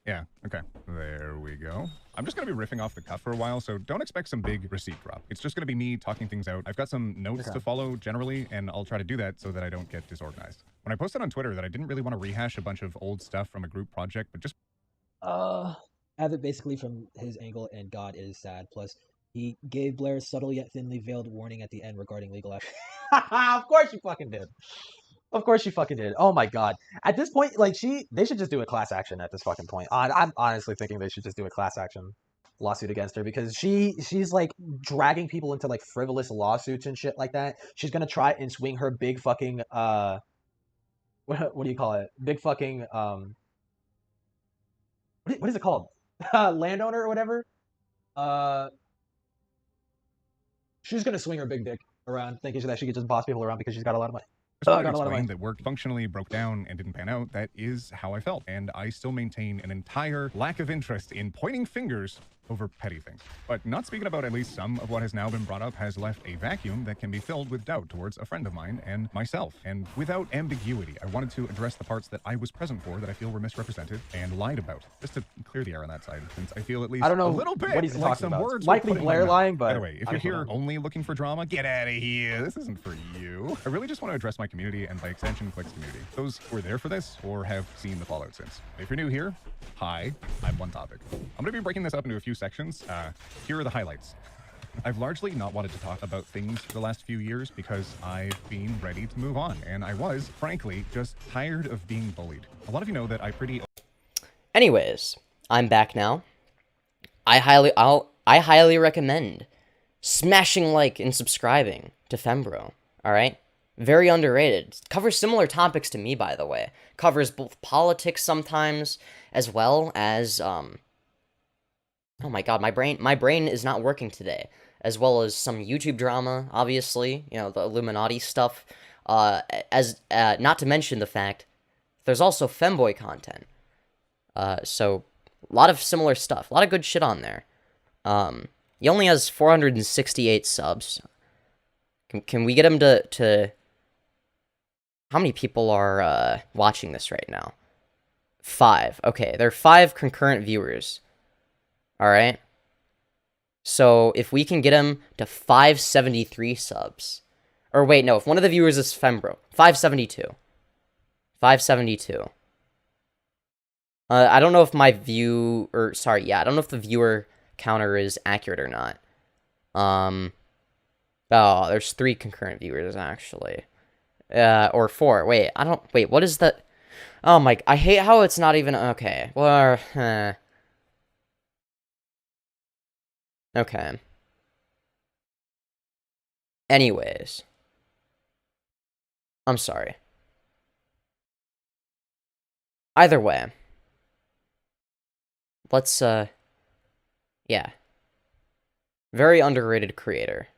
Yeah, okay. There we go. I'm just going to be riffing off the cuff for a while, so don't expect some big receipt drop. It's just going to be me talking things out. I've got some notes to follow generally, and I'll try to do that so that I don't get disorganized. When I posted on Twitter that I didn't really want to rehash a bunch of old stuff from a group project, but just... Have it basically from his angle, and God is sad. Plus, he gave Blair a subtle yet thinly veiled warning at the end regarding legal action. Of course you fucking did. Of course you fucking did. Oh my god. At this point, like, they should just do a class action at this fucking point. I'm honestly thinking they should just do a class action lawsuit against her because she's like dragging people into like frivolous lawsuits and shit like that. She's gonna try and swing her big fucking what do you call it? Big fucking what is it called? Landowner or whatever. She's gonna swing her big dick around, thinking that she could just boss people around because she's got a lot of money. I explained that work functionally broke down and didn't pan out. That is how I felt, and I still maintain an entire lack of interest in pointing fingers over petty things. But not speaking about at least some of what has now been brought up has left a vacuum that can be filled with doubt towards a friend of mine and myself. And without ambiguity, I wanted to address the parts that I was present for that I feel were misrepresented and lied about, just to clear the air on that side, since I feel at least I don't know a little bit what he's like talking some about. words Likely were put in my Blair mouth. lying, but by the way, if I you're don't here know. only looking for drama, get out of here. This isn't for you. I really just want to address my community and by extension Click's community. Those who are there for this or have seen the fallout since. If you're new here, hi, I'm One Topic. I'm going to be breaking this up into a few sections. Here are the highlights. I've largely not wanted to talk about things for the last few years because I've been ready to move on, and I was, frankly, just tired of being bullied. A lot of you know that I pretty... Anyways, I'm back now. I highly recommend smashing like and subscribing to Fembro, alright? Very underrated. Covers similar topics to me, by the way. Covers both politics sometimes, as well as, oh my god, my brain is not working today. As well as some YouTube drama, obviously, you know, the Illuminaughtii stuff. Not to mention the fact, there's also femboy content. So, a lot of similar stuff. A lot of good shit on there. He only has 468 subs. Can we get him to... How many people are watching this right now? 5. Okay, there are 5 concurrent viewers. Alright? So, if we can get him to 573 subs... Or wait, no, if one of the viewers is Fembro. 572. 572. I don't know if my I don't know if the viewer counter is accurate or not. Oh, there's 3 concurrent viewers, actually. Or 4. Wait, what is that? Oh my, I hate how it's not even, okay. Well, okay. Anyways. I'm sorry. Either way. Let's, yeah. Very underrated creator.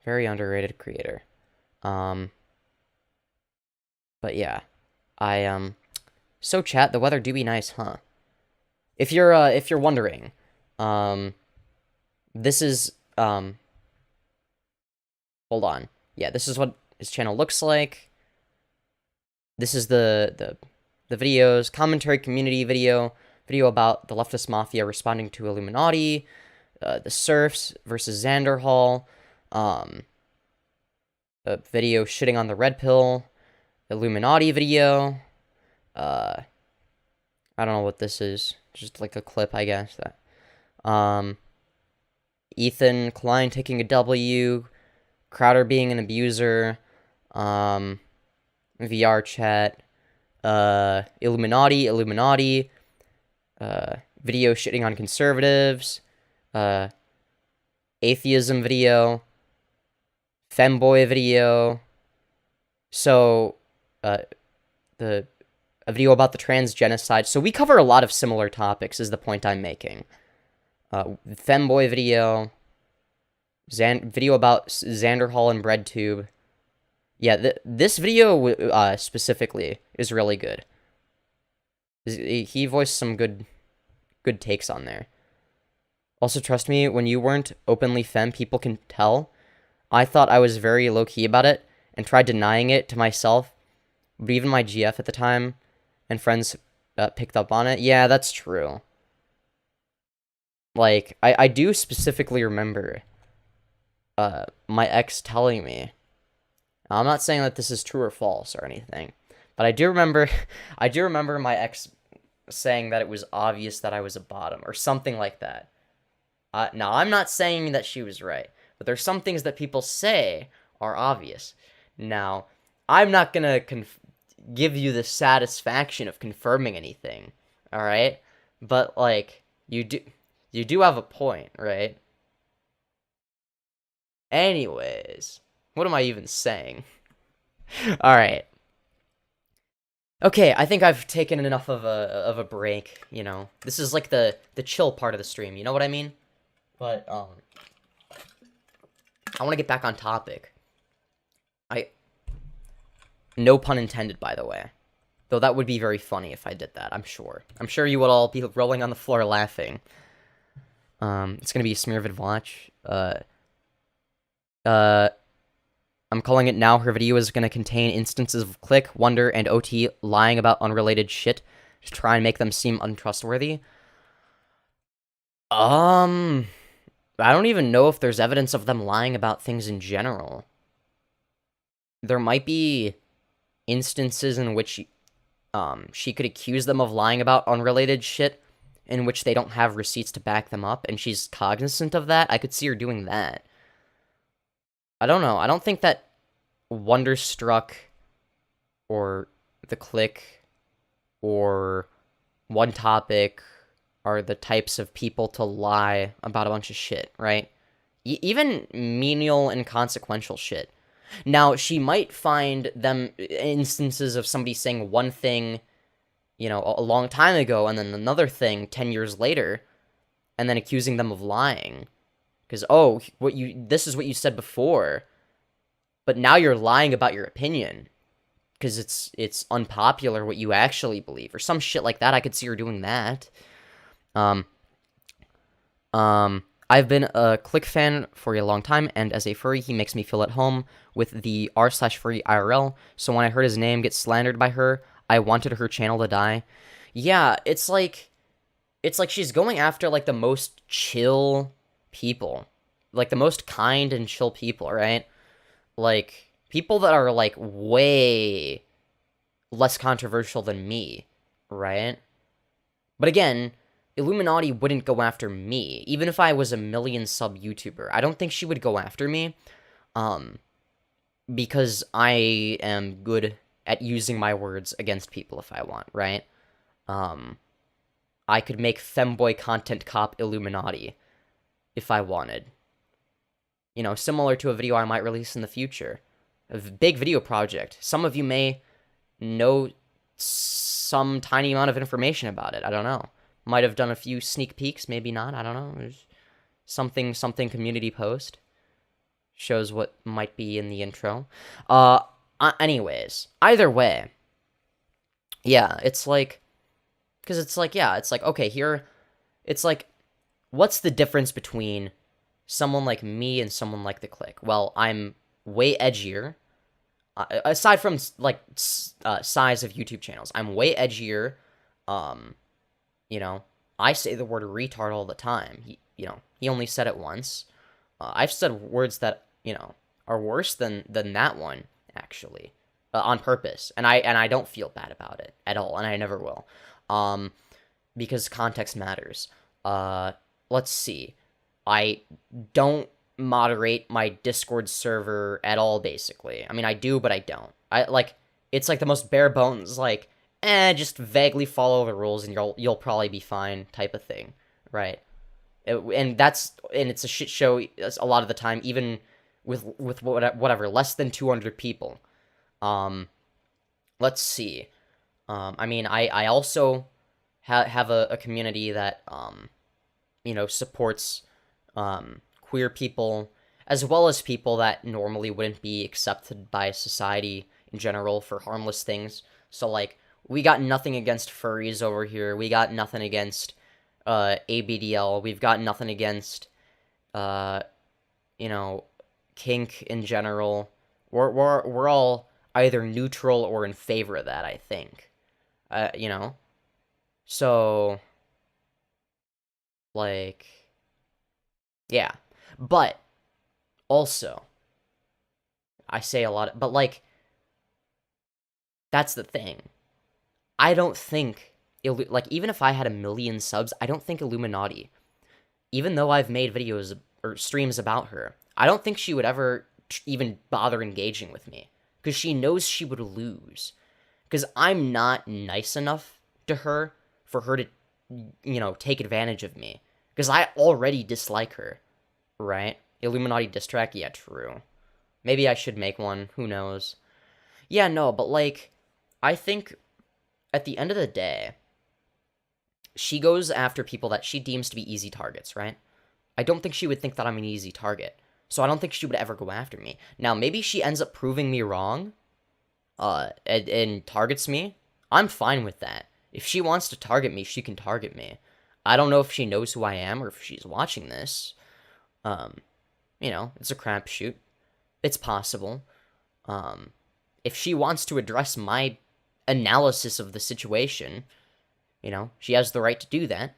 Very underrated creator. But yeah. So chat, the weather do be nice, huh? If you're wondering, this is hold on. Yeah, this is what his channel looks like. This is the videos, commentary community video about the leftist mafia responding to Illuminati, the serfs versus Xanderhal, a video shitting on the red pill, Illuminati video, I don't know what this is, just like a clip, I guess, that, Ethan Klein taking a W, Crowder being an abuser, VR chat, Illuminati, video shitting on conservatives, atheism video, femboy video, so, a video about the trans genocide. So we cover a lot of similar topics, is the point I'm making. Femboy video, video about Xanderhal and BreadTube. Yeah, this video specifically is really good. He voiced some good takes on there. Also, trust me, when you weren't openly femme, people can tell. I thought I was very low-key about it and tried denying it to myself, but even my GF at the time and friends picked up on it. Yeah, that's true. Like, I do specifically remember my ex telling me. Now, I'm not saying that this is true or false or anything, but I do remember my ex saying that it was obvious that I was a bottom or something like that. Now, I'm not saying that she was right, but there's some things that people say are obvious. Now, I'm not gonna give you the satisfaction of confirming anything, all right? But like, you do have a point, right? Anyways, what am I even saying? All right. Okay, I think I've taken enough of a break, you know. This is like the chill part of the stream, you know what I mean? But I want to get back on topic. No pun intended, by the way. Though that would be very funny if I did that, I'm sure. I'm sure you would all be rolling on the floor laughing. It's gonna be a Smearvid watch. I'm calling it now. Her video is gonna contain instances of Click, Wonder, and OT lying about unrelated shit to try and make them seem untrustworthy. I don't even know if there's evidence of them lying about things in general. There might be instances in which she could accuse them of lying about unrelated shit in which they don't have receipts to back them up, and she's cognizant of that. I could see her doing that. I don't know. I don't think that Wonderstruck or The Click or One Topic are the types of people to lie about a bunch of shit, right? Even menial and consequential shit. Now, she might find them instances of somebody saying one thing, you know, a long time ago, and then another thing 10 years later, and then accusing them of lying. Because, oh, this is what you said before, but now you're lying about your opinion, because it's unpopular what you actually believe, or some shit like that. I could see her doing that. I've been a Click fan for a long time, and as a furry, he makes me feel at home with the r/furry IRL, so when I heard his name get slandered by her, I wanted her channel to die. Yeah, it's like she's going after, like, the most chill people. Like, the most kind and chill people, right? Like, people that are, like, way less controversial than me, right? But again, Illuminaughtii wouldn't go after me, even if I was a million sub YouTuber. I don't think she would go after me, because I am good at using my words against people if I want, right? I could make femboy content cop Illuminaughtii if I wanted. You know, similar to a video I might release in the future. A big video project. Some of you may know some tiny amount of information about it. I don't know. Might have done a few sneak peeks, maybe not. I don't know. There's something community post. Shows what might be in the intro. Anyways, either way. Yeah, it's like... Because it's like, yeah, it's like, okay, here... It's like, what's the difference between someone like me and someone like the Click. Well, I'm way edgier. Aside from like size of YouTube channels, I'm way edgier. You know, I say the word retard all the time. He only said it once. I've said words that, are worse than that one, actually, on purpose, and I don't feel bad about it at all, and I never will, because context matters. Let's see. I don't moderate my Discord server at all, basically. I mean, I do, but I don't. It's like the most bare bones, like, just vaguely follow the rules and you'll probably be fine type of thing, right? And it's a shit show a lot of the time, even with whatever, less than 200 people. Let's see. I mean, I also have a community that, supports, queer people, as well as people that normally wouldn't be accepted by society in general for harmless things. So, like, we got nothing against furries over here. We got nothing against, ABDL. We've got nothing against, kink in general. We're all either neutral or in favor of that, I think. So, like, yeah. But, also, I say a lot, but, like, that's the thing. I don't think, even if I had 1 million subs, I don't think iilluminaughtii, even though I've made videos or streams about her, I don't think she would ever even bother engaging with me, because she knows she would lose, because I'm not nice enough to her for her to, take advantage of me, because I already dislike her, right? iilluminaughtii diss track? Yeah, true. Maybe I should make one, who knows? Yeah, no, but, like, I think at the end of the day, she goes after people that she deems to be easy targets, right? I don't think she would think that I'm an easy target, so I don't think she would ever go after me. Now, maybe she ends up proving me wrong, and targets me. I'm fine with that. If she wants to target me, she can target me. I don't know if she knows who I am or if she's watching this. It's a crapshoot. It's possible. If she wants to address my analysis of the situation, she has the right to do that.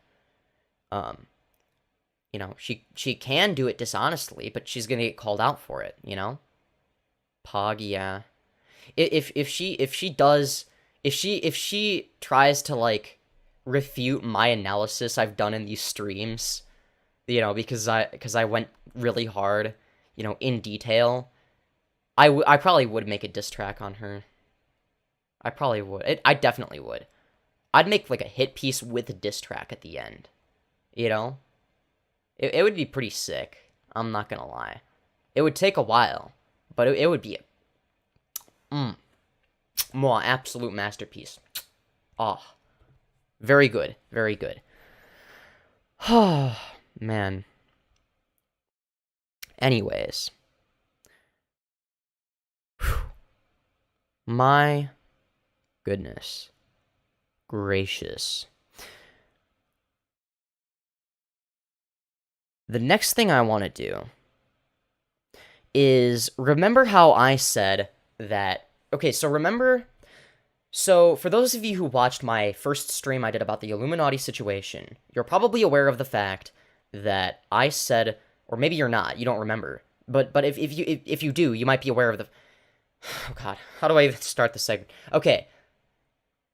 She can do it dishonestly, but she's gonna get called out for it, Pog, yeah. If she tries to, like, refute my analysis I've done in these streams, because I went really hard, in detail, I probably would make a diss track on her. I probably would. I definitely would. I'd make, like, a hit piece with a diss track at the end. It would be pretty sick. I'm not gonna lie. It would take a while, but it would be a absolute masterpiece. Oh, very good. Very good. Oh, man. Anyways. Whew. My goodness gracious. The next thing I want to do is, remember how I said that, okay, so for those of you who watched my first stream I did about the iilluminaughtii situation, you're probably aware of the fact that I said, or maybe you're not, you don't remember, but if you do, you might be aware of the, oh god, how do I even start this segment? Okay,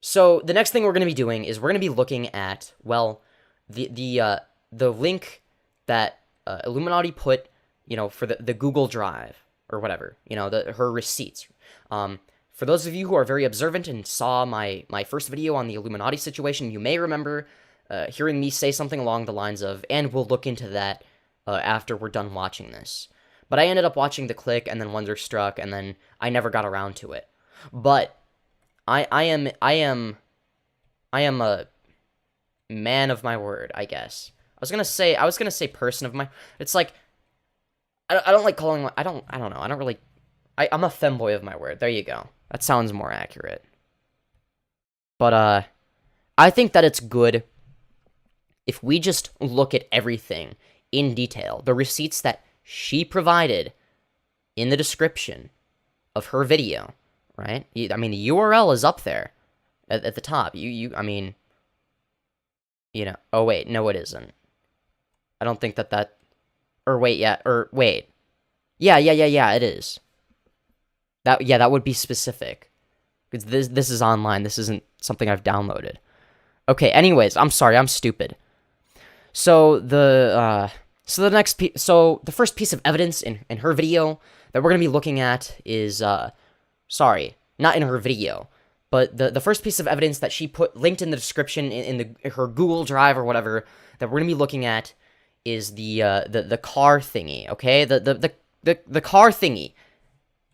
so the next thing we're going to be doing is we're going to be looking at, well, the link that iilluminaughtii put, for the Google Drive, or whatever, her receipts. For those of you who are very observant and saw my first video on the iilluminaughtii situation, you may remember hearing me say something along the lines of, and we'll look into that after we're done watching this. But I ended up watching The Click and then Wonderstruck, and then I never got around to it. But I am a man of my word, I guess. I was gonna say person of my. It's like I don't like calling. I don't know. I don't really. I'm a femboy of my word. There you go. That sounds more accurate. But I think that it's good if we just look at everything in detail. The receipts that she provided in the description of her video, right? I mean, the URL is up there at the top. I mean, you know, oh wait, no it isn't. I don't think that, or wait, yeah, it is. That would be specific. Because this is online, this isn't something I've downloaded. Okay, anyways, I'm sorry, I'm stupid. So the first piece of evidence in her video that we're gonna be looking at is, sorry, not in her video, but the first piece of evidence that she put linked in the description in her Google Drive or whatever that we're gonna be looking at is the car thingy. Okay, the car thingy.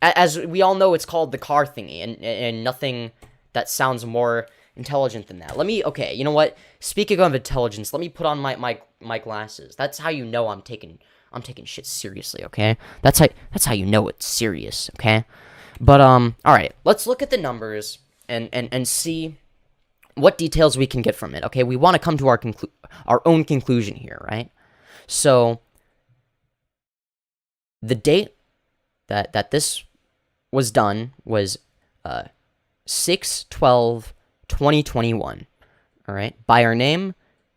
As we all know, it's called the car thingy, and nothing that sounds more intelligent than that. Okay, you know what? Speaking of intelligence, let me put on my glasses. That's how you know I'm taking shit seriously, okay? That's how you know it's serious, okay? But all right, let's look at the numbers and see what details we can get from it. Okay, we want to come to our own conclusion here, right? So the date that this was done was 6/12/2021. All right, buyer name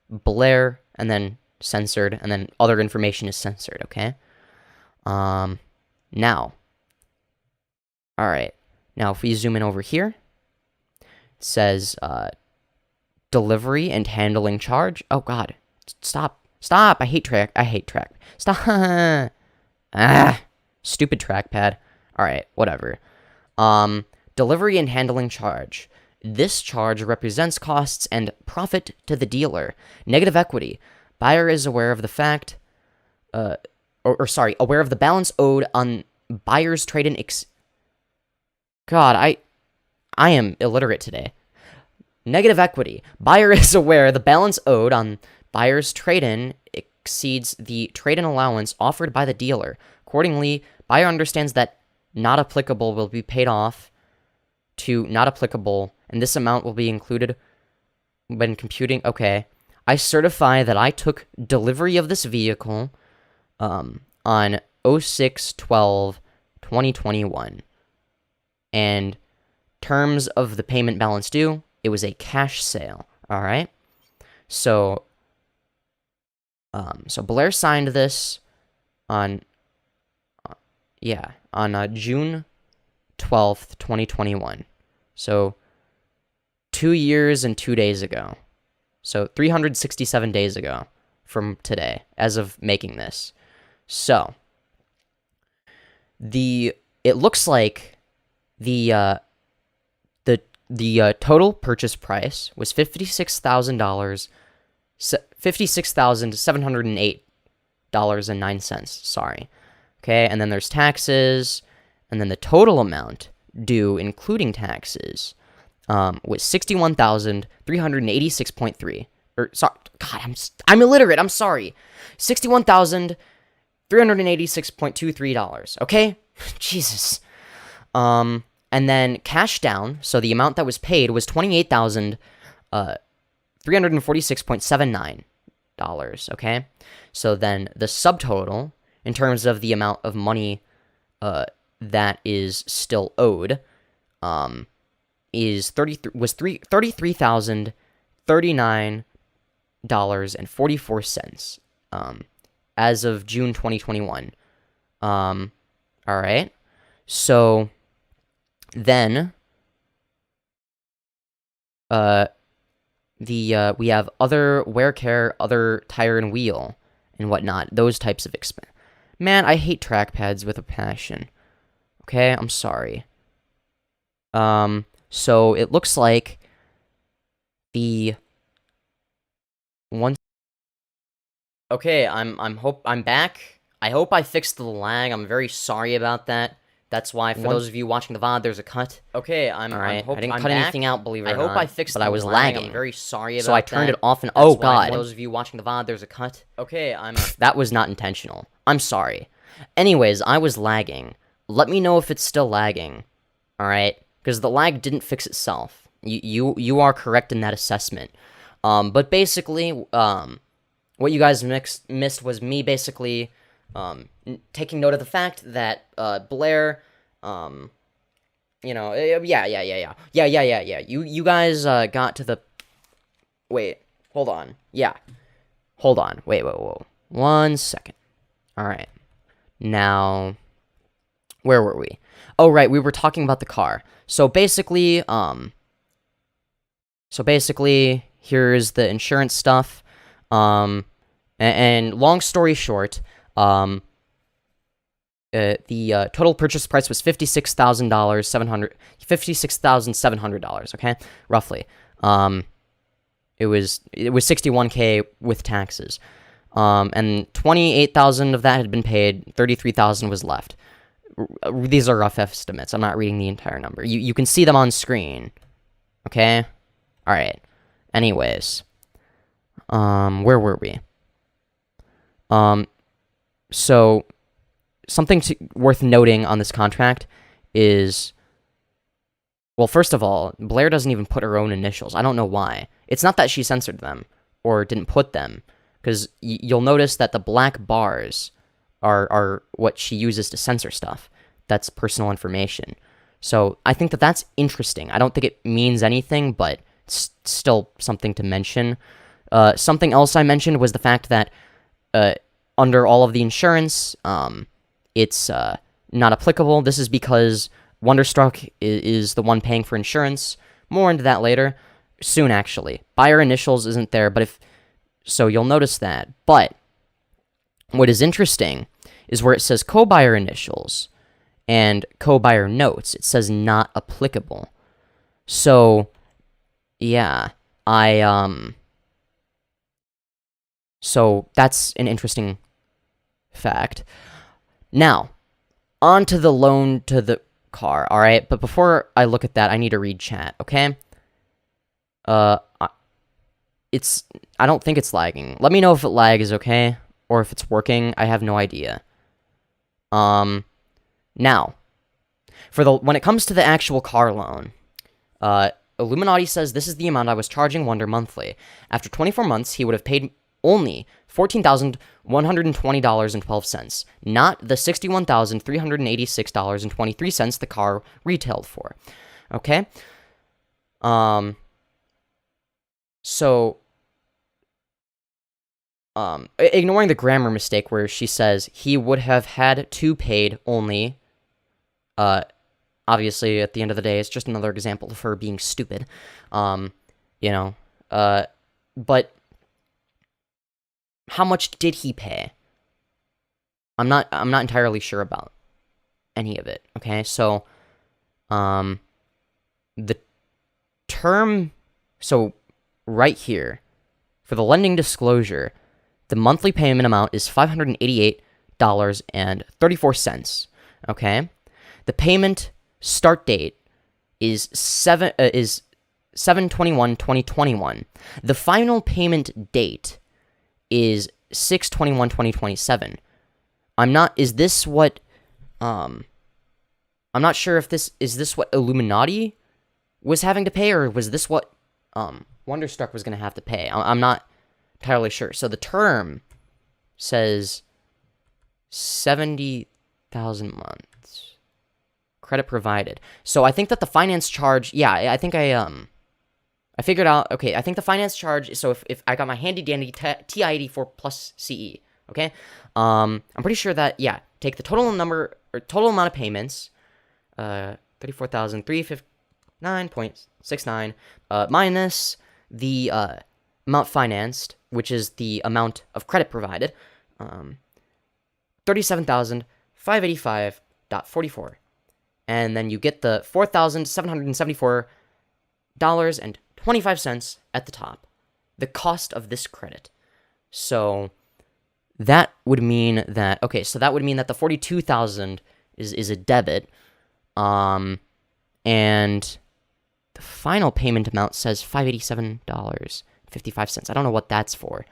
Blair, and then censored, and then other information is censored. Okay. Now. All right. Now, if we zoom in over here, it says delivery and handling charge. Oh God, stop! I hate track. Stop. Stupid trackpad. All right, whatever. Delivery and handling charge. This charge represents costs and profit to the dealer. Negative equity. Buyer is aware of the fact, aware of the balance owed on buyer's trade-in. God, I am illiterate today. Negative equity. Buyer is aware the balance owed on buyer's trade-in exceeds the trade-in allowance offered by the dealer. Accordingly, buyer understands that not applicable will be paid off to not applicable, and this amount will be included when computing. Okay. I certify that I took delivery of this vehicle on 06/12/2021. And terms of the payment balance due, it was a cash sale. All right. So Blair signed this on June 12th, 2021. So 2 years and 2 days ago. So 367 days ago from today, as of making this. So it looks like the total purchase price was $56,000, $56,708.09. Sorry. Okay, and then there's taxes, and then the total amount due, including taxes, was $61,386.3. Or sorry, God, I'm illiterate. I'm sorry. $61,386.23. Okay, Jesus. And then cash down. So the amount that was paid was $28,346.79. Okay, so then the subtotal in terms of the amount of money that is still owed was $33,039.44 as of June 2021. All right. So then we have other wear care, other tire and wheel and whatnot, those types of expense. Man, I hate trackpads with a passion. Okay, I'm sorry. So it looks like the one. Okay, I'm back. I hope I fixed the lag. I'm very sorry about that. That's why, for those of you watching the VOD, there's a cut. Okay, all right. I didn't cut anything out, believe it or not. I hope I fixed but I was lagging. I'm very sorry about that. So I turned it off and oh god. For those of you watching the VOD, there's a cut. Okay, that was not intentional. I'm sorry. Anyways, I was lagging. Let me know if it's still lagging. All right, because the lag didn't fix itself. You are correct in that assessment. But basically, what you guys missed was me basically taking note of the fact that Blair, you know, yeah. You guys got to the. Wait, hold on. Yeah, hold on. Wait, whoa. 1 second. All right. Now, where were we? Oh, right, we were talking about the car. So basically, here's the insurance stuff. And long story short, the total purchase price was $56,700, okay, roughly. It was $61K with taxes. And $28,000 of that had been paid. $33,000 was left. These are rough estimates. I'm not reading the entire number. You can see them on screen. Okay? All right. Anyways, where were we? So something worth noting on this contract is, well, first of all, Blair doesn't even put her own initials. I don't know why. It's not that she censored them or didn't put them, because you'll notice that the black bars are what she uses to censor stuff. That's personal information. So I think that that's interesting. I don't think it means anything, but it's still something to mention. Something else I mentioned was the fact that under all of the insurance, it's not applicable. This is because Wonderstruck is the one paying for insurance. More into that later. Soon, actually. Buyer initials isn't there, but so you'll notice that. But what is interesting is where it says co-buyer initials and co-buyer notes, it says not applicable. So, yeah, so that's an interesting fact. Now, on to the loan to the car, alright? But before I look at that, I need to read chat, okay? I don't think it's lagging. Let me know if it lags, okay? Or if it's working. I have no idea. Now, when it comes to the actual car loan, iilluminaughtii says this is the amount I was charging Wonder monthly. After 24 months, he would have paid only $14,120.12, not the $61,386.23 the car retailed for. Okay? So, ignoring the grammar mistake where she says he would have had to paid only, obviously, at the end of the day, it's just another example of her being stupid, but how much did he pay? I'm not entirely sure about any of it, okay? So, the term, so right here, for the lending disclosure, the monthly payment amount is $588.34, okay? The payment start date is 7/21/2021. The final payment date is 6/21/2027. I'm not sure if this what iilluminaughtii was having to pay, or was this what Wonderstruck was going to have to pay? I'm not entirely sure. So the term says 70,000 months. Credit provided. So I think that the finance charge, yeah, I think I figured out, okay, I think the finance charge, so if I got my handy-dandy TI-84 plus CE, okay? I'm pretty sure that, yeah, take the total amount of payments, 34,359.69, minus the amount financed, which is the amount of credit provided, $37,585.44. And then you get the $4,774.25 at the top, the cost of this credit. So that would mean that, okay, so that would mean that the $42,000 is a debit, and the final payment amount says $587.55. I don't know what that's for.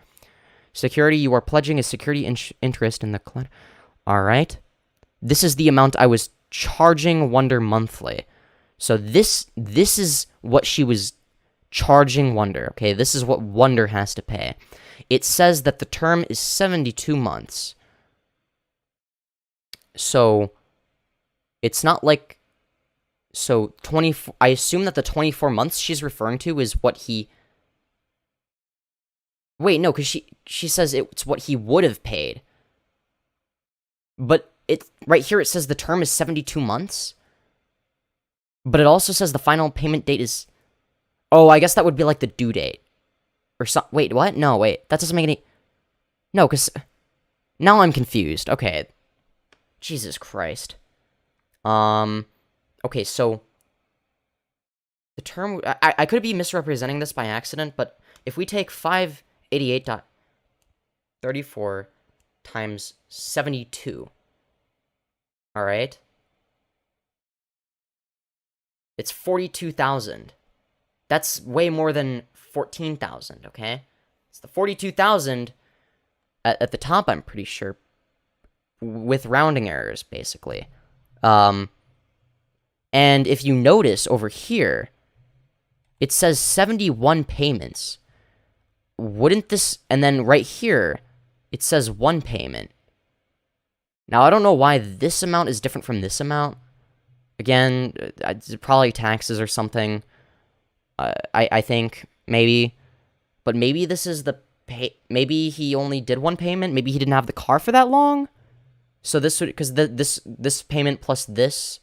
Security, you are pledging a security interest in the client. All right. This is the amount I was charging Wonder monthly. So this is what she was charging Wonder. Okay, this is what Wonder has to pay. It says that the term is 72 months. So it's not like, so 24, I assume that the 24 months she's referring to is what he, wait, no, because she says it's what he would have paid. But right here it says the term is 72 months. But it also says the final payment date is, oh, I guess that would be like the due date. Or wait, what? No, wait, that doesn't make any, no, because now I'm confused. Okay. Jesus Christ. Okay, so the term, I could be misrepresenting this by accident, but if we take 588.34 times 72, all right, it's 42,000. That's way more than 14,000, okay? It's the 42,000 at the top, I'm pretty sure, with rounding errors, basically. And if you notice over here, it says 71 payments. Wouldn't this, and then right here, it says 1 payment. Now, I don't know why this amount is different from this amount. Again, it's probably taxes or something. I think, maybe. But maybe this is the maybe he only did 1 payment. Maybe he didn't have the car for that long. So this would, because this payment plus this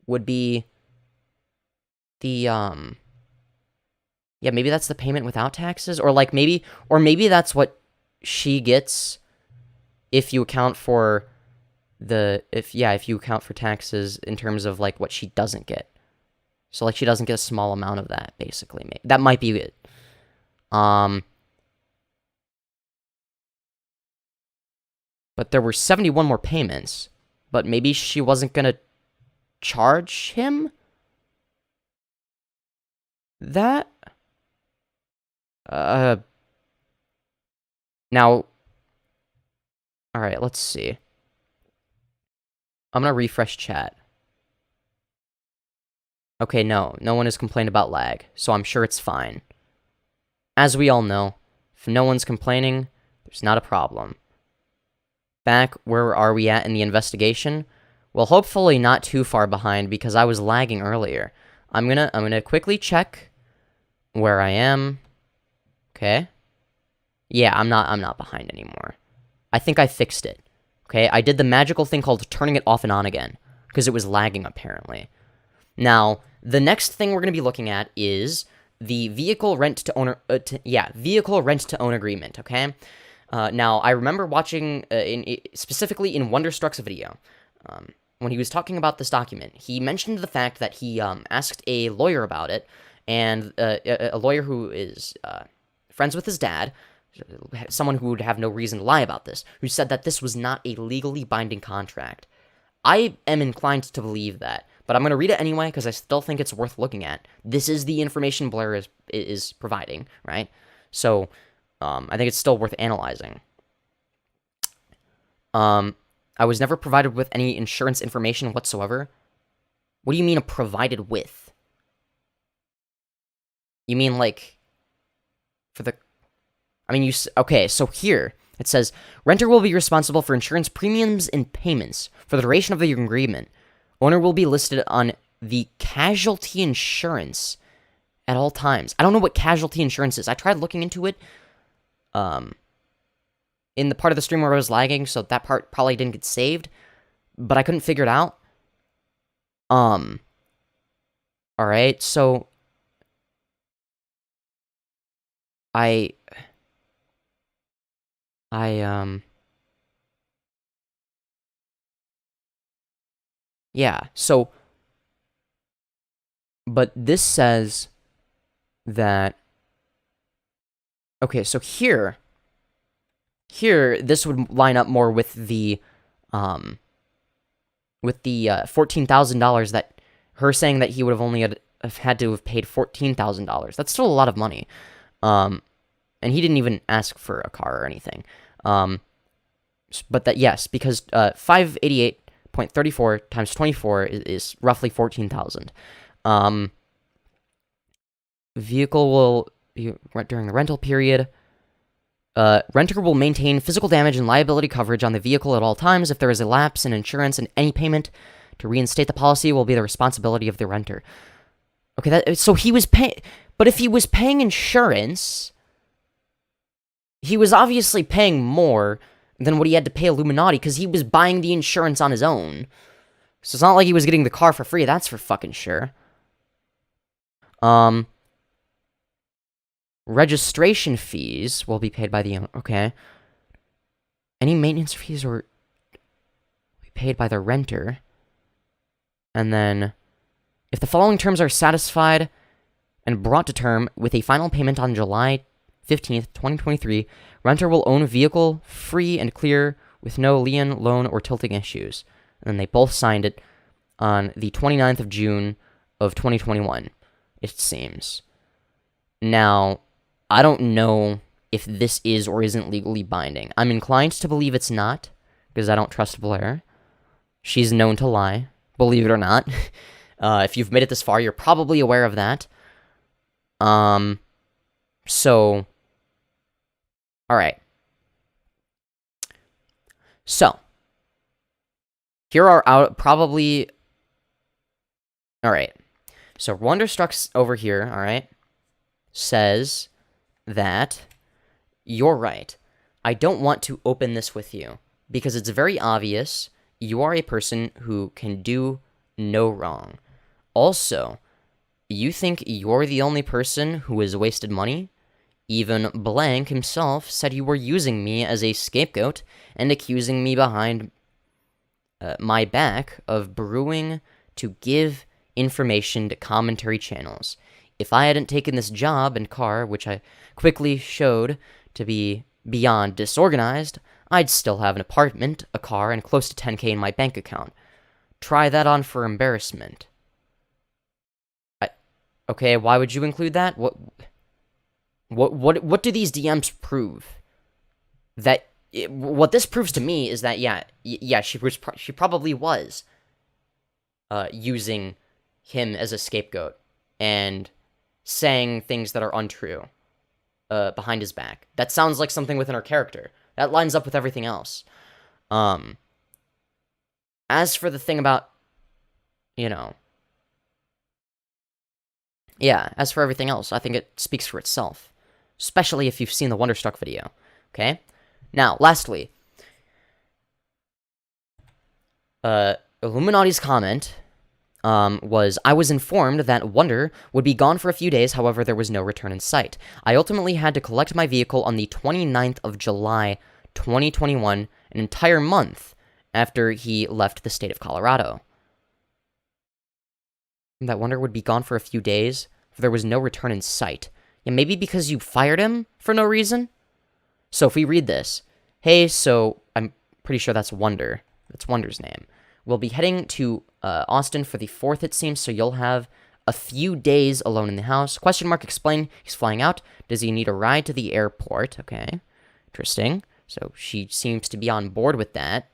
would be the, yeah, maybe that's the payment without taxes, or like maybe that's what she gets if you account for if you account for taxes in terms of like what she doesn't get. So like she doesn't get a small amount of that, basically. That might be it. But there were 71 more payments. But maybe she wasn't gonna charge him that? Now, alright, let's see. I'm gonna refresh chat. Okay, no one has complained about lag, so I'm sure it's fine. As we all know, if no one's complaining, there's not a problem. Back, where are we at in the investigation? Well, hopefully not too far behind, because I was lagging earlier. I'm gonna quickly check where I am. Okay. Yeah, I'm not behind anymore. I think I fixed it. Okay, I did the magical thing called turning it off and on again, because it was lagging apparently. Now, the next thing we're gonna be looking at is the vehicle rent to own agreement. Okay. Now, I remember watching, specifically in Wonderstruck's video, when he was talking about this document, he mentioned the fact that he asked a lawyer about it, and a lawyer who is friends with his dad, someone who would have no reason to lie about this, who said that this was not a legally binding contract. I am inclined to believe that, but I'm going to read it anyway because I still think it's worth looking at. This is the information Blair is providing, right? So, I think it's still worth analyzing. I was never provided with any insurance information whatsoever. What do you mean provided with? You mean like for the... I mean, okay, so here it says, renter will be responsible for insurance premiums and payments for the duration of the agreement. Owner will be listed on the casualty insurance at all times. I don't know what casualty insurance is. I tried looking into it in the part of the stream where I was lagging, so that part probably didn't get saved, but I couldn't figure it out. Alright, so yeah, so, but this says that, okay, so here, this would line up more with the $14,000 that, her saying that he would have only had to have paid $14,000. That's still a lot of money. And he didn't even ask for a car or anything. But that, yes, because 588.34 times 24 is roughly 14,000. vehicle will be during the rental period. Renter will maintain physical damage and liability coverage on the vehicle at all times. If there is a lapse in insurance, and any payment to reinstate the policy will be the responsibility of the renter. Okay, so he was paying, but if he was paying insurance, he was obviously paying more than what he had to pay iilluminaughtii because he was buying the insurance on his own. So it's not like he was getting the car for free, that's for fucking sure. Registration fees will be paid by the owner. Okay. Any maintenance fees will be paid by the renter. And then, if the following terms are satisfied and brought to term with a final payment on July 15th, 2023, renter will own vehicle free and clear with no lien, loan, or tilting issues. And then they both signed it on the 29th of June of 2021, it seems. Now, I don't know if this is or isn't legally binding. I'm inclined to believe it's not, because I don't trust Blair. She's known to lie, believe it or not. If you've made it this far, you're probably aware of that. So, alright. So, here are probably... Alright. So, Wonderstruck's over here, alright, says that you're right. I don't want to open this with you because it's very obvious you are a person who can do no wrong. Also, you think you're the only person who has wasted money? Even Blank himself said you were using me as a scapegoat and accusing me behind my back of brewing to give information to commentary channels. If I hadn't taken this job and car, which I quickly showed to be beyond disorganized, I'd still have an apartment, a car, and close to 10K in my bank account. Try that on for embarrassment. Okay, why would you include that? What do these DMs prove? What this proves to me is that she probably was using him as a scapegoat and saying things that are untrue behind his back. That sounds like something within her character. That lines up with everything else. As for the thing about, as for everything else, I think it speaks for itself. Especially if you've seen the Wonderstruck video. Okay? Now, lastly, iilluminaughtie's comment was, I was informed that Wonder would be gone for a few days, however, there was no return in sight. I ultimately had to collect my vehicle on the 29th of July, 2021, an entire month after he left the state of Colorado. That Wonder would be gone for a few days, for there was no return in sight. Yeah, maybe because you fired him for no reason? So if we read this, hey, so I'm pretty sure that's Wonder. That's Wonder's name. We'll be heading to Austin for the 4th, it seems, so you'll have a few days alone in the house. Question mark, explain. He's flying out. Does he need a ride to the airport? Okay, interesting. So she seems to be on board with that.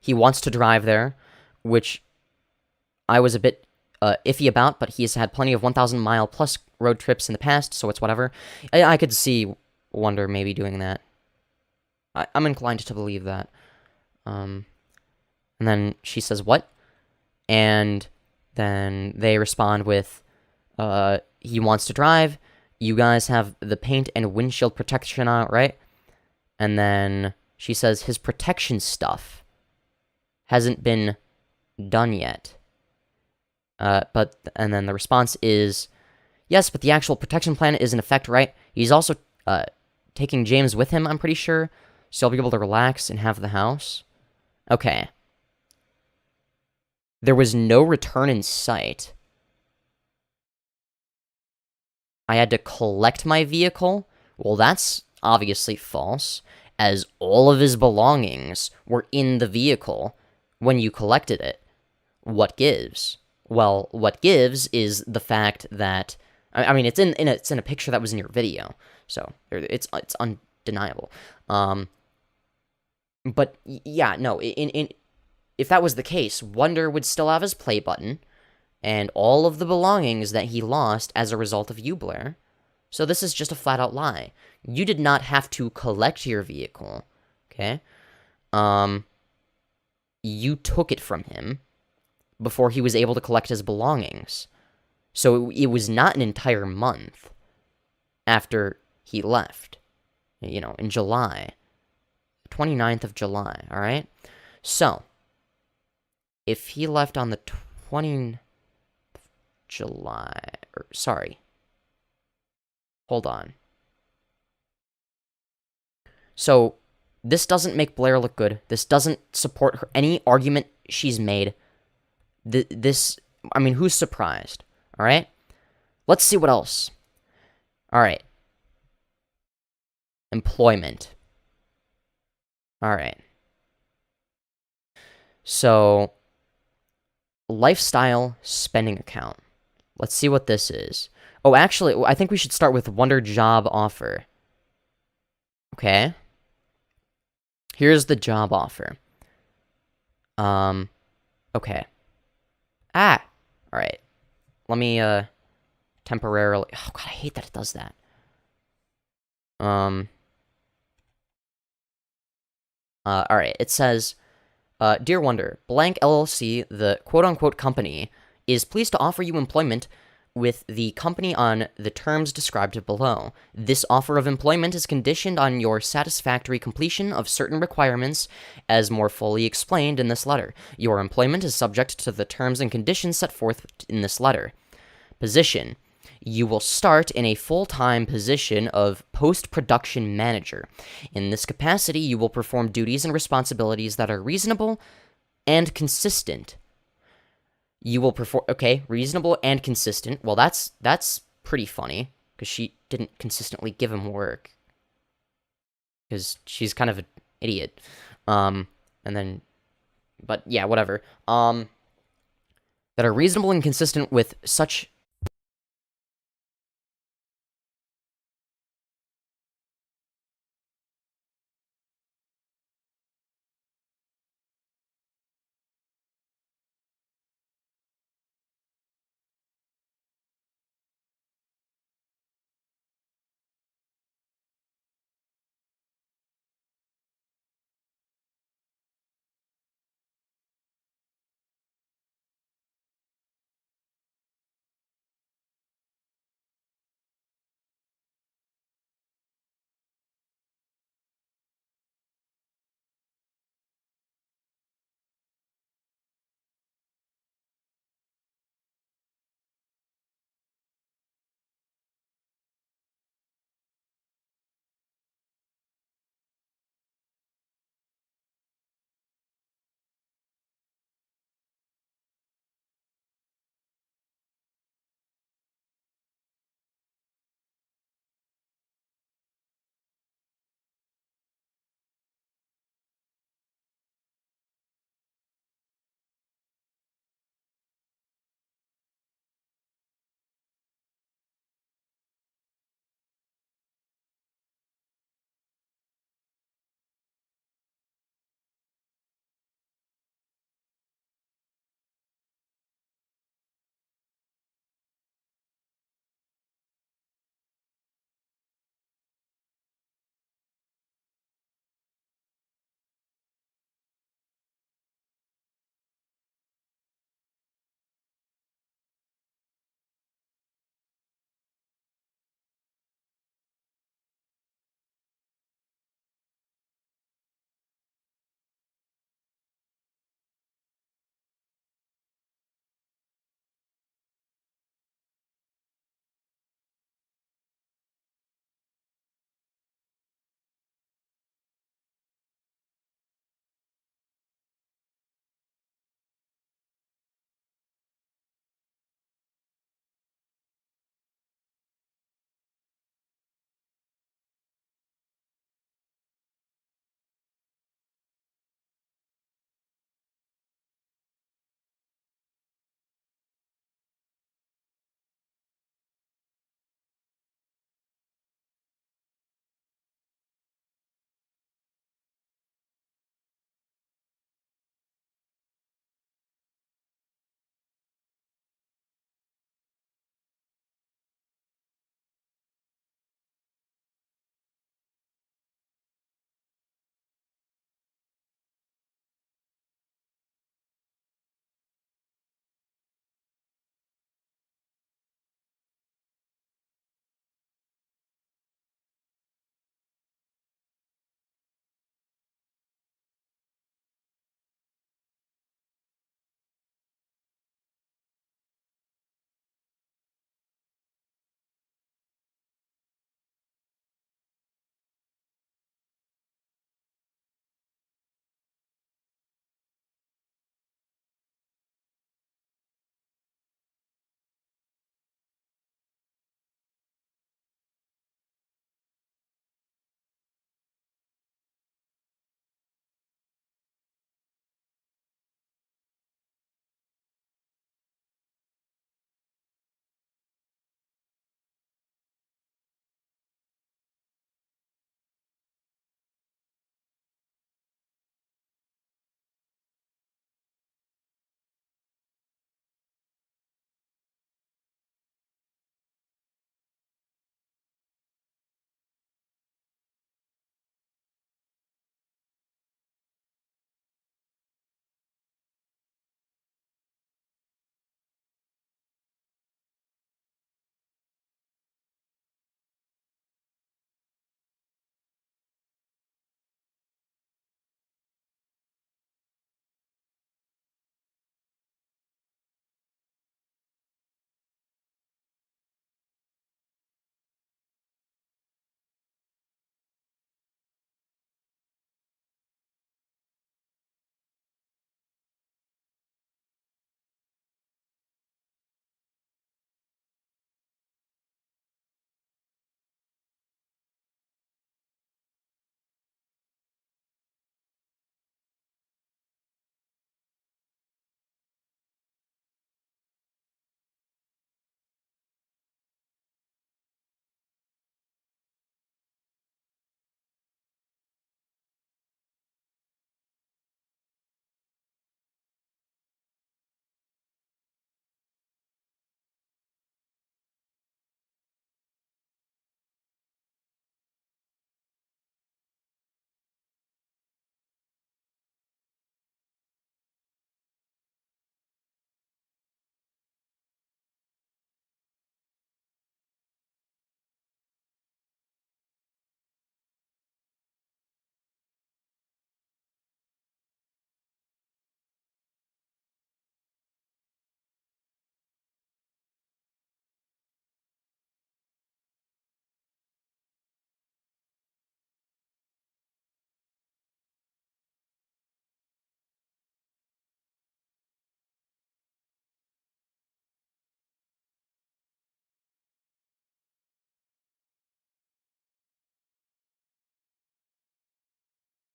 He wants to drive there, which I was a bit iffy about, but he's had plenty of 1,000-mile plus road trips in the past, so it's whatever. I could see Wonder maybe doing that. I'm inclined to believe that. And then she says, what? And then they respond with, he wants to drive. You guys have the paint and windshield protection on it, right? And then she says his protection stuff hasn't been done yet. And then the response is, yes, but the actual protection plan is in effect, right? He's also taking James with him, I'm pretty sure, so he'll be able to relax and have the house. Okay. There was no return in sight. I had to collect my vehicle? Well, that's obviously false, as all of his belongings were in the vehicle when you collected it. What gives? Well, what gives is the fact that, I mean, it's in a picture that was in your video, so it's undeniable. But yeah, no, if that was the case, Wonder would still have his play button and all of the belongings that he lost as a result of you, Blair. So this is just a flat-out lie. You did not have to collect your vehicle, okay? You took it from him before he was able to collect his belongings. So it was not an entire month after he left, you know, in July. 29th of July, all right? So, if he left on the 20th of July, or sorry, hold on. So, this doesn't make Blair look good. This doesn't support her, any argument she's made. I mean, who's surprised? All right? Let's see what else. All right. Employment. All right. So, lifestyle spending account. Let's see what this is. Oh, actually, I think we should start with Wonder job offer. Okay. Here's the job offer. Okay. All right. Let me, temporarily... Oh, God, I hate that it does that. Alright, it says, Dear Wonder, blank LLC, the quote-unquote company, is pleased to offer you employment with the company on the terms described below. This offer of employment is conditioned on your satisfactory completion of certain requirements as more fully explained in this letter. Your employment is subject to the terms and conditions set forth in this letter. Position. You will start in a full-time position of post-production manager. In this capacity, you will perform duties and responsibilities that are reasonable and consistent. You will perform... Okay, reasonable and consistent. Well, that's pretty funny, because she didn't consistently give him work. Because she's kind of an idiot. And then... But, yeah, whatever. That are reasonable and consistent with such...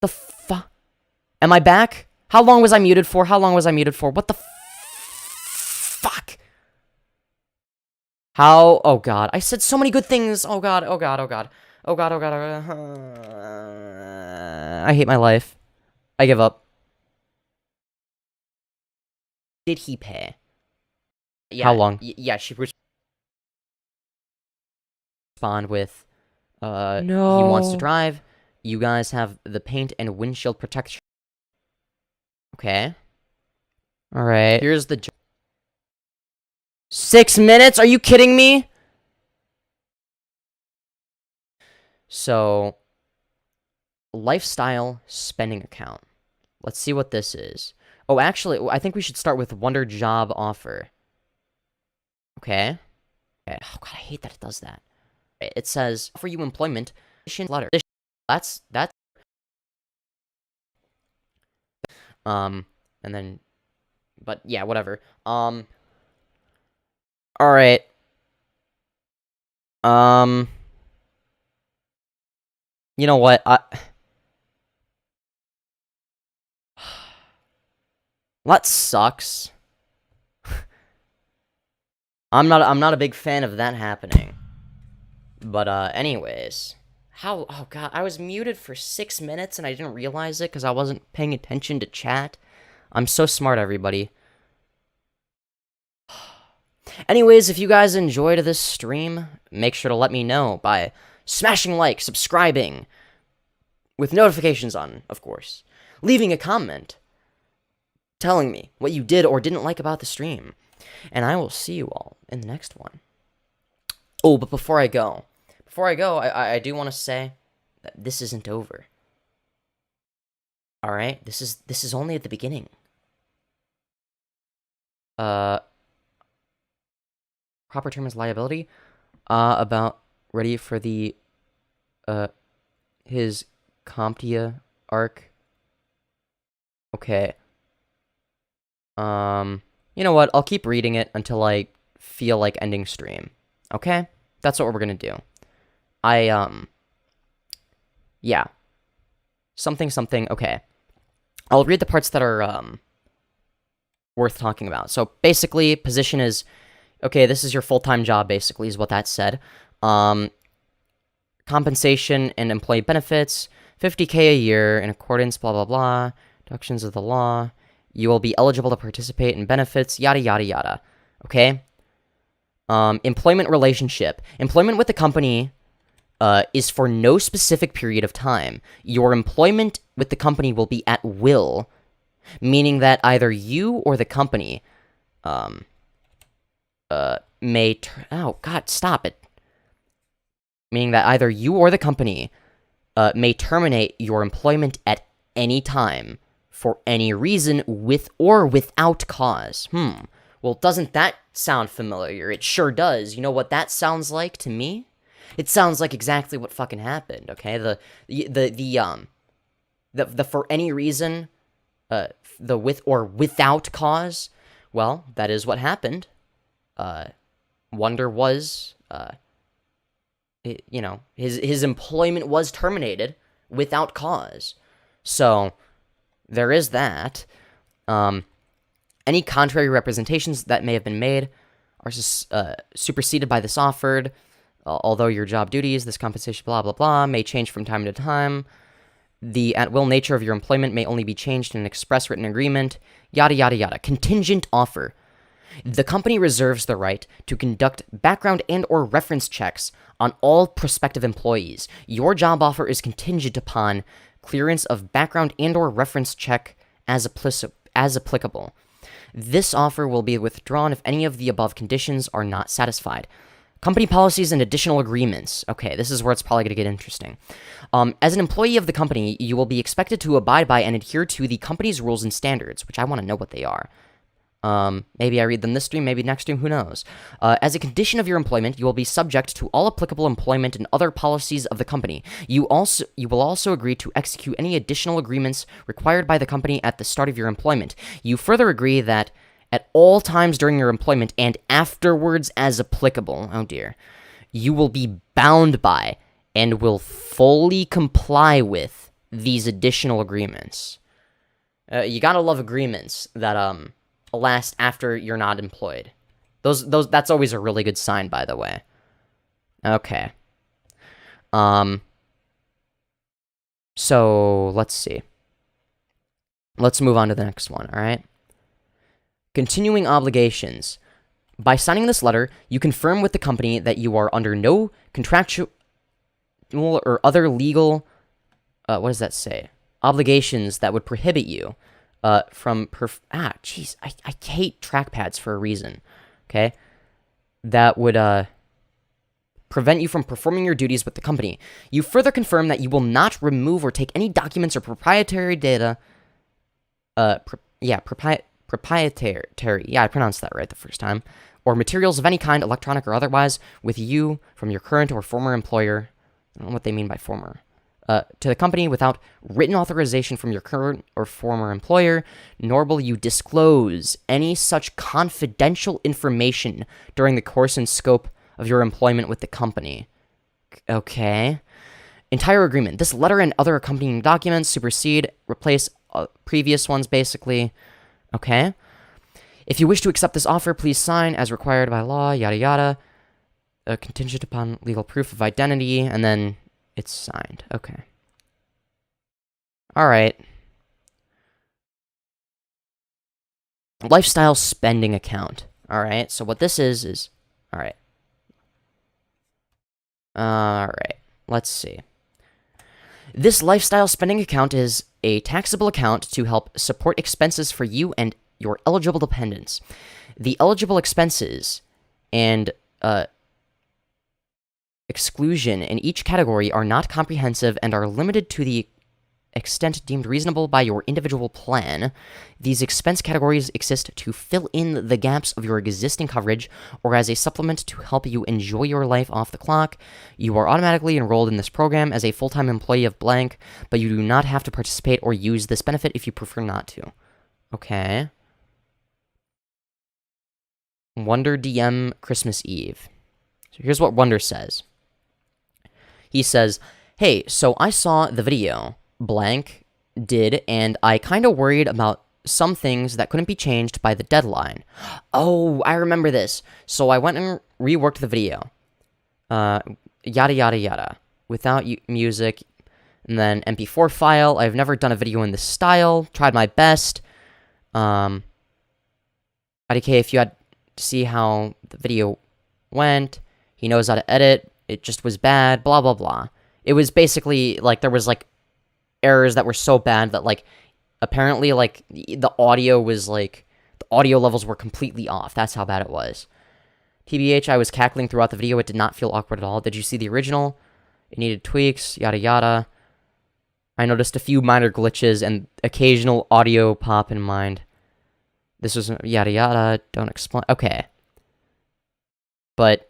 The fuck? Am I back? How long was I muted for? What the fuck? How? Oh god, I said so many good things. Oh god. I hate my life. I give up. Did he pay? Yeah, how long? Yeah, she respond with, no. He wants to drive. You guys have the paint and windshield protection. Okay. Alright. Here's the 6 minutes? Are you kidding me? So, lifestyle spending account. Let's see what this is. Oh, actually, I think we should start with Wonder Job Offer. Okay. Oh, God, I hate that it does that. It says, offer you employment, letter. That's, and then, but yeah, whatever. Alright. You know what, that sucks. I'm not a big fan of that happening. But, anyways. How, oh god, I was muted for 6 minutes and I didn't realize it because I wasn't paying attention to chat. I'm so smart, everybody. Anyways, if you guys enjoyed this stream, make sure to let me know by smashing like, subscribing, with notifications on, of course, leaving a comment, telling me what you did or didn't like about the stream, and I will see you all in the next one. Oh, but before I go, I do want to say that this isn't over. Alright? This is only at the beginning. Proper term is liability. About ready for the, his CompTIA arc. Okay. You know what? I'll keep reading it until I feel like ending stream. Okay? That's what we're gonna do. Yeah. Something, okay. I'll read the parts that are, worth talking about. So, basically, position is, okay, this is your full-time job, basically, is what that said. Compensation and employee benefits, $50K a year, in accordance, blah, blah, blah, deductions of the law. You will be eligible to participate in benefits, yada, yada, yada. Okay? Employment relationship. Employment with the company is for no specific period of time. Your employment with the company will be at will, meaning that either you or the company may... oh, God, stop it. Meaning that either you or the company may terminate your employment at any time for any reason with or without cause. Well, doesn't that sound familiar? It sure does. You know what that sounds like to me? It sounds like exactly what fucking happened, okay? The for any reason, the with or without cause, well, that is what happened. Wonder was, you know, his employment was terminated without cause. So, there is that. Any contrary representations that may have been made are superseded by this offered, although your job duties, this compensation, blah, blah, blah, may change from time to time. The at-will nature of your employment may only be changed in an express written agreement, yada, yada, yada. Contingent offer. The company reserves the right to conduct background and or reference checks on all prospective employees. Your job offer is contingent upon clearance of background and or reference check as applicable. This offer will be withdrawn if any of the above conditions are not satisfied. Company policies and additional agreements. Okay, this is where it's probably going to get interesting. As an employee of the company, you will be expected to abide by and adhere to the company's rules and standards, which I want to know what they are. Maybe I read them this stream, maybe next stream, who knows. As a condition of your employment, you will be subject to all applicable employment and other policies of the company. You will also agree to execute any additional agreements required by the company at the start of your employment. You further agree that at all times during your employment and afterwards as applicable, oh dear, you will be bound by and will fully comply with these additional agreements. You gotta love agreements that last after you're not employed. That's always a really good sign, by the way. Okay. So let's see. Let's move on to the next one, all right? Continuing obligations. By signing this letter, you confirm with the company that you are under no contractual or other legal, what does that say? Obligations that would prohibit you from, jeez, I hate trackpads for a reason, okay? That would, prevent you from performing your duties with the company. You further confirm that you will not remove or take any documents or proprietary data, proprietary, yeah, I pronounced that right the first time, or materials of any kind, electronic or otherwise, with you from your current or former employer, I don't know what they mean by former, to the company without written authorization from your current or former employer, nor will you disclose any such confidential information during the course and scope of your employment with the company. Okay. Entire agreement. This letter and other accompanying documents supersede, replace previous ones, basically. Okay. If you wish to accept this offer, please sign as required by law, yada yada. Contingent upon legal proof of identity, and then it's signed. Okay. All right. Lifestyle spending account. All right. So what this is all right. All right. Let's see. This lifestyle spending account is a taxable account to help support expenses for you and your eligible dependents. The eligible expenses and exclusion in each category are not comprehensive and are limited to the extent deemed reasonable by your individual plan. These expense categories exist to fill in the gaps of your existing coverage or as a supplement to help you enjoy your life off the clock. You are automatically enrolled in this program as a full-time employee of blank, but you do not have to participate or use this benefit if you prefer not to. Okay. Wonder DM Christmas Eve. So here's what Wonder says. He says, "Hey, so I saw the video blank did, and I kind of worried about some things that couldn't be changed by the deadline." Oh, I remember this. So I went and reworked the video. Yada, yada, yada. Without music, and then MP4 file. I've never done a video in this style. Tried my best. IDK, if you had to see how the video went, he knows how to edit. It just was bad, blah, blah, blah. It was basically, like, there was, like, errors that were so bad that, like, apparently, like, the audio was, like, the audio levels were completely off. That's how bad it was. TBH, I was cackling throughout the video. It did not feel awkward at all. Did you see the original? It needed tweaks, yada, yada. I noticed a few minor glitches and occasional audio pop in mind. This was yada, yada. Don't explain. Okay. But,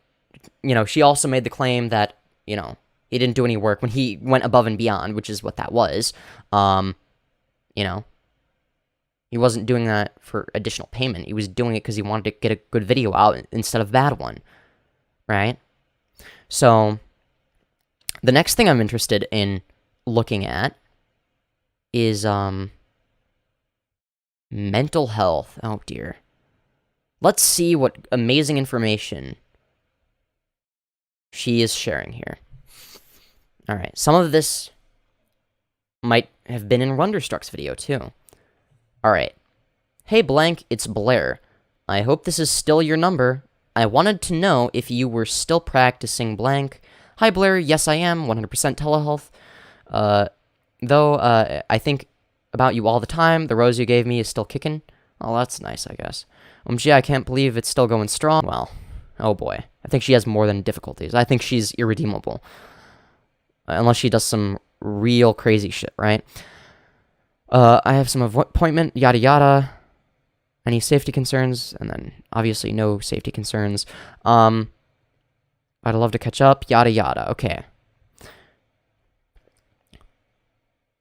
you know, she also made the claim that, you know, he didn't do any work when he went above and beyond, which is what that was. You know, he wasn't doing that for additional payment. He was doing it because he wanted to get a good video out instead of a bad one, right? So, the next thing I'm interested in looking at is, mental health. Oh, dear. Let's see what amazing information she is sharing here. Alright, some of this might have been in Wonderstruck's video, too. Alright. Hey, blank, it's Blair. I hope this is still your number. I wanted to know if you were still practicing blank. Hi, Blair. Yes, I am. 100% telehealth. Though, I think about you all the time. The rose you gave me is still kicking. Oh, that's nice, I guess. Gee, I can't believe it's still going strong. Well, oh boy. I think she has more than difficulties. I think she's irredeemable. Unless she does some real crazy shit, right? I have some appointment, yada yada. Any safety concerns? And then, obviously, no safety concerns. I'd love to catch up, yada yada. Okay.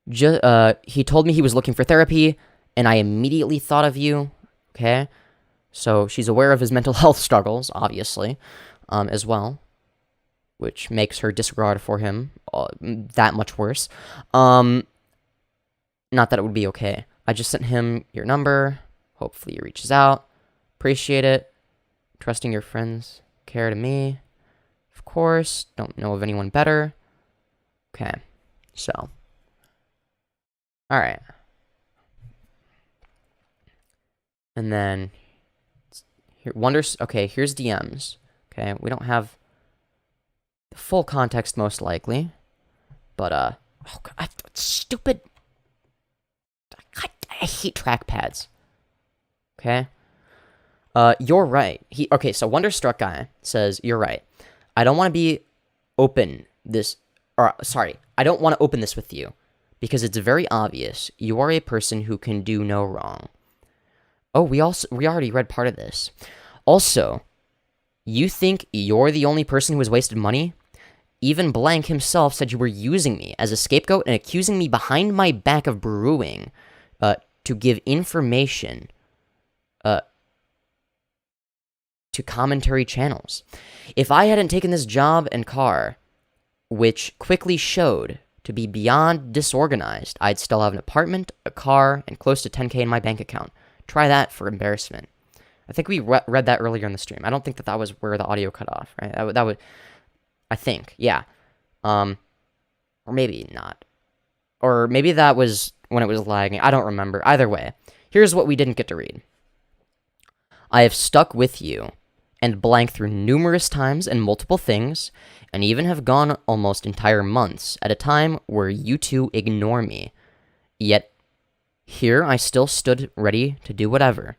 He told me he was looking for therapy, and I immediately thought of you. Okay? So, she's aware of his mental health struggles, obviously, as well. Which makes her disregard for him that much worse. Not that it would be okay. I just sent him your number. Hopefully he reaches out. Appreciate it. Trusting your friends care to me. Of course. Don't know of anyone better. Okay. So. Alright. And then here, okay, here's DMs. Okay, we don't have the full context most likely. But oh God, stupid. I hate trackpads. Okay? You're right. Okay, so Wonderstruck guy says, "You're right. I don't want to be open this I don't want to open this with you because it's very obvious you are a person who can do no wrong." Oh, we already read part of this. Also, you think you're the only person who has wasted money? Even Blank himself said you were using me as a scapegoat and accusing me behind my back of brewing to give information to commentary channels. If I hadn't taken this job and car, which quickly showed to be beyond disorganized, I'd still have an apartment, a car, and close to 10K in my bank account. Try that for embarrassment. I think we read that earlier in the stream. I don't think that was where the audio cut off, right? That would, I think, yeah. Or maybe not. Or maybe that was when it was lagging. I don't remember. Either way, here's what we didn't get to read. I have stuck with you and Blank through numerous times and multiple things, and even have gone almost entire months at a time where you two ignore me. Yet, here I still stood ready to do whatever.